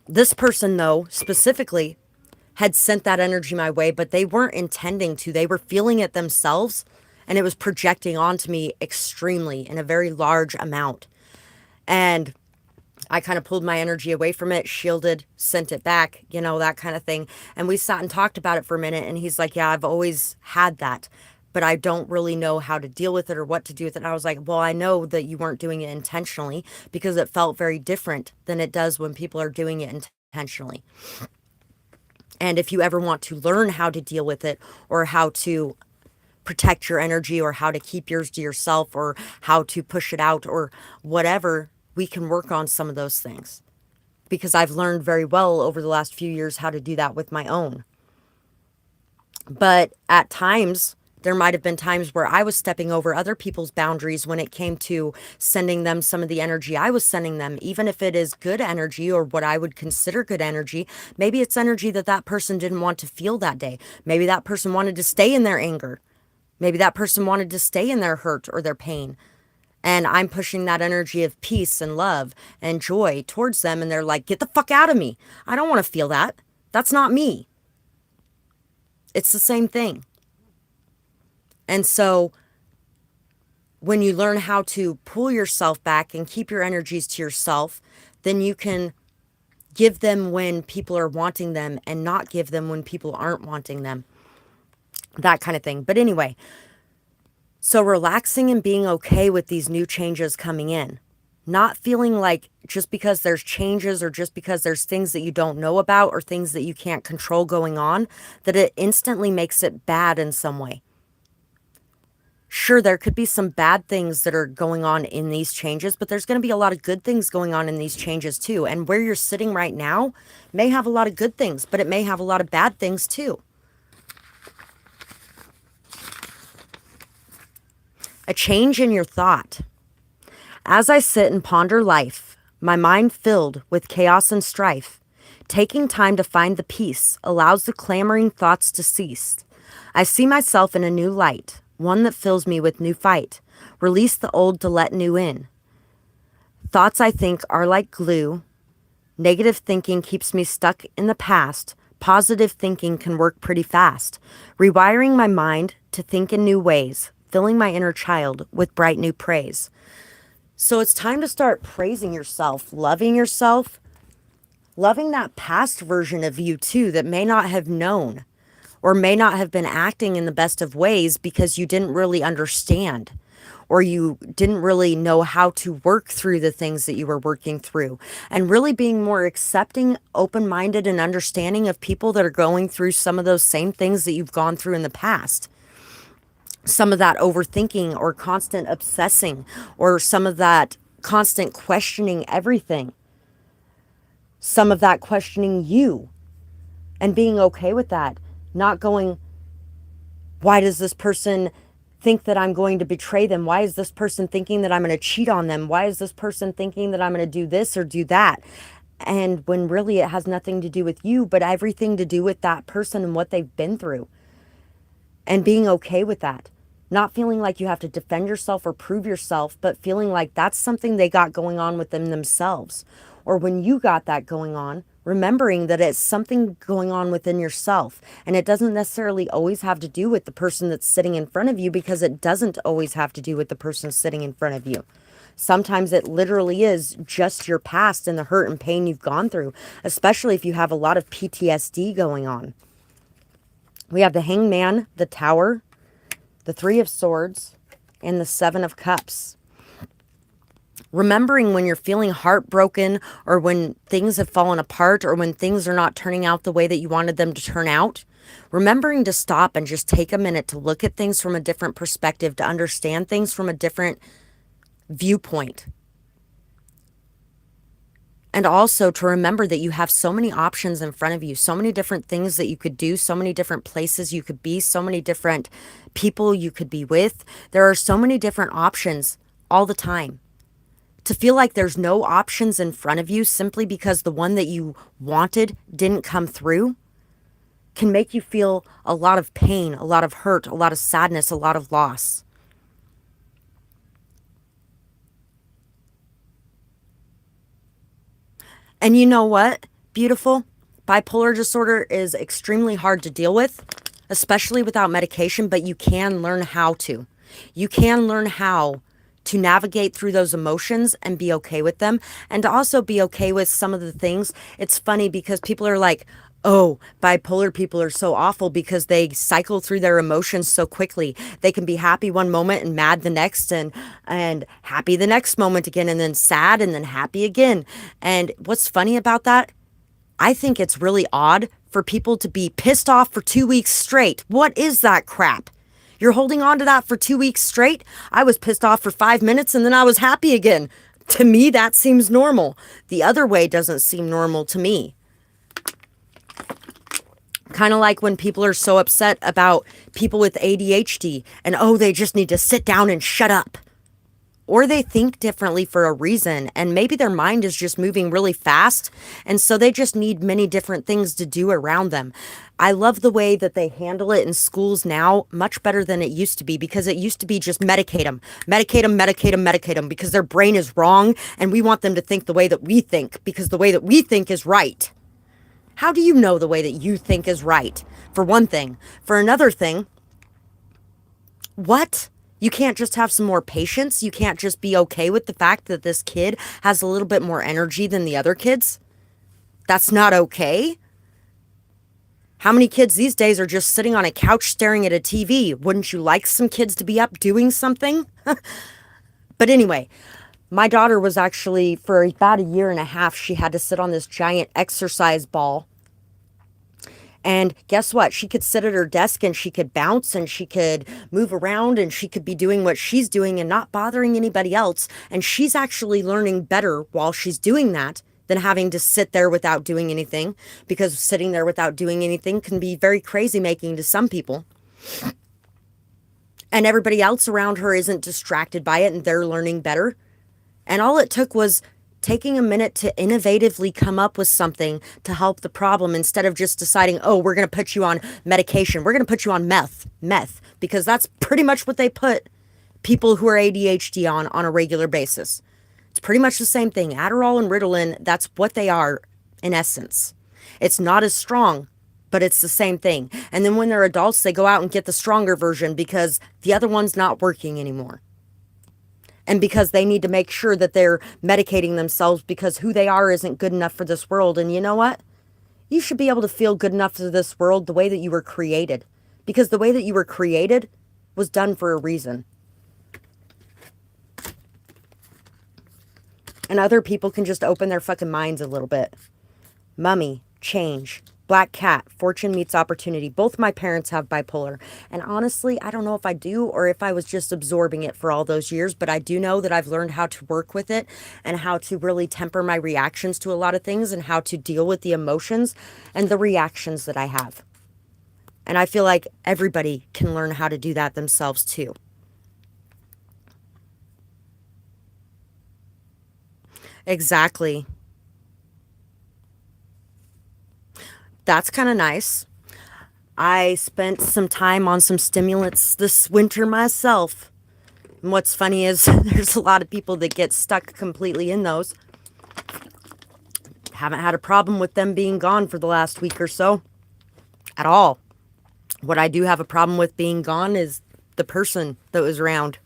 this person, though, specifically, had sent that energy my way, but they weren't intending to. They were feeling it themselves, and it was projecting onto me extremely in a very large amount. And I kind of pulled my energy away from it, shielded, sent it back, that kind of thing. And we sat and talked about it for a minute. And he's like, yeah, I've always had that, but I don't really know how to deal with it or what to do with it. And I was like, well, I know that you weren't doing it intentionally, because it felt very different than it does when people are doing it intentionally. And if you ever want to learn how to deal with it, or how to protect your energy, or how to keep yours to yourself, or how to push it out, or whatever, we can work on some of those things, because I've learned very well over the last few years how to do that with my own. But at times, there might have been times where I was stepping over other people's boundaries when it came to sending them some of the energy I was sending them, even if it is good energy or what I would consider good energy. Maybe it's energy that that person didn't want to feel that day. Maybe that person wanted to stay in their anger. Maybe that person wanted to stay in their hurt or their pain. And I'm pushing that energy of peace and love and joy towards them. And they're like, get the fuck out of me. I don't want to feel that. That's not me. It's the same thing. And so when you learn how to pull yourself back and keep your energies to yourself, then you can give them when people are wanting them and not give them when people aren't wanting them. That kind of thing. But anyway, so relaxing and being okay with these new changes coming in. Not feeling like just because there's changes, or just because there's things that you don't know about, or things that you can't control going on, that it instantly makes it bad in some way. Sure, there could be some bad things that are going on in these changes, but there's going to be a lot of good things going on in these changes too. And where you're sitting right now may have a lot of good things, but it may have a lot of bad things too. A change in your thought. As I sit and ponder life, my mind filled with chaos and strife, taking time to find the peace allows the clamoring thoughts to cease. I see myself in a new light, one that fills me with new fight. Release the old to let new in. Thoughts I think are like glue. Negative thinking keeps me stuck in the past. Positive thinking can work pretty fast. Rewiring my mind to think in new ways, filling my inner child with bright new praise. So it's time to start praising yourself, loving that past version of you too that may not have known, or may not have been acting in the best of ways because you didn't really understand, or you didn't really know how to work through the things that you were working through. And really being more accepting, open-minded, and understanding of people that are going through some of those same things that you've gone through in the past. Some of that overthinking or constant obsessing, or some of that constant questioning everything. Some of that questioning you, and being okay with that. Not going, why does this person think that I'm going to betray them? Why is this person thinking that I'm going to cheat on them? Why is this person thinking that I'm going to do this or do that? And when really it has nothing to do with you, but everything to do with that person and what they've been through. And being okay with that. Not feeling like you have to defend yourself or prove yourself, but feeling like that's something they got going on with them themselves. Or when you got that going on, remembering that it's something going on within yourself. And it doesn't necessarily always have to do with the person that's sitting in front of you, because it doesn't always have to do with the person sitting in front of you. Sometimes it literally is just your past and the hurt and pain you've gone through, especially if you have a lot of PTSD going on. We have the Hangman, the Tower, the Three of Swords, and the Seven of Cups. Remembering when you're feeling heartbroken, or when things have fallen apart, or when things are not turning out the way that you wanted them to turn out. Remembering to stop and just take a minute to look at things from a different perspective, to understand things from a different viewpoint. And also to remember that you have so many options in front of you, so many different things that you could do, so many different places you could be, so many different people you could be with. There are so many different options all the time. To feel like there's no options in front of you simply because the one that you wanted didn't come through can make you feel a lot of pain, a lot of hurt, a lot of sadness, a lot of loss. And you know what, beautiful? Bipolar disorder is extremely hard to deal with, especially without medication, but you can learn how to. You can learn how to navigate through those emotions and be okay with them, and to also be okay with some of the things. It's funny because people are like, oh, bipolar people are so awful because they cycle through their emotions so quickly. They can be happy one moment and mad the next, and happy the next moment again, and then sad and then happy again. And what's funny about that? I think it's really odd for people to be pissed off for 2 weeks straight. What is that crap? You're holding on to that for 2 weeks straight? I was pissed off for 5 minutes and then I was happy again. To me, that seems normal. The other way doesn't seem normal to me. Kind of like when people are so upset about people with ADHD and, oh, they just need to sit down and shut up. Or they think differently for a reason, and maybe their mind is just moving really fast, and so they just need many different things to do around them. I love the way that they handle it in schools now, much better than it used to be, because it used to be just medicate them, medicate them, medicate them, medicate them, because their brain is wrong, and we want them to think the way that we think, because the way that we think is right. How do you know the way that you think is right? For one thing. For another thing, what? You can't just have some more patience? You can't just be okay with the fact that this kid has a little bit more energy than the other kids? That's not okay? How many kids these days are just sitting on a couch staring at a TV? Wouldn't you like some kids to be up doing something? But anyway, my daughter was actually, for about a year and a half, she had to sit on this giant exercise ball. And guess what? She could sit at her desk and she could bounce and she could move around and she could be doing what she's doing and not bothering anybody else. And she's actually learning better while she's doing that than having to sit there without doing anything, because sitting there without doing anything can be very crazy making to some people. And everybody else around her isn't distracted by it and they're learning better. And all it took was taking a minute to innovatively come up with something to help the problem, instead of just deciding, oh, we're going to put you on medication. We're going to put you on meth, because that's pretty much what they put people who are ADHD on a regular basis. It's pretty much the same thing. Adderall and Ritalin, that's what they are in essence. It's not as strong, but it's the same thing. And then when they're adults, they go out and get the stronger version because the other one's not working anymore. And because they need to make sure that they're medicating themselves because who they are isn't good enough for this world. And you know what? You should be able to feel good enough for this world the way that you were created. Because the way that you were created was done for a reason. And other people can just open their fucking minds a little bit. Mummy, change. Black cat, fortune meets opportunity. Both my parents have bipolar. And honestly, I don't know if I do or if I was just absorbing it for all those years, but I do know that I've learned how to work with it and how to really temper my reactions to a lot of things and how to deal with the emotions and the reactions that I have. And I feel like everybody can learn how to do that themselves too. Exactly. That's kind of nice. I spent some time on some stimulants this winter myself. And what's funny is there's a lot of people that get stuck completely in those. Haven't had a problem with them being gone for the last week or so at all. What I do have a problem with being gone is the person that was around.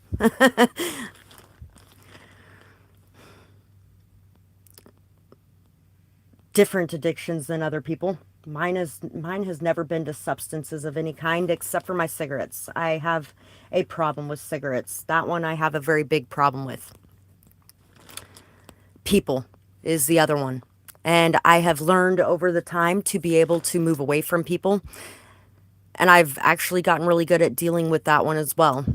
Different addictions than other people. Mine has never been to substances of any kind except for my cigarettes. I have a problem with cigarettes. That one I have a very big problem with. People is the other one. And I have learned over the time to be able to move away from people. And I've actually gotten really good at dealing with that one as well.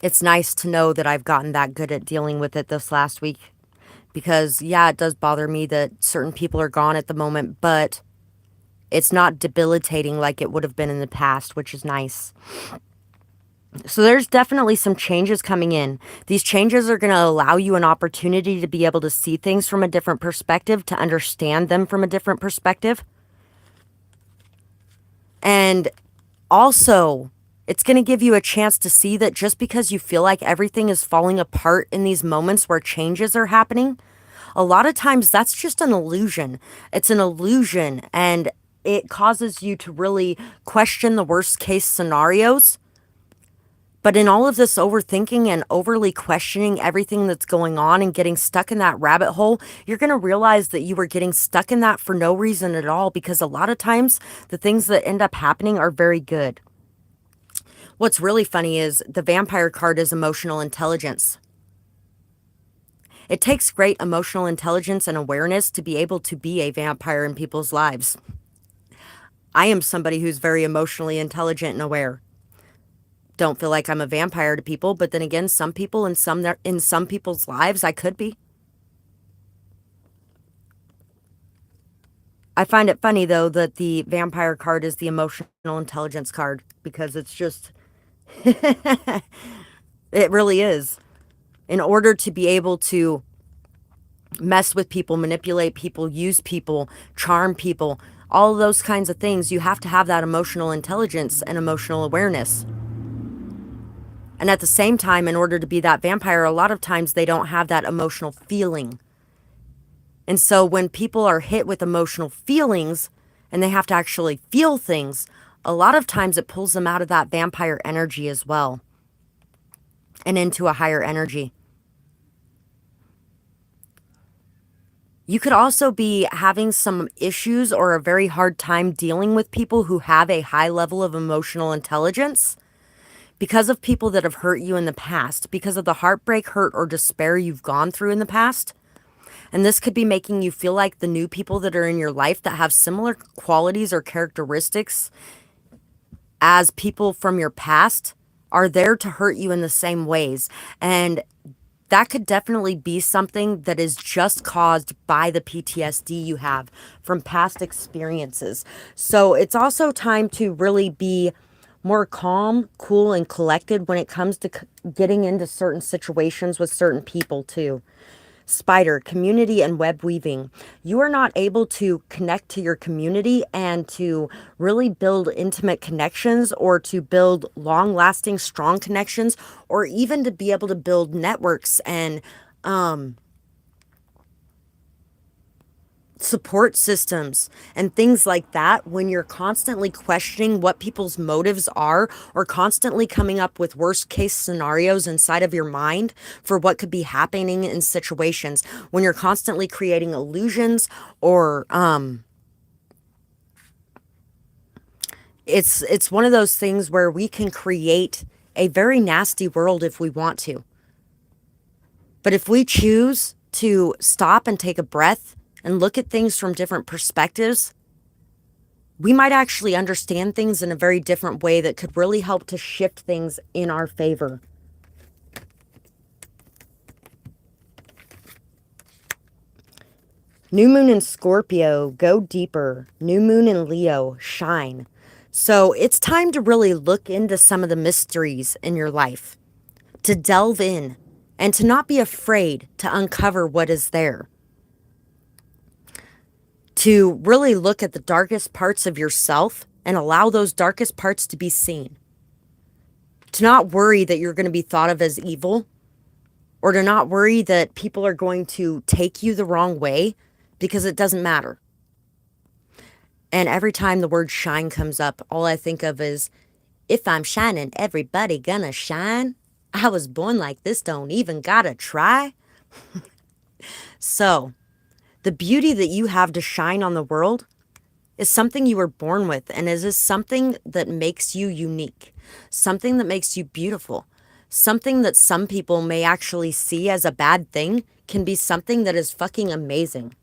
It's nice to know that I've gotten that good at dealing with it this last week. Because, yeah, it does bother me that certain people are gone at the moment, but it's not debilitating like it would have been in the past, which is nice. So there's definitely some changes coming in. These changes are going to allow you an opportunity to be able to see things from a different perspective, to understand them from a different perspective. And also, it's going to give you a chance to see that just because you feel like everything is falling apart in these moments where changes are happening, a lot of times that's just an illusion. It's an illusion, and it causes you to really question the worst case scenarios. But in all of this overthinking and overly questioning everything that's going on and getting stuck in that rabbit hole, you're going to realize that you were getting stuck in that for no reason at all, because a lot of times the things that end up happening are very good. What's really funny is the vampire card is emotional intelligence. It takes great emotional intelligence and awareness to be able to be a vampire in people's lives. I am somebody who's very emotionally intelligent and aware. Don't feel like I'm a vampire to people, but then again, some people in some people's lives I could be. I find it funny though that the vampire card is the emotional intelligence card, because it's just it really is. In order to be able to mess with people, manipulate people, use people, charm people, all of those kinds of things, you have to have that emotional intelligence and emotional awareness. And at the same time, in order to be that vampire, a lot of times they don't have that emotional feeling. And so when people are hit with emotional feelings and they have to actually feel things, a lot of times it pulls them out of that vampire energy as well and into a higher energy. You could also be having some issues or a very hard time dealing with people who have a high level of emotional intelligence, because of people that have hurt you in the past, because of the heartbreak, hurt, or despair you've gone through in the past. And this could be making you feel like the new people that are in your life that have similar qualities or characteristics as people from your past are there to hurt you in the same ways. And that could definitely be something that is just caused by the PTSD you have from past experiences. So it's also time to really be more calm, cool, and collected when it comes to getting into certain situations with certain people too. Spider, community and web weaving. You are not able to connect to your community and to really build intimate connections, or to build long lasting, strong connections, or even to be able to build networks and support systems and things like that when you're constantly questioning what people's motives are, or constantly coming up with worst case scenarios inside of your mind for what could be happening in situations, when you're constantly creating illusions, or it's one of those things where we can create a very nasty world if we want to. But if we choose to stop and take a breath and look at things from different perspectives, we might actually understand things in a very different way that could really help to shift things in our favor. New moon in Scorpio, go deeper. New moon in Leo, shine. So it's time to really look into some of the mysteries in your life, to delve in, and to not be afraid to uncover what is there. To really look at the darkest parts of yourself and allow those darkest parts to be seen. To not worry that you're going to be thought of as evil, or to not worry that people are going to take you the wrong way, because it doesn't matter. And every time the word shine comes up, all I think of is, if I'm shining, everybody gonna shine. I was born like this, don't even gotta try. So, the beauty that you have to shine on the world is something you were born with, and is something that makes you unique, something that makes you beautiful, something that some people may actually see as a bad thing can be something that is fucking amazing.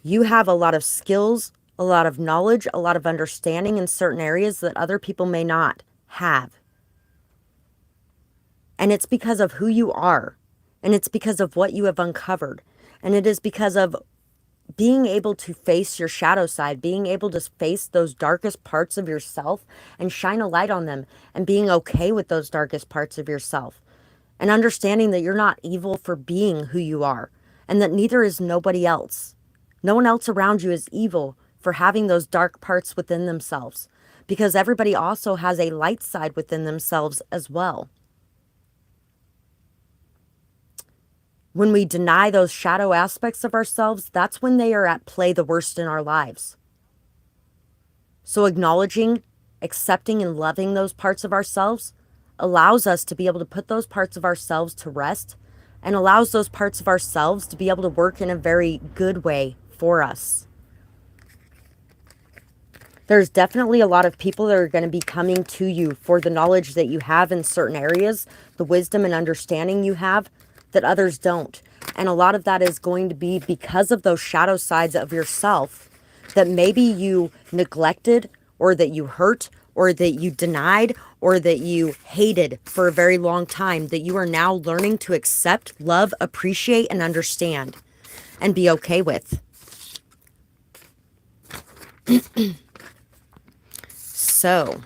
You have a lot of skills, a lot of knowledge, a lot of understanding in certain areas that other people may not have. And it's because of who you are. And it's because of what you have uncovered. And it is because of being able to face your shadow side, being able to face those darkest parts of yourself and shine a light on them, and being okay with those darkest parts of yourself, and understanding that you're not evil for being who you are, and that neither is nobody else. No one else around you is evil for having those dark parts within themselves, because everybody also has a light side within themselves as well. When we deny those shadow aspects of ourselves, that's when they are at play the worst in our lives. So acknowledging, accepting, and loving those parts of ourselves allows us to be able to put those parts of ourselves to rest, and allows those parts of ourselves to be able to work in a very good way for us. There's definitely a lot of people that are going to be coming to you for the knowledge that you have in certain areas, the wisdom and understanding you have that others don't. And a lot of that is going to be because of those shadow sides of yourself that maybe you neglected, or that you hurt, or that you denied, or that you hated for a very long time, that you are now learning to accept, love, appreciate, and understand, and be okay with. So,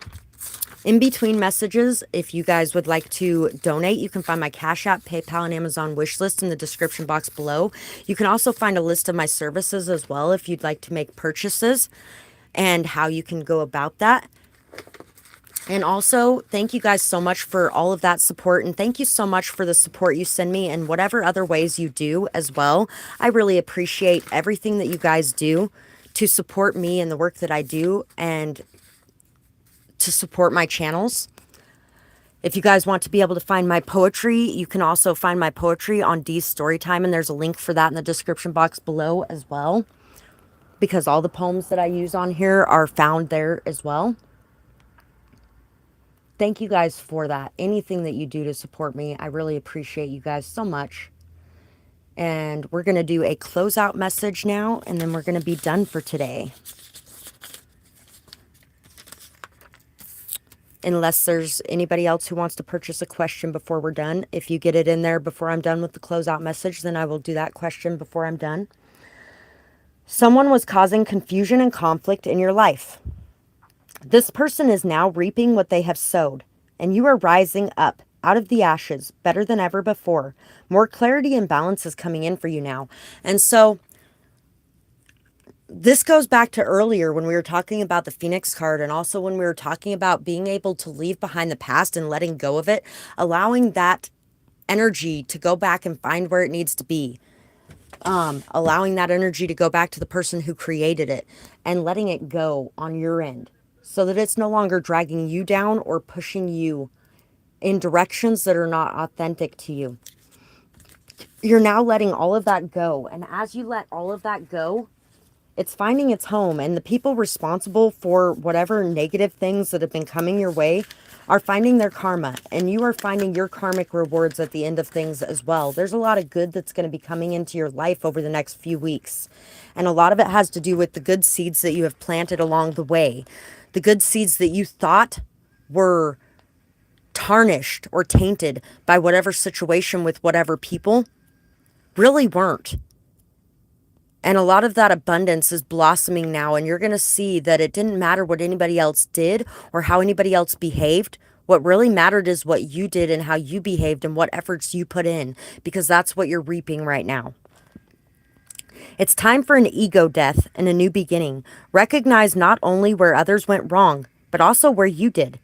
in between messages, if you guys would like to donate, you can find my Cash App, PayPal, and Amazon wish list in the description box below. You can also find a list of my services as well if you'd like to make purchases, and how you can go about that. And also, thank you guys so much for all of that support, and thank you so much for the support you send me in whatever other ways you do as well. I really appreciate everything that you guys do to support me and the work that I do, and to support my channels. If you guys want to be able to find my poetry, you can also find my poetry on Dee's StoryTime, and there's a link for that in the description box below as well, because all the poems that I use on here are found there as well. Thank you guys for that. Anything that you do to support me, I really appreciate you guys so much. And we're going to do a closeout message now, and then we're going to be done for today. Unless there's anybody else who wants to purchase a question before we're done. If you get it in there before I'm done with the closeout message, then I will do that question before I'm done. Someone was causing confusion and conflict in your life. This person is now reaping what they have sowed, and you are rising up out of the ashes better than ever before. More clarity and balance is coming in for you now. And so this goes back to earlier when we were talking about the Phoenix card, and also when we were talking about being able to leave behind the past and letting go of it, allowing that energy to go back and find where it needs to be. Allowing that energy to go back to the person who created it, and letting it go on your end so that it's no longer dragging you down or pushing you in directions that are not authentic to you. You're now letting all of that go. And as you let all of that go, it's finding its home, and the people responsible for whatever negative things that have been coming your way are finding their karma, and you are finding your karmic rewards at the end of things as well. There's a lot of good that's going to be coming into your life over the next few weeks, and a lot of it has to do with the good seeds that you have planted along the way. The good seeds that you thought were tarnished or tainted by whatever situation with whatever people really weren't. And a lot of that abundance is blossoming now, and you're going to see that it didn't matter what anybody else did or how anybody else behaved. What really mattered is what you did and how you behaved and what efforts you put in, because that's what you're reaping right now. It's time for an ego death and a new beginning. Recognize not only where others went wrong, but also where you did.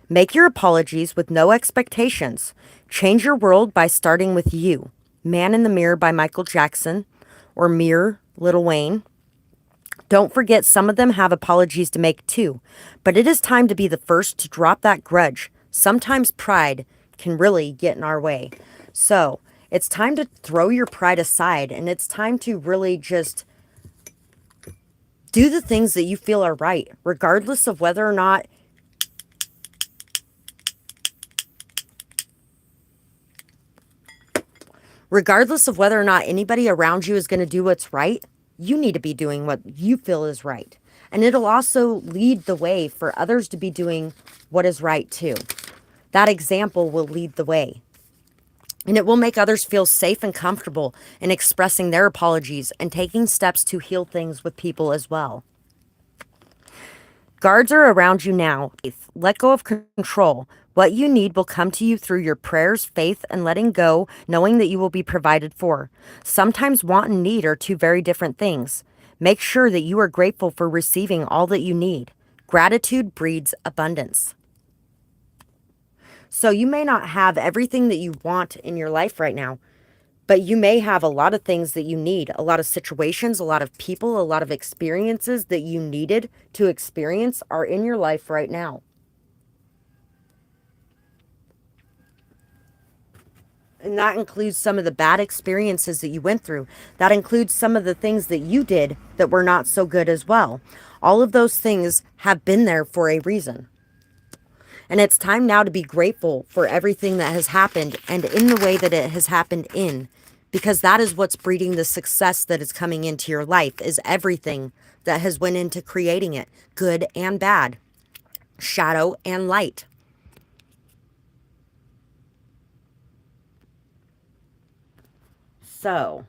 Make your apologies with no expectations. Change your world by starting with you. Man in the Mirror by Michael Jackson, or Mirror, Lil Wayne. Don't forget, some of them have apologies to make too, but it is time to be the first to drop that grudge. Sometimes pride can really get in our way. So it's time to throw your pride aside, and it's time to really just do the things that you feel are right, regardless of whether or not anybody around you is going to do what's right. You need to be doing what you feel is right. And it'll also lead the way for others to be doing what is right too. That example will lead the way. And it will make others feel safe and comfortable in expressing their apologies and taking steps to heal things with people as well. Guards are around you now. Let go of control. What you need will come to you through your prayers, faith, and letting go, knowing that you will be provided for. Sometimes want and need are two very different things. Make sure that you are grateful for receiving all that you need. Gratitude breeds abundance. So you may not have everything that you want in your life right now, but you may have a lot of things that you need, a lot of situations, a lot of people, a lot of experiences that you needed to experience are in your life right now. And that includes some of the bad experiences that you went through. That includes some of the things that you did that were not so good as well. All of those things have been there for a reason. And it's time now to be grateful for everything that has happened and in the way that it has happened in. Because that is what's breeding the success that is coming into your life, is everything that has went into creating it, good and bad, shadow and light. So,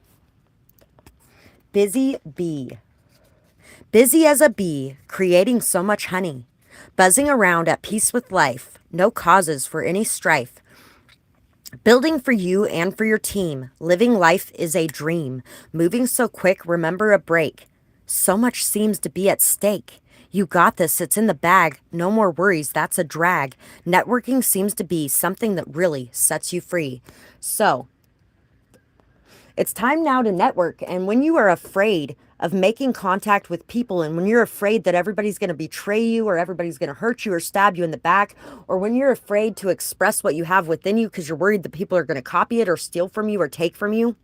busy bee. Busy as a bee, creating so much honey. Buzzing around at peace with life, no causes for any strife. Building for you and for your team. Living life is a dream. Moving so quick, remember a break. So much seems to be at stake. You got this, it's in the bag. No more worries, that's a drag. Networking seems to be something that really sets you free. So, it's time now to network. And when you are afraid of making contact with people, and when you're afraid that everybody's going to betray you or everybody's going to hurt you or stab you in the back, or when you're afraid to express what you have within you because you're worried that people are going to copy it or steal from you or take from you,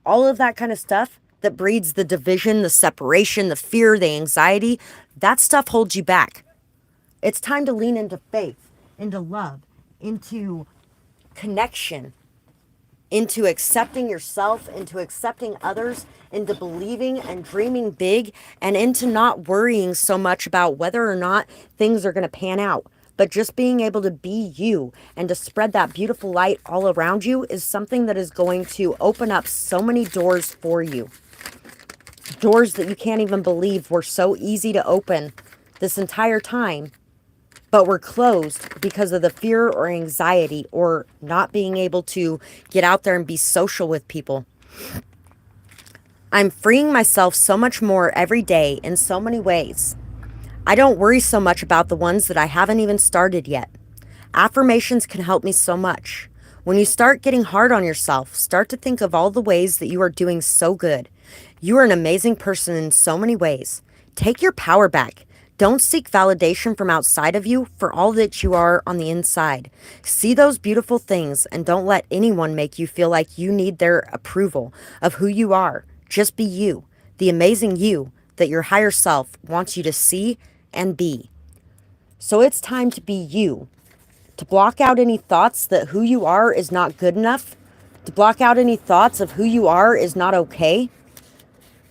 all of that kind of stuff that breeds the division, the separation, the fear, the anxiety, that stuff holds you back. It's time to lean into faith, into love, into connection, into accepting yourself, into accepting others, into believing and dreaming big, and into not worrying so much about whether or not things are going to pan out. But just being able to be you and to spread that beautiful light all around you is something that is going to open up so many doors for you. Doors that you can't even believe were so easy to open this entire time, but were closed because of the fear or anxiety or not being able to get out there and be social with people. I'm freeing myself so much more every day in so many ways. I don't worry so much about the ones that I haven't even started yet. Affirmations can help me so much. When you start getting hard on yourself, start to think of all the ways that you are doing so good. You are an amazing person in so many ways. Take your power back. Don't seek validation from outside of you for all that you are on the inside. See those beautiful things and don't let anyone make you feel like you need their approval of who you are. Just be you, the amazing you that your higher self wants you to see and be. So it's time to be you, to block out any thoughts that who you are is not good enough, to block out any thoughts of who you are is not okay.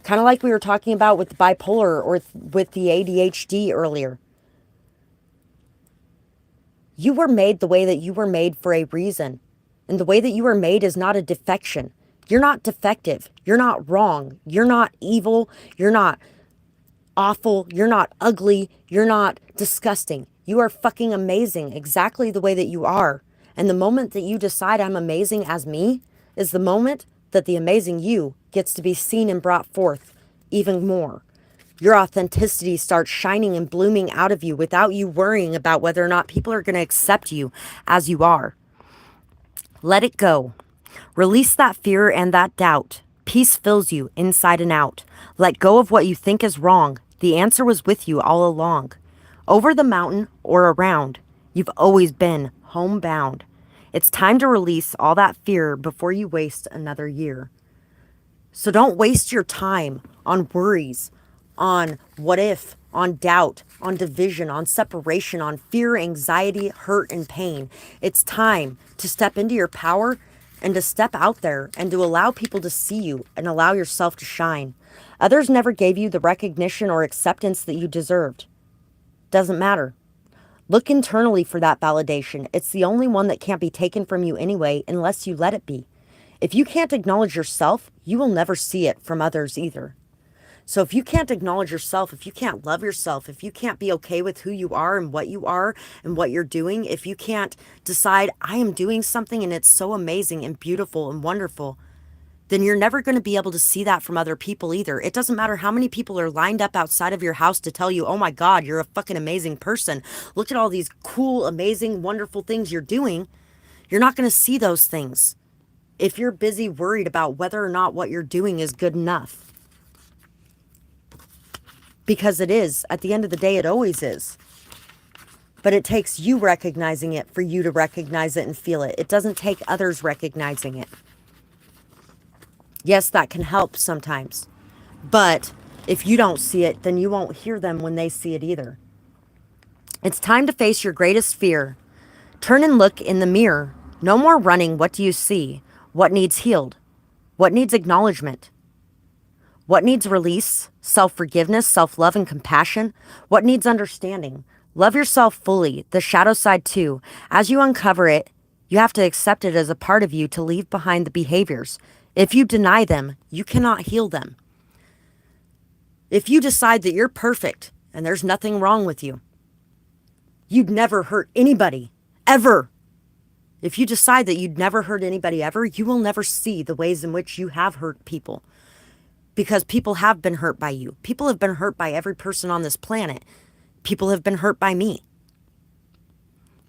Kind of like we were talking about with the bipolar or with the ADHD earlier. You were made the way that you were made for a reason. And the way that you were made is not a defection. You're not defective. You're not wrong. You're not evil. You're not awful. You're not ugly. You're not disgusting. You are fucking amazing exactly the way that you are. And the moment that you decide I'm amazing as me is the moment that the amazing you gets to be seen and brought forth even more. Your authenticity starts shining and blooming out of you without you worrying about whether or not people are going to accept you as you are. Let it go. Release that fear and that doubt. Peace fills you inside and out. Let go of what you think is wrong. The answer was with you all along. Over the mountain or around, you've always been homebound. It's time to release all that fear before you waste another year. So don't waste your time on worries, on what if, on doubt, on division, on separation, on fear, anxiety, hurt, and pain. It's time to step into your power and to step out there and to allow people to see you and allow yourself to shine. Others never gave you the recognition or acceptance that you deserved. Doesn't matter. Look internally for that validation. It's the only one that can't be taken from you anyway, unless you let it be. If you can't acknowledge yourself, you will never see it from others either. So if you can't acknowledge yourself, if you can't love yourself, if you can't be okay with who you are and what you're doing, if you can't decide, I am doing something and it's so amazing and beautiful and wonderful, then you're never going to be able to see that from other people either. It doesn't matter how many people are lined up outside of your house to tell you, oh my God, you're a fucking amazing person. Look at all these cool, amazing, wonderful things you're doing. You're not going to see those things if you're busy worried about whether or not what you're doing is good enough. Because it is. At the end of the day, it always is. But it takes you recognizing it for you to recognize it and feel it. It doesn't take others recognizing it. Yes, that can help sometimes. But if you don't see it, then you won't hear them when they see it either. It's time to face your greatest fear. Turn and look in the mirror. No more running. What do you see? What needs healed? What needs acknowledgement? What needs release? Self-forgiveness, self-love, and compassion? What needs understanding? Love yourself fully, the shadow side too. As you uncover it, you have to accept it as a part of you to leave behind the behaviors. If you deny them, you cannot heal them. If you decide that you're perfect and there's nothing wrong with you, you'd never hurt anybody, ever. If you decide that you'd never hurt anybody ever, you will never see the ways in which you have hurt people. Because people have been hurt by you. People have been hurt by every person on this planet. People have been hurt by me.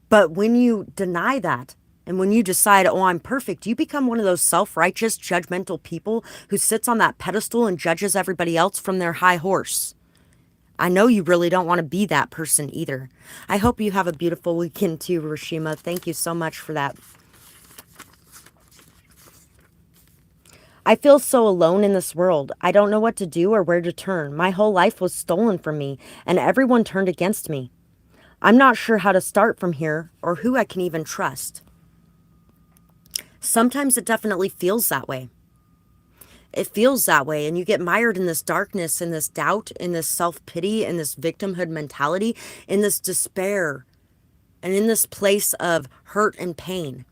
But when you deny that, and when you decide, oh, I'm perfect, you become one of those self-righteous, judgmental people who sits on that pedestal and judges everybody else from their high horse. I know you really don't want to be that person either. I hope you have a beautiful weekend too, Rashima. Thank you so much for that. I feel so alone in this world. I don't know what to do or where to turn. My whole life was stolen from me, and everyone turned against me. I'm not sure how to start from here or who I can even trust. Sometimes it definitely feels that way. It feels that way, and you get mired in this darkness, in this doubt, in this self-pity, in this victimhood mentality, in this despair, and in this place of hurt and pain.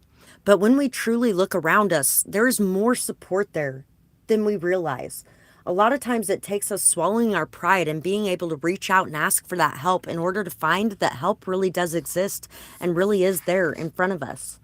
But when we truly look around us, there is more support there than we realize. A lot of times it takes us swallowing our pride and being able to reach out and ask for that help in order to find that help really does exist and really is there in front of us.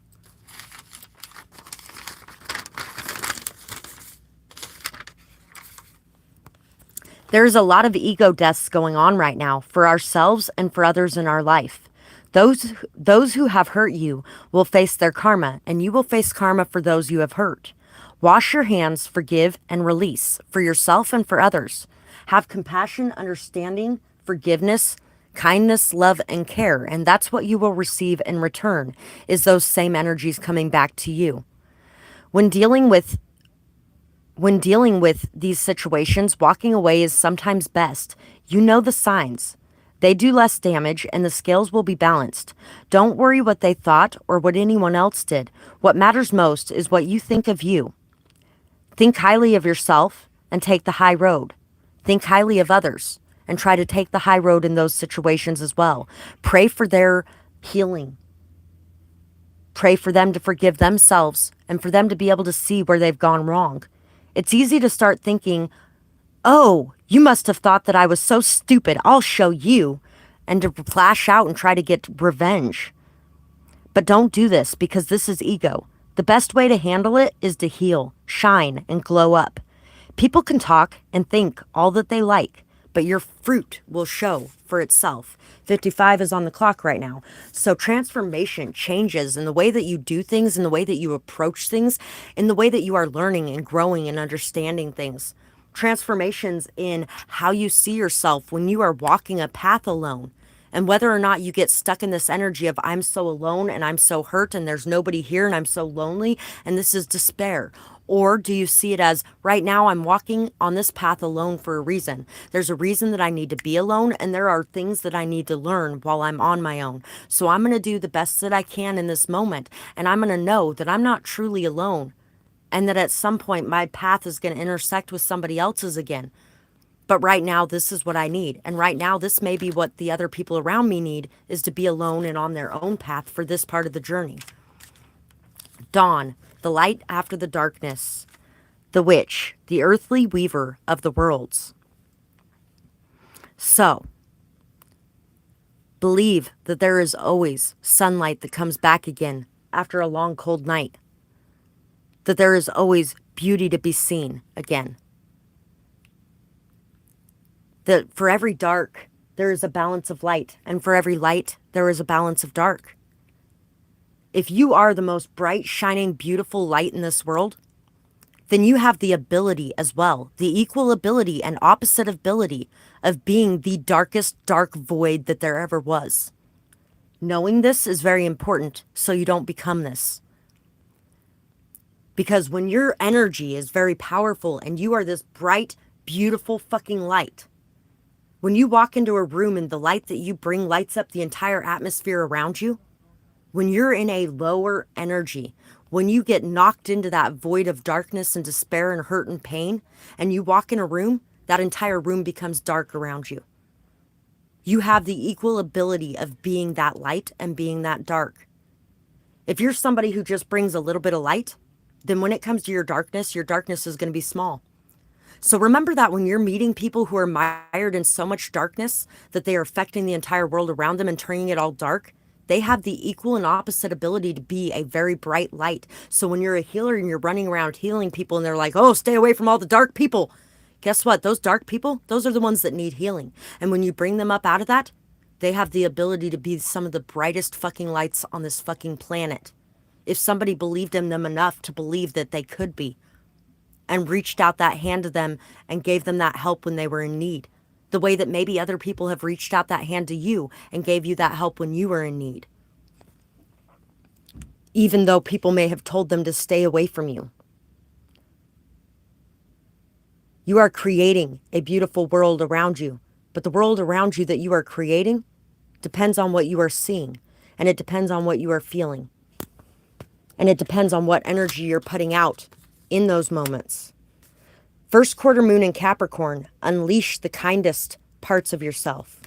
There's a lot of ego deaths going on right now for ourselves and for others in our life. Those who have hurt you will face their karma, and you will face karma for those you have hurt. Wash your hands, forgive, and release for yourself and for others. Have compassion, understanding, forgiveness, kindness, love, and care, and that's what you will receive in return, is those same energies coming back to you. When dealing with these situations, walking away is sometimes best. You know the signs. They do less damage and the scales will be balanced. Don't worry what they thought or what anyone else did. What matters most is what you think of you. Think highly of yourself and take the high road. Think highly of others and try to take the high road in those situations as well. Pray for their healing. Pray for them to forgive themselves and for them to be able to see where they've gone wrong. It's easy to start thinking, oh, you must have thought that I was so stupid. I'll show you. And to flash out and try to get revenge. But don't do this because this is ego. The best way to handle it is to heal, shine, and glow up. People can talk and think all that they like, but your fruit will show for itself. 55 is on the clock right now. So transformation changes in the way that you do things, in the way that you approach things, in the way that you are learning and growing and understanding things. Transformations in how you see yourself when you are walking a path alone. And whether or not you get stuck in this energy of I'm so alone and I'm so hurt and there's nobody here and I'm so lonely and this is despair. Or do you see it as right now I'm walking on this path alone for a reason. There's a reason that I need to be alone and there are things that I need to learn while I'm on my own. So I'm going to do the best that I can in this moment. And I'm going to know that I'm not truly alone. And that at some point my path is going to intersect with somebody else's again. But right now, this is what I need. And right now, this may be what the other people around me need, is to be alone and on their own path for this part of the journey. Dawn, the light after the darkness. The witch, the earthly weaver of the worlds. So, believe that there is always sunlight that comes back again after a long cold night. That there is always beauty to be seen again. That for every dark, there is a balance of light, and for every light, there is a balance of dark. If you are the most bright, shining, beautiful light in this world, then you have the ability as well, the equal ability and opposite ability of being the darkest dark void that there ever was. Knowing this is very important so you don't become this. Because when your energy is very powerful and you are this bright, beautiful fucking light, when you walk into a room and the light that you bring lights up the entire atmosphere around you, when you're in a lower energy, when you get knocked into that void of darkness and despair and hurt and pain, and you walk in a room, that entire room becomes dark around you. You have the equal ability of being that light and being that dark. If you're somebody who just brings a little bit of light, then when it comes to your darkness is going to be small. So remember that when you're meeting people who are mired in so much darkness that they are affecting the entire world around them and turning it all dark, they have the equal and opposite ability to be a very bright light. So when you're a healer and you're running around healing people and they're like, oh, stay away from all the dark people. Guess what? Those dark people, those are the ones that need healing. And when you bring them up out of that, they have the ability to be some of the brightest fucking lights on this fucking planet. If somebody believed in them enough to believe that they could be, and reached out that hand to them and gave them that help when they were in need. The way that maybe other people have reached out that hand to you and gave you that help when you were in need. Even though people may have told them to stay away from you. You are creating a beautiful world around you, but the world around you that you are creating depends on what you are seeing, and it depends on what you are feeling. And it depends on what energy you're putting out in those moments. First quarter moon in Capricorn, unleash the kindest parts of yourself.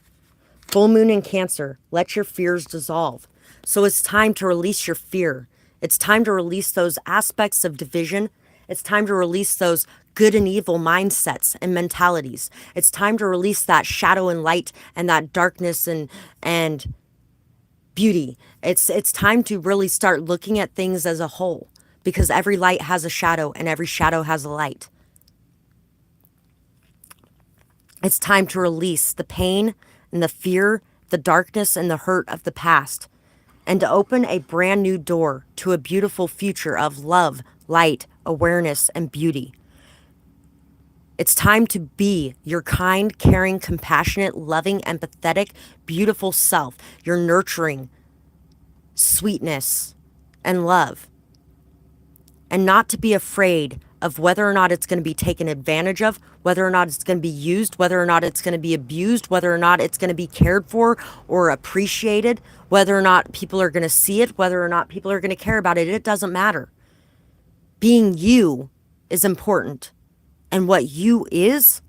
Full moon in Cancer, let your fears dissolve. So it's time to release your fear. It's time to release those aspects of division. It's time to release those good and evil mindsets and mentalities. It's time to release that shadow and light and that darkness and beauty. It's time to really start looking at things as a whole. Because every light has a shadow and every shadow has a light. It's time to release the pain and the fear, the darkness and the hurt of the past, and to open a brand new door to a beautiful future of love, light, awareness, and beauty. It's time to be your kind, caring, compassionate, loving, empathetic, beautiful self, your nurturing sweetness and love. And not to be afraid of whether or not it's going to be taken advantage of, whether or not it's going to be used, whether or not it's going to be abused, whether or not it's going to be cared for or appreciated, whether or not people are going to see it, whether or not people are going to care about it. It doesn't matter. Being you is important. And what you is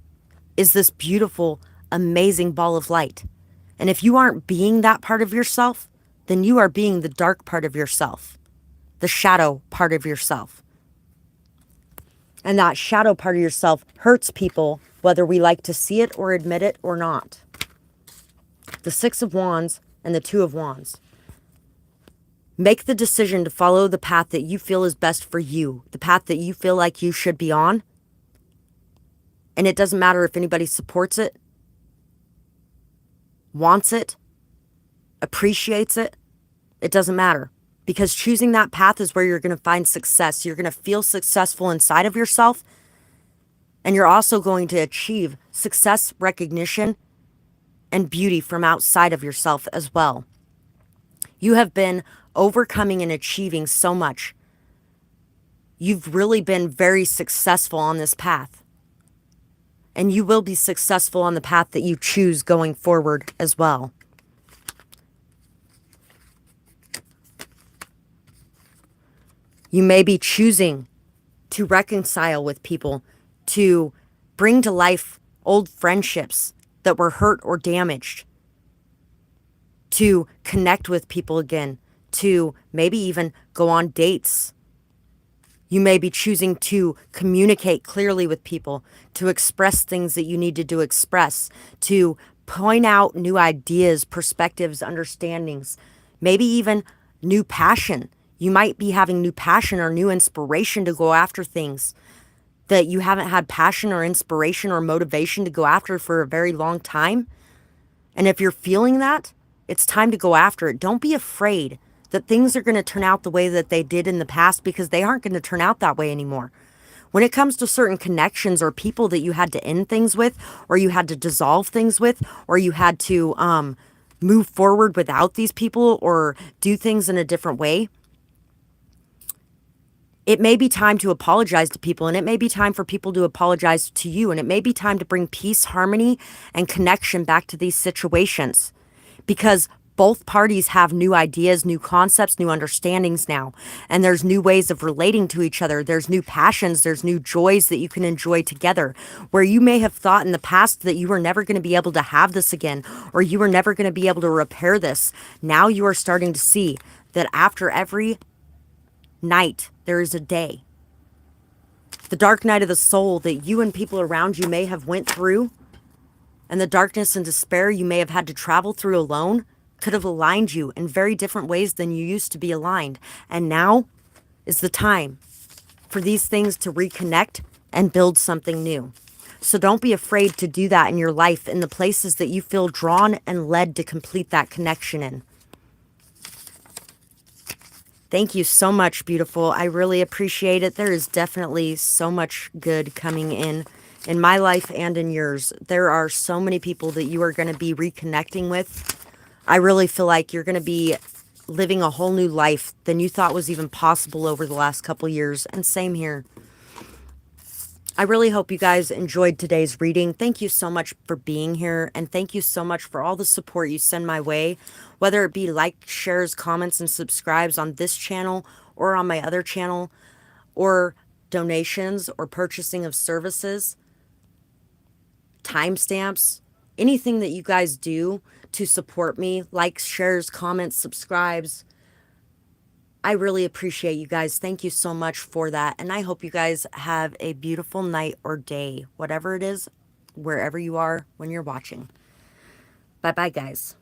this beautiful, amazing ball of light. And if you aren't being that part of yourself, then you are being the dark part of yourself. The shadow part of yourself. And that shadow part of yourself hurts people, whether we like to see it or admit it or not. The Six of Wands and the Two of Wands. Make the decision to follow the path that you feel is best for you. The path that you feel like you should be on. And it doesn't matter if anybody supports it, wants it, appreciates it. It doesn't matter. Because choosing that path is where you're going to find success. You're going to feel successful inside of yourself. And you're also going to achieve success, recognition, and beauty from outside of yourself as well. You have been overcoming and achieving so much. You've really been very successful on this path. And you will be successful on the path that you choose going forward as well. You may be choosing to reconcile with people, to bring to life old friendships that were hurt or damaged, to connect with people again, to maybe even go on dates. You may be choosing to communicate clearly with people, to express things that you needed to express, to point out new ideas, perspectives, understandings, maybe even new passion. You might be having new passion or new inspiration to go after things that you haven't had passion or inspiration or motivation to go after for a very long time. And if you're feeling that, it's time to go after it. Don't be afraid that things are going to turn out the way that they did in the past, because they aren't going to turn out that way anymore. When it comes to certain connections or people that you had to end things with, or you had to dissolve things with, or you had to move forward without these people or do things in a different way, it may be time to apologize to people, and it may be time for people to apologize to you, and it may be time to bring peace, harmony, and connection back to these situations, because both parties have new ideas, new concepts, new understandings now, and there's new ways of relating to each other. There's new passions, there's new joys that you can enjoy together, where you may have thought in the past that you were never going to be able to have this again, or you were never going to be able to repair this. Now you are starting to see that after every night, there is a day. The dark night of the soul that you and people around you may have went through, and the darkness and despair you may have had to travel through alone, could have aligned you in very different ways than you used to be aligned. And now is the time for these things to reconnect and build something new. So don't be afraid to do that in your life, in the places that you feel drawn and led to complete that connection in. Thank you so much, beautiful. I really appreciate it. There is definitely so much good coming in my life and in yours. There are so many people that you are going to be reconnecting with. I really feel like you're going to be living a whole new life than you thought was even possible over the last couple years. And same here. I really hope you guys enjoyed today's reading. Thank you so much for being here, and thank you so much for all the support you send my way, whether it be likes, shares, comments, and subscribes on this channel or on my other channel, or donations or purchasing of services, timestamps, anything that you guys do to support me, likes, shares, comments, subscribes. I really appreciate you guys. Thank you so much for that. And I hope you guys have a beautiful night or day, whatever it is, wherever you are when you're watching. Bye-bye, guys.